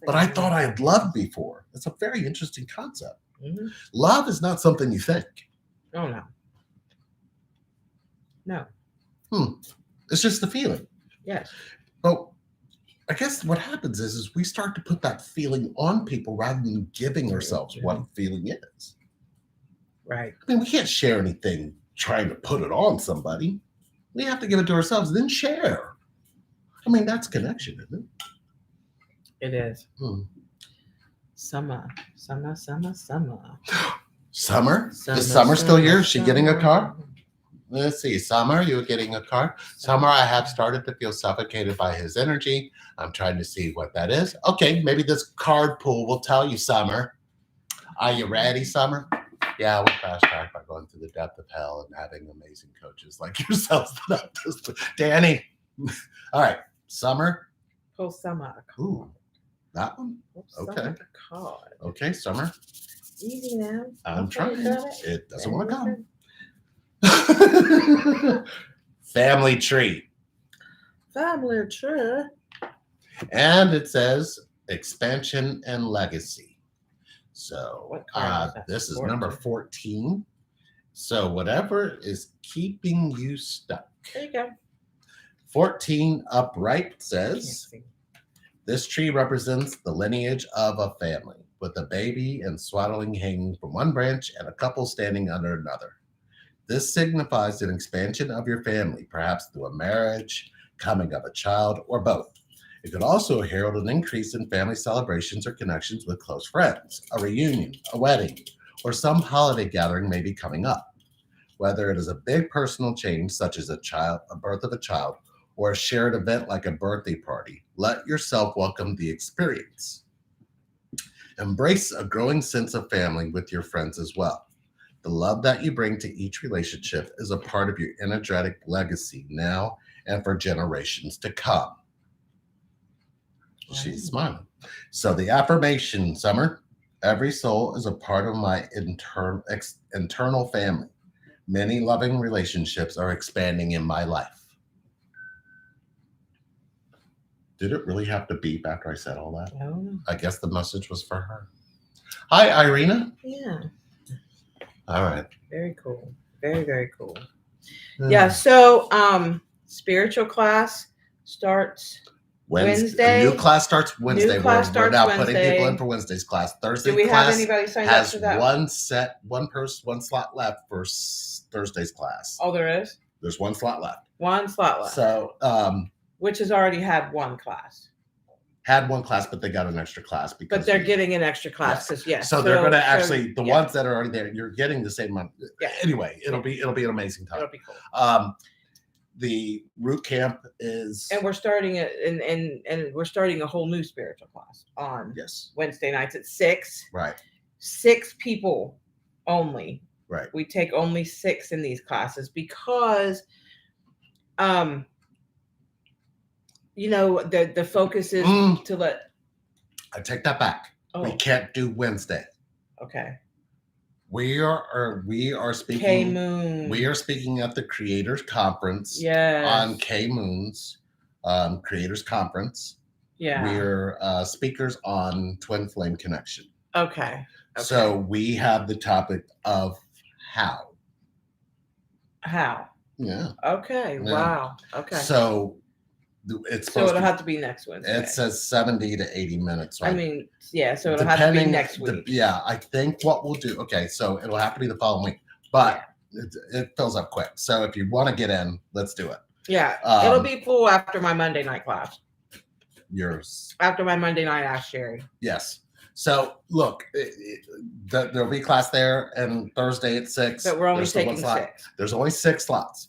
But I thought I had loved before. It's a very interesting concept. Mm-hmm. Love is not something you think. Oh, no. No. It's just the feeling. Yes. But I guess what happens is we start to put that feeling on people rather than giving ourselves what feeling is. Right. I mean, we can't share anything trying to put it on somebody. We have to give it to ourselves, then share. I mean, that's connection, isn't it? It is. Hmm. Summer. Summer? Is Summer still here? Is she getting a car? Let's see. Summer, you're getting a car. Summer, I have started to feel suffocated by his energy. I'm trying to see what that is. Okay, maybe this card pool will tell you, Summer. Are you ready, Summer? Yeah, we fast track by going through the depth of hell and having amazing coaches like yourselves. Danny. All right, Summer. Pull Summer. Ooh, that one? Okay. Card. Okay, Summer. Easy now. I'm trying. It doesn't want to come. come. Family tree. Family tree. And it says expansion and legacy. So What card is that? this is 14. number 14. So whatever is keeping you stuck. There you go. 14 upright Can't says, see. this tree represents the lineage of a family, with a baby and swaddling hanging from one branch and a couple standing under another. This signifies an expansion of your family, perhaps through a marriage, coming of a child, or both. It could also herald an increase in family celebrations or connections with close friends, a reunion, a wedding, or some holiday gathering may be coming up. Whether it is a big personal change, such as a birth of a child, or a shared event like a birthday party, let yourself welcome the experience. Embrace a growing sense of family with your friends as well. The love that you bring to each relationship is a part of your energetic legacy now and for generations to come. She's smiling. So the affirmation, Summer, every soul is a part of my internal family. Many loving relationships are expanding in my life. Did it really have to beep after I said all that? I don't know. I guess the message was for her. Hi, Irina. Yeah. All right. Very cool. Very, very cool. Yeah. So spiritual class starts Wednesday. New class starts Wednesday. New class We're starts now putting Wednesday. people in for Wednesday's class. Thursday Do we class have anybody signed up has for that? one slot left for Thursday's class. Oh, there is? There's one slot left. One slot left. So which has already had one class. had one class, but they got an extra class because But they're getting an extra class because yes. So they're going to actually the yeah. ones that are already there. You're getting the same amount. Yeah. Anyway, it'll be an amazing time. It'll be cool. The root camp is And we're starting it, and we're starting a whole new spiritual class on yes, Wednesday nights at 6. right, 6 people only. right. We take only 6 in these classes because, the focus is to let. I take that back. Oh, We can't do Wednesday. okay. We are speaking. K Moon. We are speaking at the Creators Conference. Yes. On K Moon's Creators Conference. Yeah. We're speakers on Twin Flame Connection. Okay. So we have the topic of how. How? Yeah. Okay. Yeah. Wow. Okay. So it's So supposed it'll to, have to be next Wednesday. it says 70 to 80 minutes. Right? I mean, yeah. So it'll have to be next week. Yeah, I think what we'll do. Okay, so it'll have to be the following week, but it fills up quick. So if you want to get in, let's do it. Yeah. It'll be full after my Monday night class. Yours. After my Monday night Ask Sherry. Yes. So look, there'll be class there, and Thursday at 6. But we're only There's still taking one slot. 6. There's only 6 slots.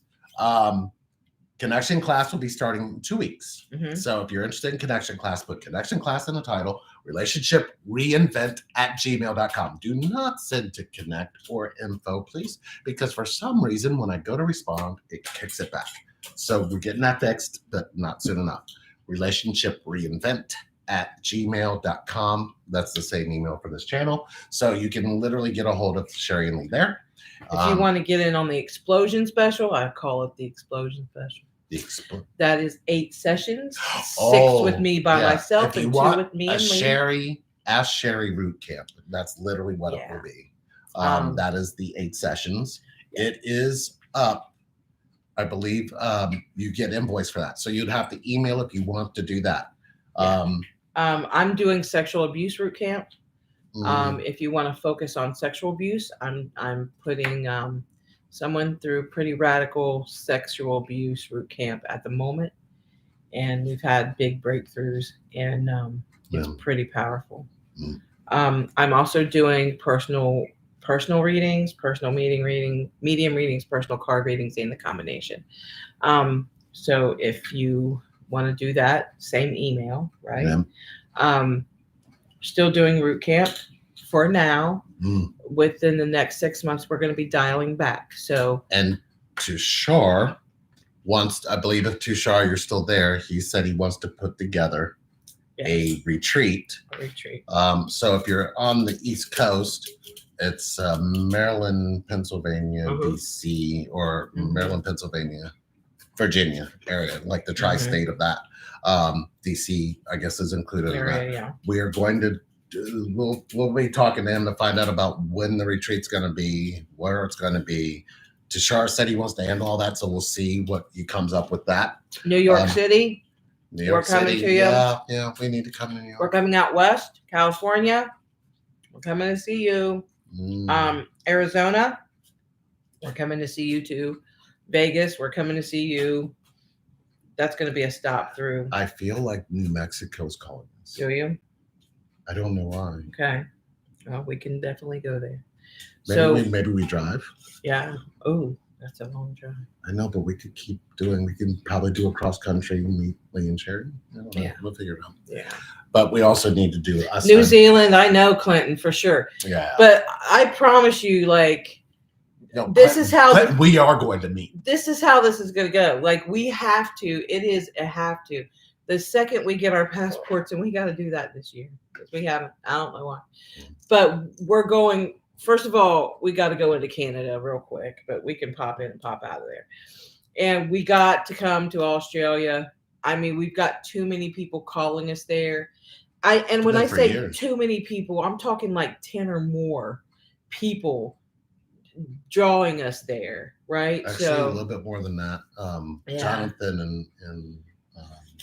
Connection class will be starting in 2 weeks. Mm-hmm. So if you're interested in connection class, put connection class in the title, relationship reinvent at gmail.com. Do not send to connect or info, please, because for some reason, when I go to respond, it kicks it back. So we're getting that fixed, but not soon enough. Relationship reinvent at gmail.com. That's the same email for this channel. So you can literally get a hold of Sherry and Lee there. If you want to get in on the explosion special, I call it the explosion special. That is 8 sessions, 6 with me by myself and 2 with me and Lee. Ask Sherry root camp. That's literally what it will be. That is the 8 sessions. It is up. I believe you get invoice for that. So you'd have to email if you want to do that. I'm doing sexual abuse root camp. If you want to focus on sexual abuse, I'm putting someone through pretty radical sexual abuse root camp at the moment, and we've had big breakthroughs, and it's pretty powerful. I'm also doing personal readings, personal medium readings, personal card readings, and the combination. So if you want to do that, same email, right? Still doing root camp for now. Within the next 6 months, we're going to be dialing back. So, and Tushar wants, I believe if Tushar, you're still there, he said he wants to put together a retreat. So if you're on the East Coast, it's Maryland, Pennsylvania, DC, or Maryland, Pennsylvania, Virginia area, like the tri-state of that. DC, I guess, is included in that. area, yeah. We are going to we'll be talking to him to find out about when the retreat's going to be, where it's going to be. Tashar said he wants to handle all that, so we'll see what he comes up with that. New York City. New York coming City, to you. yeah, we need to come to New York. We're coming out west, California. We're coming to see you. Arizona. We're coming to see you too. Vegas. We're coming to see you. That's going to be a stop through. I feel like New Mexico's calling us. Do you? I don't know why. Okay. Well, we can definitely go there. Maybe we drive. Yeah. Oh, that's a long drive. I know, but we could keep doing. We can probably do a cross country and meet Lee and Sherry. Yeah. We'll figure it out. Yeah. But we also need to do New Zealand. I know Clinton for sure. Yeah. But I promise you, like, no, this is how we are going to meet. This is how this is going to go. Like, we have to. It is a have to. The second we get our passports, and we got to do that this year because we haven't. I don't know why, but we're going. First of all, we got to go into Canada real quick, but we can pop in and pop out of there. And we got to come to Australia. I mean, we've got too many people calling us there. When I say too many people, I'm talking like 10 or more people drawing us there, right? Actually, a little bit more than that. Yeah. Jonathan and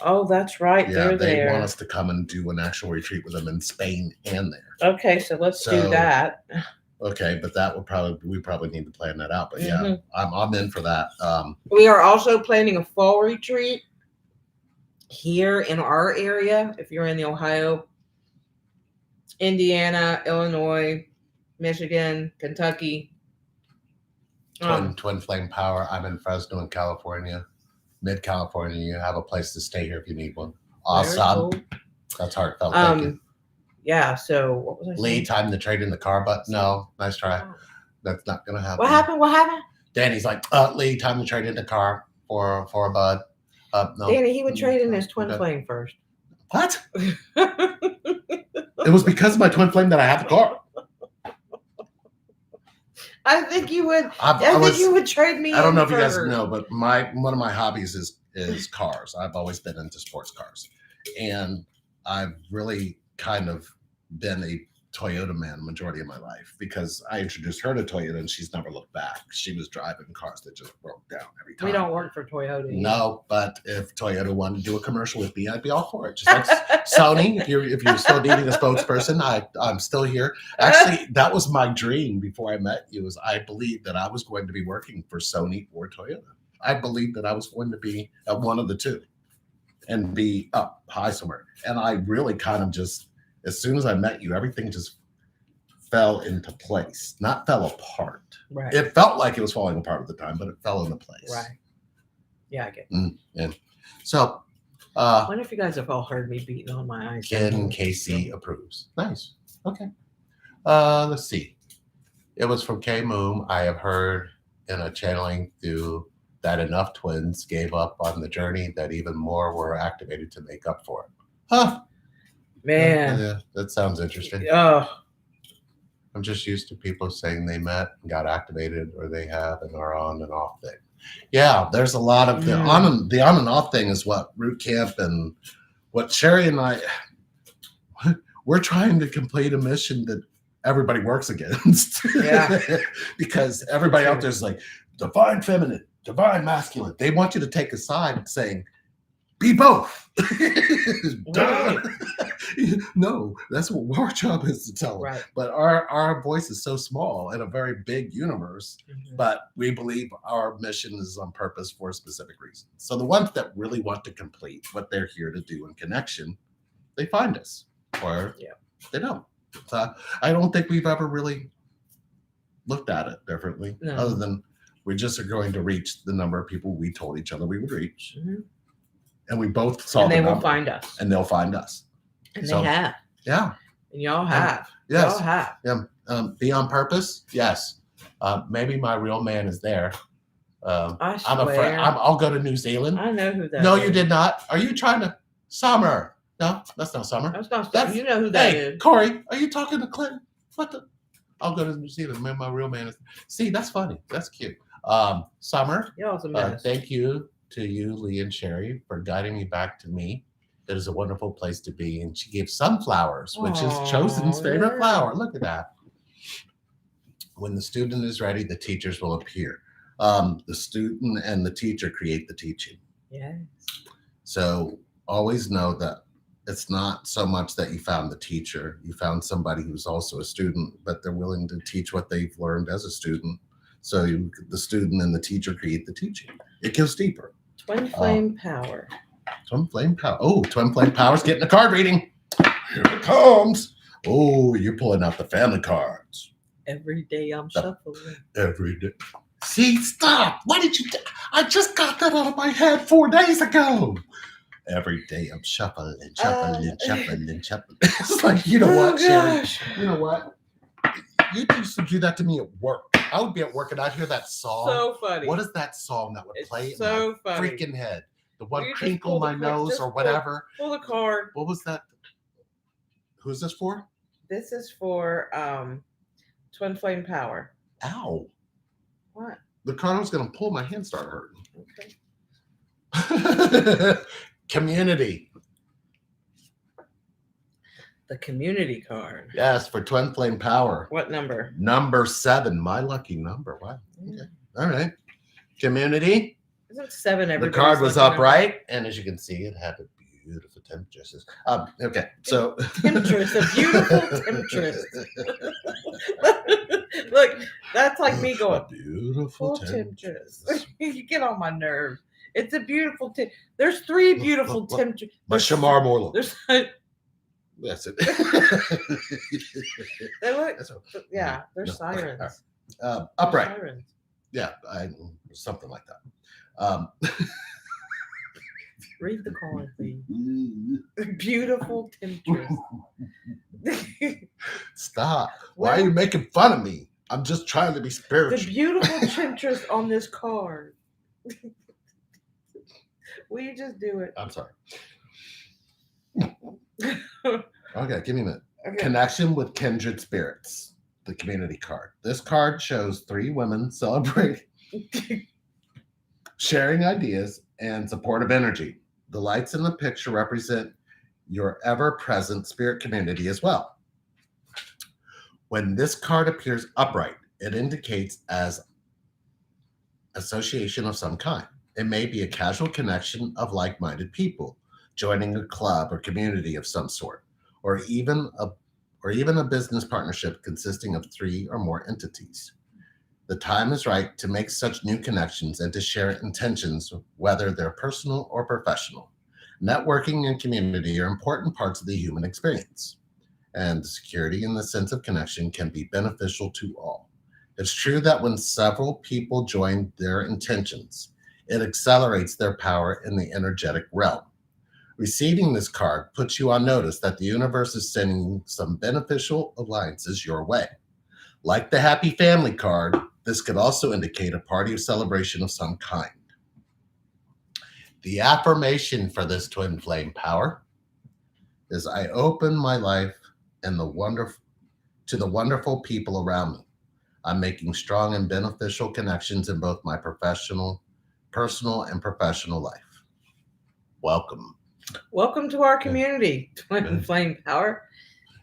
oh, that's right. Yeah, They're they there. want us to come and do an actual retreat with them in Spain and there. Okay, so let's do that. Okay, but that would we probably need to plan that out. But yeah, I'm in for that. We are also planning a fall retreat here in our area. If you're in the Ohio, Indiana, Illinois, Michigan, Kentucky. Twin Flame Power. I'm in Fresno in California. Mid-California, you have a place to stay here if you need one. Awesome. Cool. That's heartfelt. Thank you. Yeah, so what was I saying? Lee, time to trade in the car, but no, nice try. That's not going to happen. What happened? Danny's like, Lee, time to trade in the car for a bud. No. Danny, he would trade in his Twin Flame first. What? It was because of my Twin Flame that I had the car. I think you would. I think you would trade me. I don't know if you guys know, but one of my hobbies is cars. I've always been into sports cars, and I've really kind of been a Toyota man majority of my life because I introduced her to Toyota and she's never looked back. She was driving cars that just broke down every time. We don't work for Toyota. No, but if Toyota wanted to do a commercial with me, I'd be all for it. Just like Sony, if you're still needing a spokesperson, I'm still here. Actually, that was my dream before I met you. I believed that I was going to be working for Sony or Toyota. I believed that I was going to be at one of the two and be up high somewhere. And I really kind of just, as soon as I met you, everything just fell into place, not fell apart. Right. It felt like it was falling apart at the time, but it fell into place. Right. Yeah, I get it. Yeah. So, I wonder if you guys have all heard me beating on my eyes. Ken Casey approves. Nice. Okay. Let's see. It was from K Moom. I have heard in a channeling through that enough twins gave up on the journey that even more were activated to make up for it. Huh. Man. Yeah, that sounds interesting. Oh. I'm just used to people saying they met and got activated or they have and are on and off thing. Yeah, there's a lot of the on and off thing is what Root Camp and what Sherry and I, we're trying to complete a mission that everybody works against. Yeah. Because everybody out there is like, divine feminine, divine masculine. They want you to take a side saying, be both. No, that's what our job is to tell them. Right. But our voice is so small in a very big universe, but we believe our mission is on purpose for a specific reason. So the ones that really want to complete what they're here to do in connection, they find us, or they don't. So I don't think we've ever really looked at it differently, other than we just are going to reach the number of people we told each other we would reach. And we both saw the number. And they will find us. And they'll find us. And they have. Yeah. And y'all have. Yes. Y'all have. Yeah. Be on purpose? Yes. Maybe my real man is there. I swear. I'm afraid. I'll go to New Zealand. I know who that No, is. you did not. Are you trying to... Summer. No, that's not Summer. You know who that is. Corey, are you talking to Clinton? What the... I'll go to New Zealand. My real man is... See, that's funny. That's cute. Summer. Y'all's a mess. Thank you to you, Lee and Sherry, for guiding me back to me. It is a wonderful place to be. And she gave sunflowers, which is Chosen's favorite yeah. flower. Look at that. When the student is ready, the teachers will appear. The student and the teacher create the teaching. Yes. So always know that it's not so much that you found the teacher, you found somebody who's also a student, but they're willing to teach what they've learned as a student. So the student and the teacher create the teaching. It goes deeper. Twin flame power. Twin flame power. Oh, twin flame power's getting a card reading. Here it comes. Oh, you're pulling out the family cards. Every day I'm shuffling. Every day. See, stop. Why did you? I just got that out of my head 4 days ago. Every day I'm shuffling. It's like, you know what, Sherry? Gosh. You know what? You used to do that to me at work. I would be at work and I'd hear that song. So funny. What is that song that would It's play so in my funny. freaking head? The one You just crinkle pull the my quick- nose just or pull- whatever. Pull the card. What was that? Who's this for? This is for twin flame power. Ow. What? The card I was going to pull, my hand started Okay. hurting. Community. The community card. Yes, for twin flame power. What number? Number 7, my lucky number. Wow. Okay. All right. Community. Isn't 7 The everybody's card was lucky number? upright, and as you can see, it had a beautiful temptress. Okay, so Temptress, a beautiful temptress. Look, that's like me a going, beautiful full temptress. You get on my nerves. It's a beautiful There's 3 beautiful Look. temptress. But Shamar Morley. There's That's it. they look, That's what- yeah, they're No, sirens. okay, They're upright. sirens. Yeah, something like that. Read the card, please. Beautiful temptress. Stop. Why are you making fun of me? I'm just trying to be The spiritual. beautiful temptress on this card. Will you just do it? I'm sorry. Okay, give me a minute. Okay. Connection with kindred spirits. The community card. This card shows 3 women celebrating, sharing ideas, and supportive energy. The lights in the picture represent your ever-present spirit community as well. When this card appears upright, it indicates as association of some kind. It may be a casual connection of like-minded people, joining a club or community of some sort, or even a business partnership consisting of 3 or more entities. The time is right to make such new connections and to share intentions, whether they're personal or professional. Networking and community are important parts of the human experience, and the security and the sense of connection can be beneficial to all. It's true that when several people join their intentions, it accelerates their power in the energetic realm. Receiving this card puts you on notice that the universe is sending some beneficial alliances your way. Like the happy family card, this could also indicate a party or celebration of some kind. The affirmation for this twin flame power is I open my life and to the wonderful people around me. I'm making strong and beneficial connections in both my personal and professional life. Welcome. Welcome to our community, Twin Flame Power.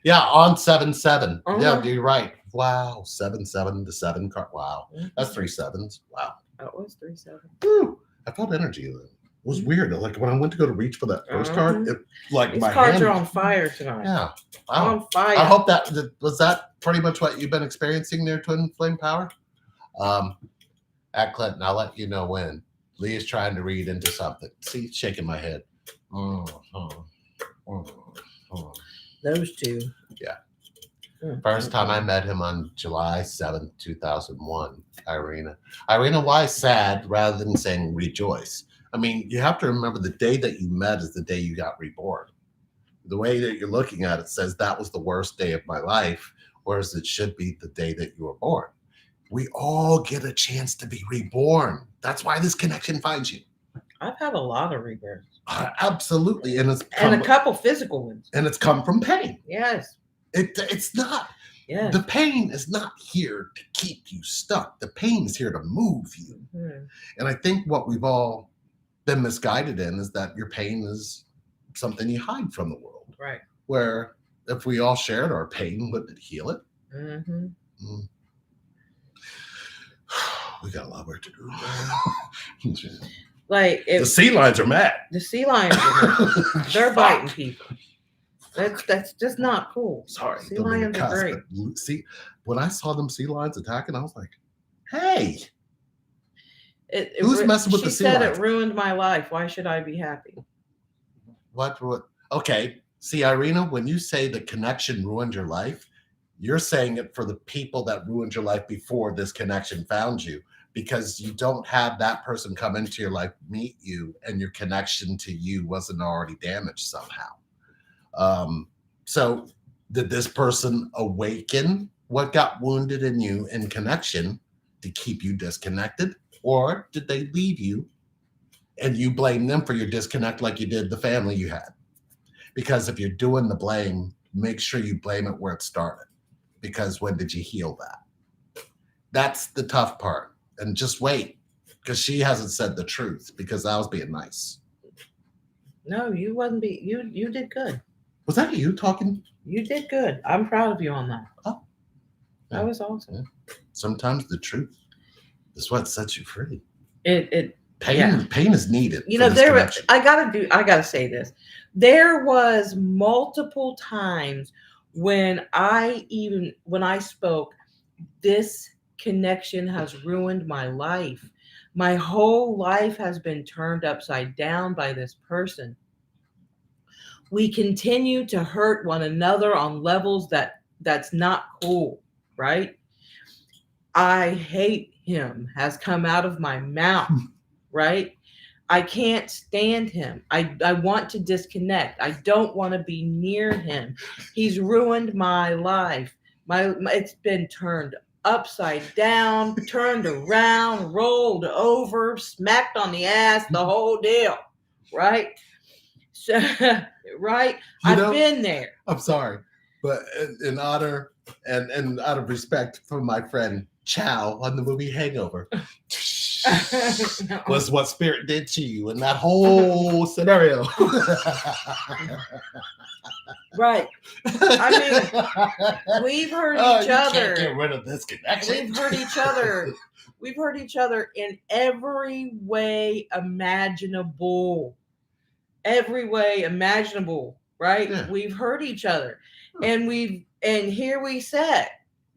Yeah, on 7-7. Yeah, Uh-huh. you're right. Wow, 7-7, the 7 card. Wow, that's 3 sevens. Wow. That was 3-7. Woo. I felt energy then. It was weird. Like when I went to go to reach for that first card, it like These my cards hand. are on fire tonight. Yeah. Wow. On fire. I hope that was that pretty much what you've been experiencing there, Twin Flame Power. At Clinton, I'll let you know when. Lee is trying to read into something. See, shaking my head. Those 2. Yeah. Mm. First time I met him on July 7th, 2001, Irina. Irina, why sad rather than saying rejoice? I mean, you have to remember the day that you met is the day you got reborn. The way that you're looking at it says that was the worst day of my life, whereas it should be the day that you were born. We all get a chance to be reborn. That's why this connection finds you. I've had a lot of rebirths. Absolutely. And it's And a couple physical ones. and it's come from pain. Yes. It's not. Yes. The pain is not here to keep you stuck. The pain is here to move you. Mhm. And I think what we've all been misguided in is that your pain is something you hide from the world. Right. Where if we all shared our pain, wouldn't it heal it? Mm-hmm. Mm. We got a lot of work to do. Like The sea lions are mad. The sea lions, they're biting people. That's just not cool. Sorry, Sea don't mean to lions are cuss, great. but see, when I saw them sea lions attacking, I was like, "Hey, who's messing with the sea She said lions?" it ruined my life. Why should I be happy? What? Okay, see, Irina, when you say the connection ruined your life, you're saying it for the people that ruined your life before this connection found you, because you don't have that person come into your life, meet you, and your connection to you wasn't already damaged somehow. So did this person awaken what got wounded in you in connection to keep you disconnected? Or did they leave you and you blame them for your disconnect like you did the family you had? Because if you're doing the blame, make sure you blame it where it started. Because when did you heal that? That's the tough part. And just wait, because she hasn't said the truth, because I was being nice. No, you wasn't you did good. Was that you talking? You did good. I'm proud of you on that. Oh. That was awesome. Yeah. Sometimes the truth is what sets you free. It Pain is needed. You know, I gotta say this. There was multiple times when I spoke, this connection has ruined my life. My whole life has been turned upside down by this person. We continue to hurt one another on levels that's not cool, right? I hate him has come out of my mouth, right? I can't stand him. I want to disconnect. I don't want to be near him. He's ruined my life. It's been turned upside down, turned around, rolled over, smacked on the ass, the whole deal, right? So, right? I've been there. I'm sorry, but in honor and out of respect for my friend Chow on the movie Hangover, was what Spirit did to you in that whole scenario. Right. I mean, we've hurt each other. Can't get rid of this connection. We've hurt each other. We've hurt each other in every way imaginable. Every way imaginable, right? Yeah. We've hurt each other. And here we sit.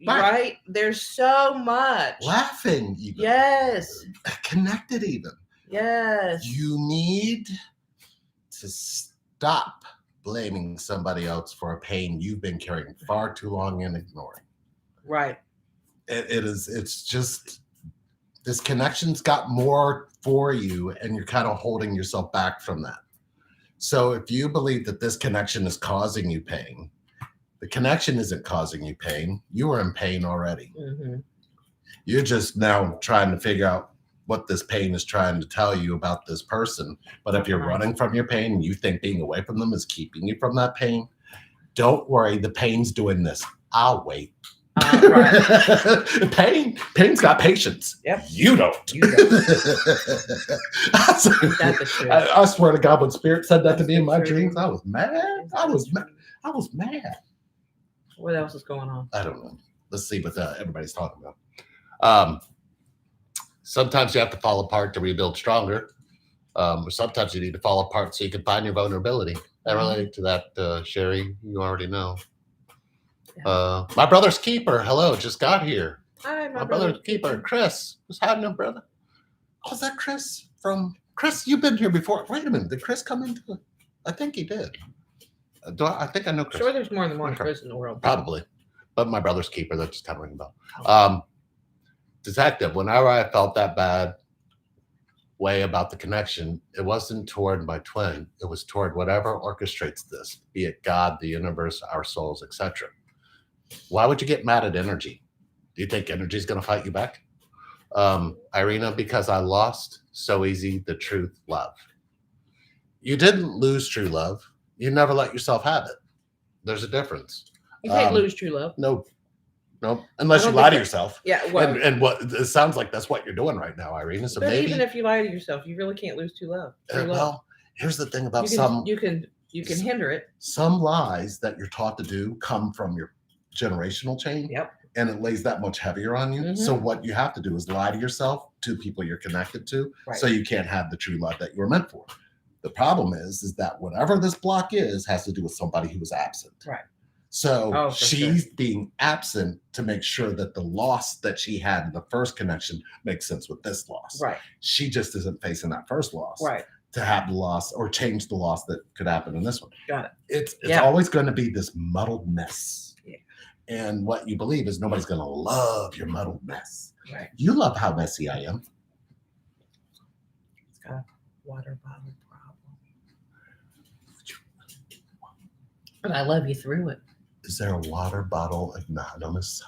Right? There's so much. Laughing even. Yes. Connected even. Yes. You need to stop blaming somebody else for a pain you've been carrying far too long and ignoring. Right. It's just, this connection's got more for you and you're kind of holding yourself back from that. So if you believe that this connection is causing you pain, the connection isn't causing you pain. You are in pain already. Mm-hmm. You're just now trying to figure out what this pain is trying to tell you about this person. But if you're running from your pain and you think being away from them is keeping you from that pain, don't worry. The pain's doing this. I'll wait. Right. Pain's got patience. Yep. You don't. I swear to God, when Spirit said that to me in my dreams, I was mad. I was mad. What else is going on? I don't know. Let's see what everybody's talking about. Sometimes you have to fall apart to rebuild stronger. Or sometimes you need to fall apart so you can find your vulnerability. I relate to that, Sherry. You already know. Yeah. My brother's keeper. Hello, just got here. Hi, my brother's keeper, Chris. What's happening, brother? Oh, is that Chris from Chris? You've been here before. Wait a minute. Did Chris come into it? I think he did. I think I know Chris. Sure, there's more than one Chris in the world. Probably. But my brother's keeper, that's just ringing a bell. Detective, whenever I felt that bad way about the connection, it wasn't toward my twin. It was toward whatever orchestrates this, be it God, the universe, our souls, etc. Why would you get mad at energy? Do you think energy is going to fight you back? Irina, because I lost so easy the truth, love. You didn't lose true love. You never let yourself have it. There's a difference. You can't lose true love. No. Nope. Unless I you don't lie think to that- yourself. Yeah, well, And what it sounds like that's what you're doing right now, Irene. So but maybe even if you lie to yourself, you really can't lose true love. well, here's the thing about You can you can hinder it. some lies that you're taught to do come from your generational chain. Yep. And it lays that much heavier on you. So what you have to do is lie to yourself, to people you're connected to, Right. so you can't have the true love that you were meant for. The problem is that whatever this block is has to do with somebody who was absent. Right. So Oh, for she's being absent to make sure that the loss that she had in the first connection makes sense with this loss. Right. She just isn't facing that first loss. Right. To have the loss or change the loss that could happen in this one. Got it. It's Yeah. always going to be this muddled mess. Yeah. And what you believe is nobody's going to love your muddled mess. Right. You love how messy I am. It's got a water bottle problem. But I love you through it. Is there a water bottle anonymous?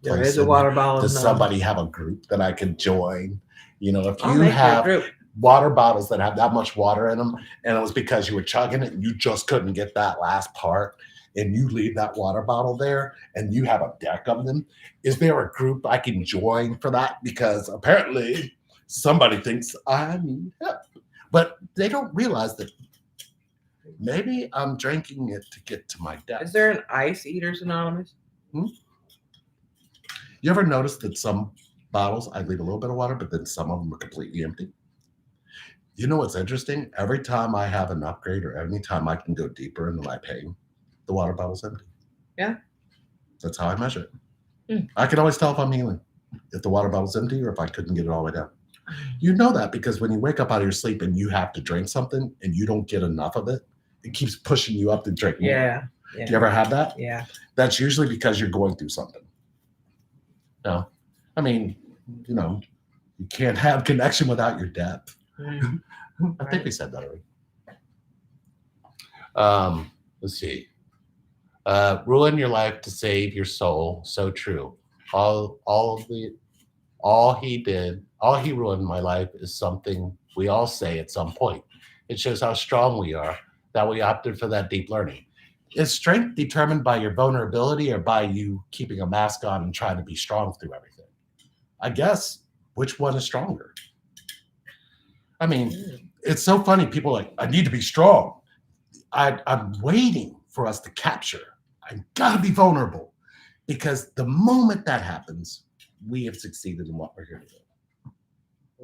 There place is a in water bottle. Does in somebody have a group that I could join? You know, if I'll you make you a have group. water bottles that have that much water in them, and it was because you were chugging it and you just couldn't get that last part, and you leave that water bottle there and you have a deck of them, is there a group I can join for that? Because apparently somebody thinks I need help, but they don't realize that maybe I'm drinking it to get to my death. Is there an Ice Eaters Anonymous? You ever notice that some bottles I leave a little bit of water, but then some of them are completely empty? You know what's interesting? Every time I have an upgrade or any time I can go deeper into my pain, the water bottle's empty. Yeah. That's how I measure it. Hmm. I can always tell if I'm healing, if the water bottle's empty or if I couldn't get it all the way down. You know that because when you wake up out of your sleep and you have to drink something and you don't get enough of it, it keeps pushing you up to drink more. Yeah. Do you ever have that? Yeah. That's usually because you're going through something. No. I mean, you know, you can't have connection without your depth. Mm. I think we said that already. Let's see. Ruin your life to save your soul. So true. All he ruined my life is something we all say at some point. It shows how strong we are that we opted for that deep learning. Is strength determined by your vulnerability or by you keeping a mask on and trying to be strong through everything? I guess which one is stronger? I mean, it's so funny. People are like, I need to be strong. I'm waiting for us to capture. I gotta be vulnerable. Because the moment that happens, we have succeeded in what we're here to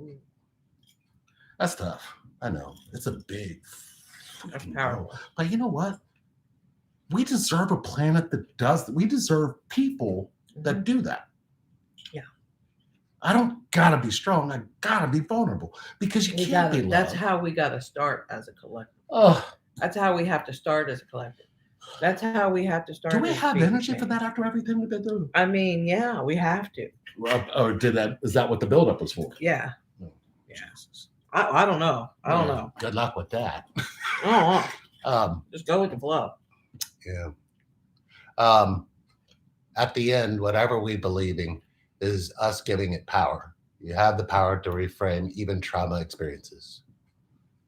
do. That's tough. I know. It's a big That's fucking powerful. deal. But you know what? We deserve a planet that does that. We deserve people that do that. Yeah. I don't gotta be strong. I gotta be vulnerable because you can't be loved. That's how we got to start as a collective. Oh, That's how we have to start as a collective. That's how we have to start. do we as have species energy for change. that after everything we've been through? I mean, yeah, we have to. Or did that? Is that what the buildup was for? Yeah. Oh, Yeah. Jesus. I don't know. I don't Yeah, know. Good luck with that. I don't know. Just go with the flow. Yeah. At the end, whatever we believing is us giving it power. You have the power to reframe even trauma experiences.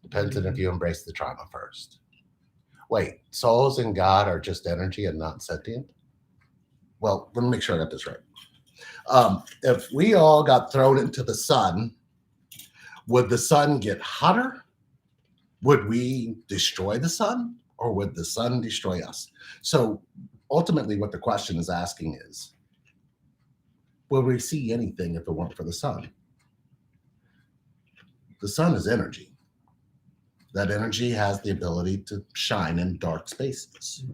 Depends on if you embrace the trauma first. Wait, souls and God are just energy and not sentient? Well, let me make sure I got this right. If we all got thrown into the sun, would the sun get hotter? Would we destroy the sun? Or would the sun destroy us? So ultimately, what the question is asking is, will we see anything if it weren't for the sun? The sun is energy. That energy has the ability to shine in dark spaces.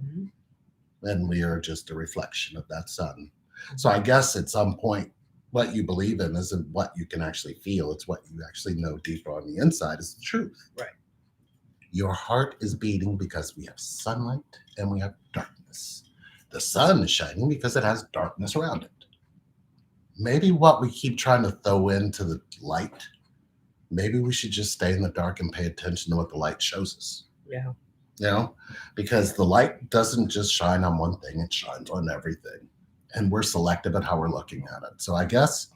And we are just a reflection of that sun. So I guess at some point, what you believe in isn't what you can actually feel. It's what you actually know deeper on the inside is the truth. Right. Your heart is beating because we have sunlight and we have darkness. The sun is shining because it has darkness around it. Maybe what we keep trying to throw into the light, maybe we should just stay in the dark and pay attention to what the light shows us. Yeah. You know, because the light doesn't just shine on one thing, it shines on everything. And we're selective at how we're looking at it. So I guess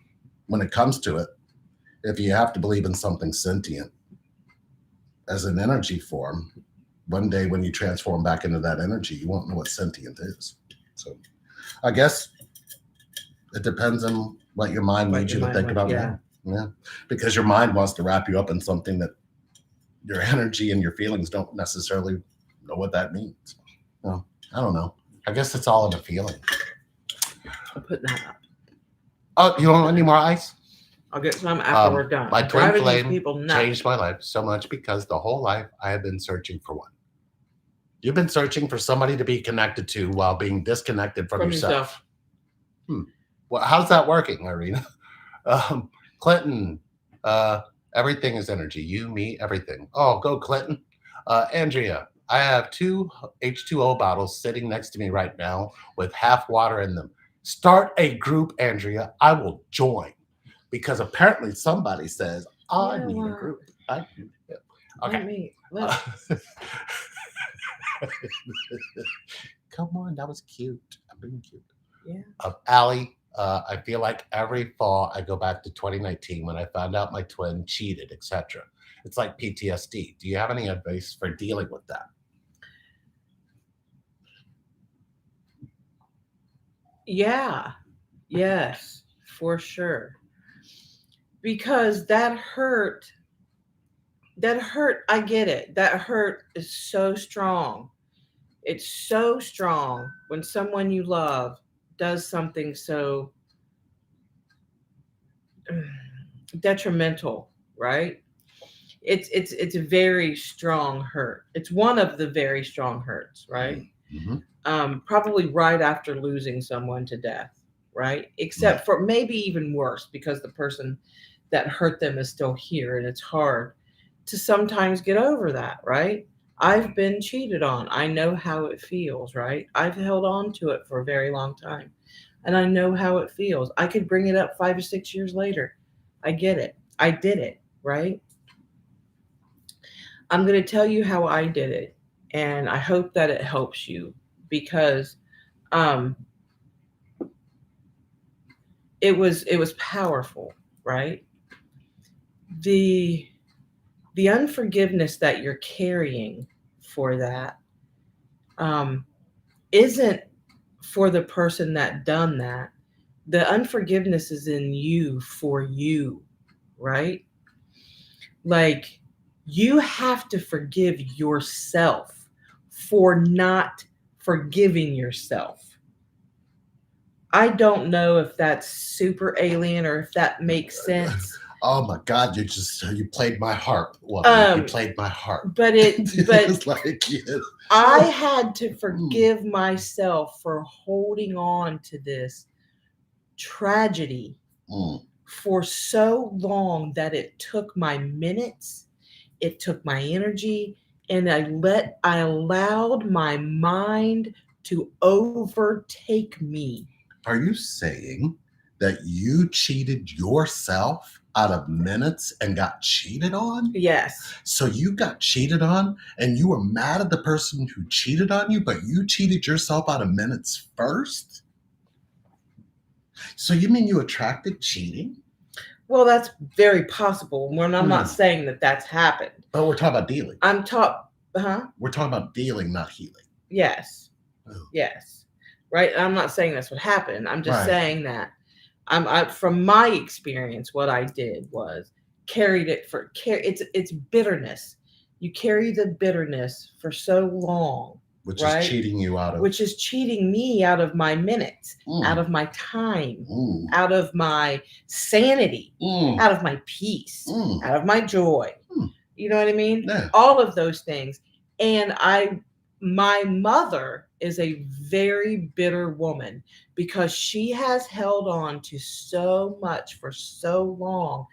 when it comes to it, if you have to believe in something sentient as an energy form, one day when you transform back into that energy, you won't know what sentient is. So I guess It depends on what your mind What needs your you to mind think wants, about. Yeah. Because your mind wants to wrap you up in something that your energy and your feelings don't necessarily know what that means. Well, I don't know. I guess it's all in the feeling. I'm putting that up. Oh, you want any more ice? I'll get some after we're done. My I'm twin driving these flame people nuts. changed my life so much because the whole life I have been searching for one. You've been searching for somebody to be connected to while being disconnected from yourself. Well, how's that working, Irina? Clinton, everything is energy. You, me, everything. Oh, go Clinton. Andrea, I have 2 H2O bottles sitting next to me right now with half water in them. Start a group, Andrea. I will join because apparently somebody says, I need a group. Okay. Come on, that was cute. I'm being cute. Yeah. Allie, I feel like every fall I go back to 2019 when I found out my twin cheated, etc. It's like PTSD. Do you have any advice for dealing with that? Yeah. Yes, for sure. Because that hurt, I get it. That hurt is so strong. It's so strong when someone you love does something so detrimental, right? It's a very strong hurt. It's one of the very strong hurts, right? Mm-hmm. Probably right after losing someone to death, right? Except for maybe even worse because the person that hurt them is still here, and it's hard to sometimes get over that, right? I've been cheated on. I know how it feels, right? I've held on to it for a very long time, and I know how it feels. I could bring it up 5 or 6 years later. I get it. I did it, right? I'm going to tell you how I did it, and I hope that it helps you because it was powerful, right? The unforgiveness that you're carrying for that isn't for the person that done that. The unforgiveness is in you for you, right? Like, you have to forgive yourself for not forgiving yourself. I don't know if that's super alien or if that makes sense. Oh my God! You played my harp. Well, you played my harp. But it's like I had to forgive myself for holding on to this tragedy for so long that it took my minutes, it took my energy, and I allowed my mind to overtake me. Are you saying that you cheated yourself out of minutes and got cheated on? Yes. So you got cheated on and you were mad at the person who cheated on you, but you cheated yourself out of minutes first? So you mean you attracted cheating? Well, that's very possible. When I'm not saying that that's happened. But we're talking about dealing. We're talking about dealing, not healing. Yes. Oh. Yes. Right. I'm not saying that's what happened. I'm just saying that from my experience, what I did was it's bitterness. You carry the bitterness for so long. Which is cheating you out of. Which is cheating me out of my minutes, out of my time, out of my sanity, out of my peace, out of my joy. You know what I mean? Yeah. All of those things. And my mother is a very bitter woman because she has held on to so much for so long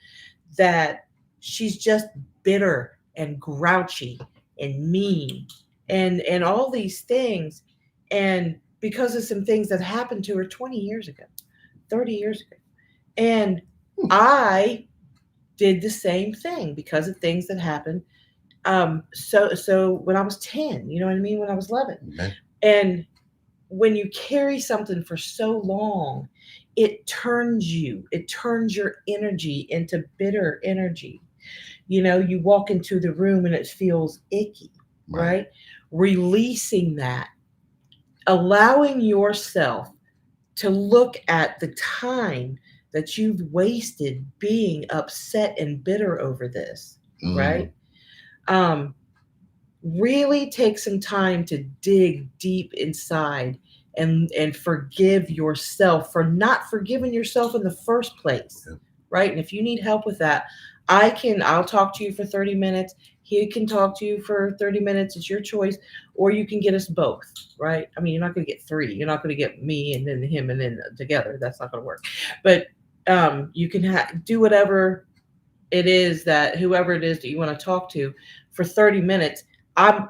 that she's just bitter and grouchy and mean and all these things. And because of some things that happened to her 20 years ago, 30 years ago. And I did the same thing because of things that happened. So when I was 10, you know what I mean? When I was 11. Okay. And when you carry something for so long, it turns your energy into bitter energy. You know, you walk into the room and it feels icky, right? Releasing that, allowing yourself to look at the time that you've wasted being upset and bitter over this, Mm. right? Really take some time to dig deep inside and forgive yourself for not forgiving yourself in the first place. Yeah. Right? And if you need help with that, I'll talk to you for 30 minutes. He can talk to you for 30 minutes. It's your choice. Or you can get us both, right? I mean, you're not going to get three. You're not going to get me and then him and then together. That's not going to work. But you can do whatever it is that whoever it is that you want to talk to for 30 minutes. I've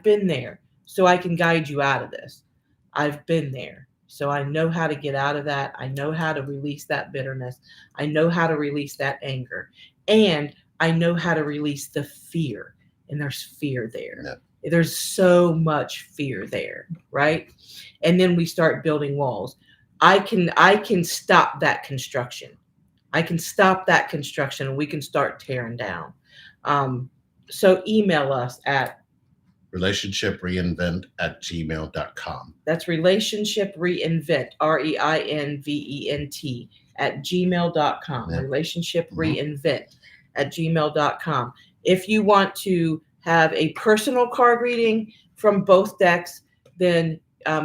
been there, so I can guide you out of this. I've been there, so I know how to get out of that. I know how to release that bitterness. I know how to release that anger, and I know how to release the fear. And there's fear there. Yeah. There's so much fear there, right? And then we start building walls. I can stop that construction. I can stop that construction and we can start tearing down. So email us at relationshipreinvent@gmail.com. That's relationship reinvent, REINVENT at gmail.com. Yeah. Relationship reinvent at gmail.com. If you want to have a personal card reading from both decks, then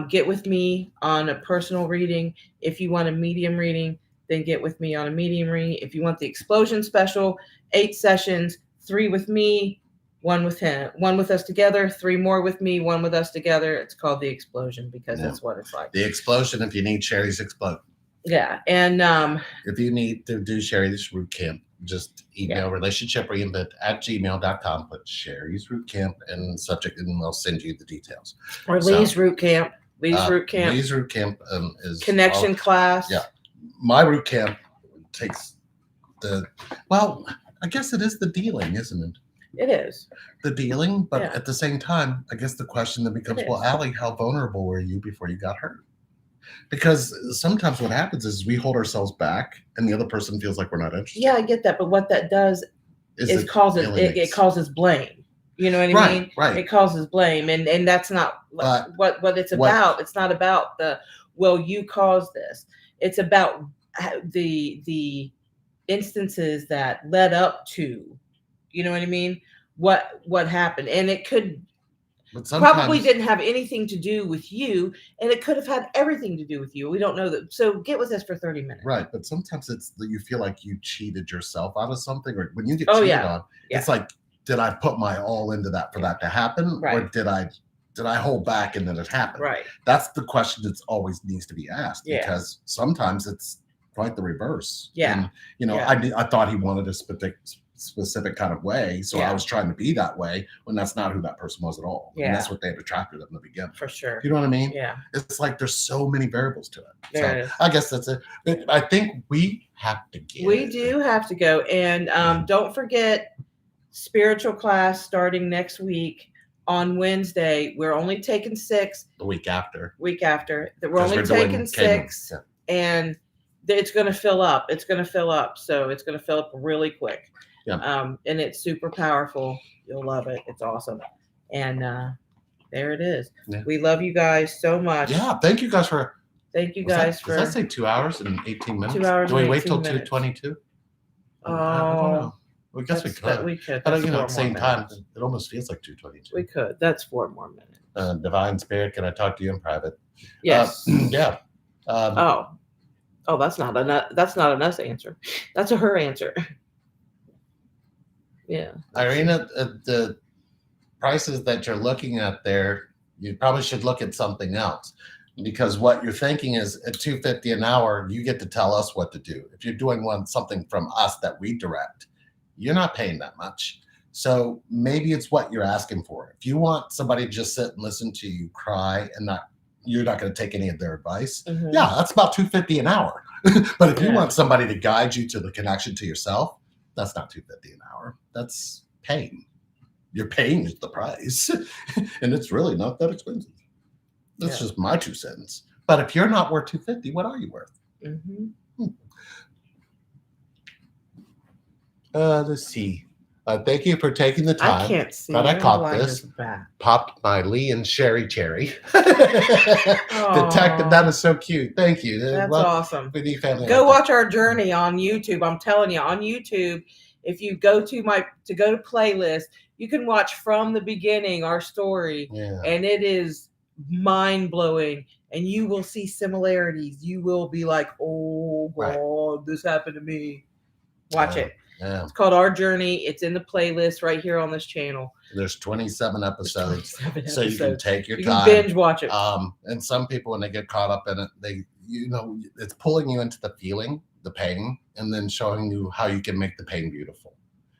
get with me on a personal reading. If you want a medium reading, then get with me on a medium reading. If you want the explosion special, 8 sessions, 3 with me, 1 with him, 1 with us together, 3 more with me, 1 with us together. It's called the explosion because that's what it's like. The explosion, if you need Sherry's explode. Yeah. And if you need to do Sherry's Root Camp, just email relationshipreinvent@gmail.com, put Sherry's Root Camp in the subject, and we'll send you the details. Or Lee's Root Camp. Lee's Root Camp. Lee's Root Camp is connection class. Yeah. My root camp takes I guess it is the dealing, isn't it? It is. The dealing, but Yeah. at the same time, I guess the question then becomes, well, Allie, how vulnerable were you before you got hurt? Because sometimes what happens is we hold ourselves back and the other person feels like we're not interested. Yeah, I get that. But what that does is it causes blame. You know what I mean? Right. It causes blame. And that's not what it's about. It's not about you caused this. It's about the instances that led up to, you know what I mean? What happened. And it could probably didn't have anything to do with you, and it could have had everything to do with you. We don't know that. So get with us for 30 minutes. Right. But sometimes it's that you feel like you cheated yourself out of something, or when you get cheated on, it's like, did I put my all into that for that to happen? Right. Or did I hold back and then it happened? Right. That's the question that's always needs to be asked, because sometimes it's quite the reverse. Yeah. And, I thought he wanted a specific kind of way, so I was trying to be that way when that's not who that person was at all. And that's what they had attracted in the beginning. For sure. You know what I mean? Yeah. It's like there's so many variables to it. There so I guess that's it. But I think we have to get. We do have to go, and don't forget spiritual class starting next week on Wednesday. We're only taking 6. The week after. We're only taking 6, and it's going to fill up. So it's going to fill up really quick. Yeah. And it's super powerful. You'll love it. It's awesome. And there it is. Yeah. We love you guys so much. Yeah. Thank you guys for. Thank you guys for. Does that say 2 hours and 18 minutes? 2 hours. Do we wait till 2:22? Oh. I don't know. I guess we could. We could. But at the same time, it almost feels like 2:22. We could. That's 4 more minutes. Divine Spirit, can I talk to you in private? Yes. Yeah. Oh, that's not an us answer. That's a her answer. Yeah. Irina, the prices that you're looking at there, you probably should look at something else, because what you're thinking is at $250 an hour, you get to tell us what to do. If you're doing something from us that we direct, you're not paying that much. So maybe it's what you're asking for. If you want somebody to just sit and listen to you cry and you're not going to take any of their advice. Mm-hmm. Yeah, that's about $250 an hour. But if you want somebody to guide you to the connection to yourself, that's not $250 an hour. That's paying. You're paying the price. And it's really not that expensive. That's just my 2 cents. But if you're not worth $250, what are you worth? Mm-hmm. Let's see. Thank you for taking the time. I can't see. Glad I I'm caught blind this. as a bat. Popped my Lee and Sherry cherry. Aw. Detective, that is so cute. Thank you. That's awesome. We need family Go like watch our journey on YouTube. I'm telling you, on YouTube, if you go to playlist, you can watch from the beginning our story, that. Yeah. and it is mind blowing. And you will see similarities. You will be like, "Oh God, this happened to me." Watch it. Yeah. It's called Our Journey. It's in the playlist right here on this channel. There's 27 episodes. 27 So you can take your you time. can binge watch it. And some people, when they get caught up in it, it's pulling you into the feeling, the pain, and then showing you how you can make the pain beautiful.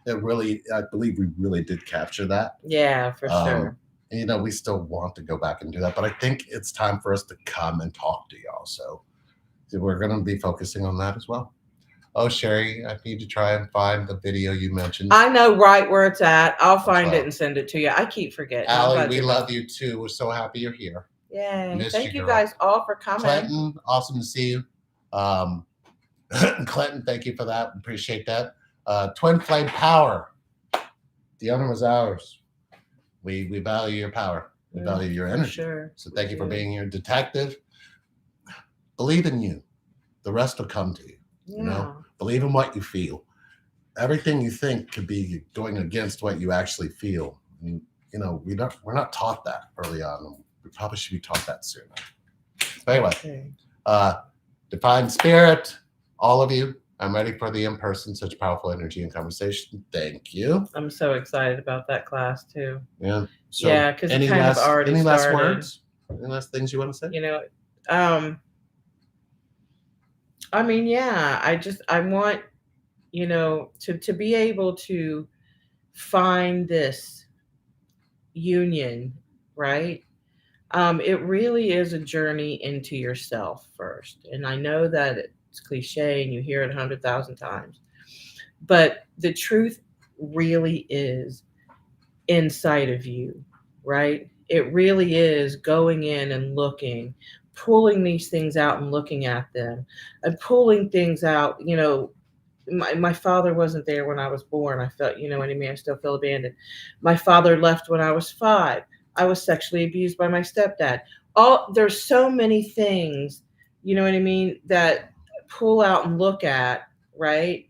It really, I believe we really did capture that. Yeah, for sure. We still want to go back and do that, but I think it's time for us to come and talk to y'all. So we're going to be focusing on that as well. Oh, Sherry, I need to try and find the video you mentioned. I know right where it's at. I'll find it and send it to you. I keep forgetting. Allie, we love you too. We're so happy you're here. Yay. Thank you guys all for coming. Clinton, awesome to see you. Clinton, thank you for that. Appreciate that. Twin Flame Power. The honor was ours. We value your power. We value your energy. Sure. So thank you for being here. Detective, believe in you. The rest will come to you. Yeah. Believe in what you feel. Everything you think could be going against what you actually feel. And, we're not taught that early on. We probably should be taught that sooner. But anyway, Divine Spirit, all of you, I'm ready for the in-person, such powerful energy and conversation. Thank you. I'm so excited about that class too. Yeah. So yeah, because it kind of already any started. Last words? Any last things you want to say? I mean, yeah, I want, to be able to find this union, right? It really is a journey into yourself first. And I know that it's cliche and you hear it 100,000 times, but the truth really is inside of you, right? It really is going in and looking, pulling these things out and looking at them and pulling things out. My father wasn't there when I was born. I felt, I still feel abandoned. My father left when I was 5. I was sexually abused by my stepdad. There's so many things, that pull out and look at, right?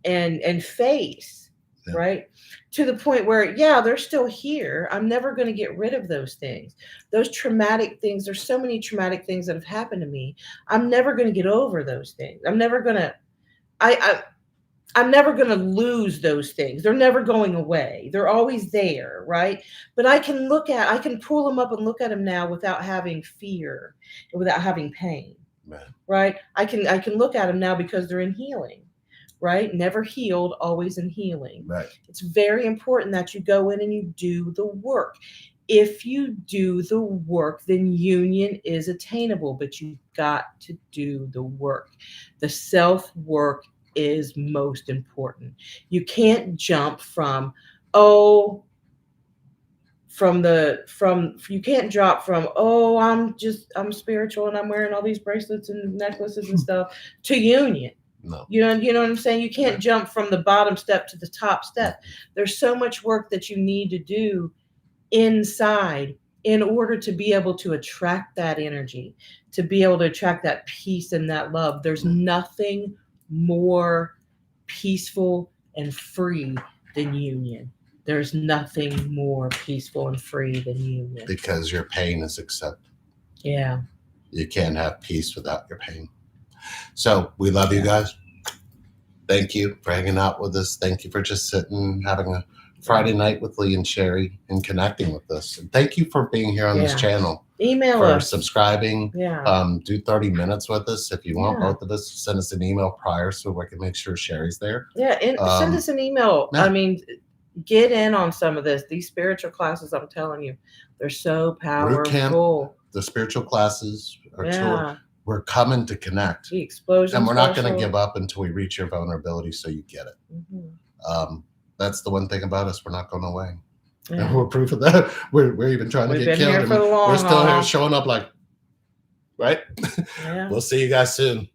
And face, yeah. Right? To the point where, they're still here. I'm never going to get rid of those things. Those traumatic things. There's so many traumatic things that have happened to me. I'm never going to get over those things. I'm never going to, I'm never going to lose those things. They're never going away. They're always there, right? But I can pull them up and look at them now without having fear and without having pain, right? I can look at them now because they're in healing, right? Never healed, always in healing. Right. It's very important that you go in and you do the work. If you do the work, then union is attainable, but you've got to do the work. The self-work is most important. You can't jump you can't drop from, I'm spiritual and I'm wearing all these bracelets and necklaces and stuff to union. No. You know what I'm saying? You can't jump from the bottom step to the top step. There's so much work that you need to do inside in order to be able to attract that energy, to be able to attract that peace and that love. There's nothing more peaceful and free than union. There's nothing more peaceful and free than union. Because your pain is accepted. Yeah. You can't have peace without your pain. So we love you guys. Thank you for hanging out with us. Thank you for just sitting, having a Friday night with Lee and Sherry and connecting with us. And thank you for being here on this channel. Email us. Subscribing. Yeah. Do 30 minutes with us. If you want both of us, send us an email prior so we can make sure Sherry's there. Yeah. And send us an email. Yeah. I mean, get in on some of this. These spiritual classes, I'm telling you, they're so powerful. Root camp, the spiritual classes are tour. We're coming to connect. The explosion. And we're not going to give up until we reach your vulnerability so you get it. Mm-hmm. That's the one thing about us. We're not going away. Yeah. And we're proof of that. We're even trying to get killed. We're still here showing up like, right? Yeah. We'll see you guys soon.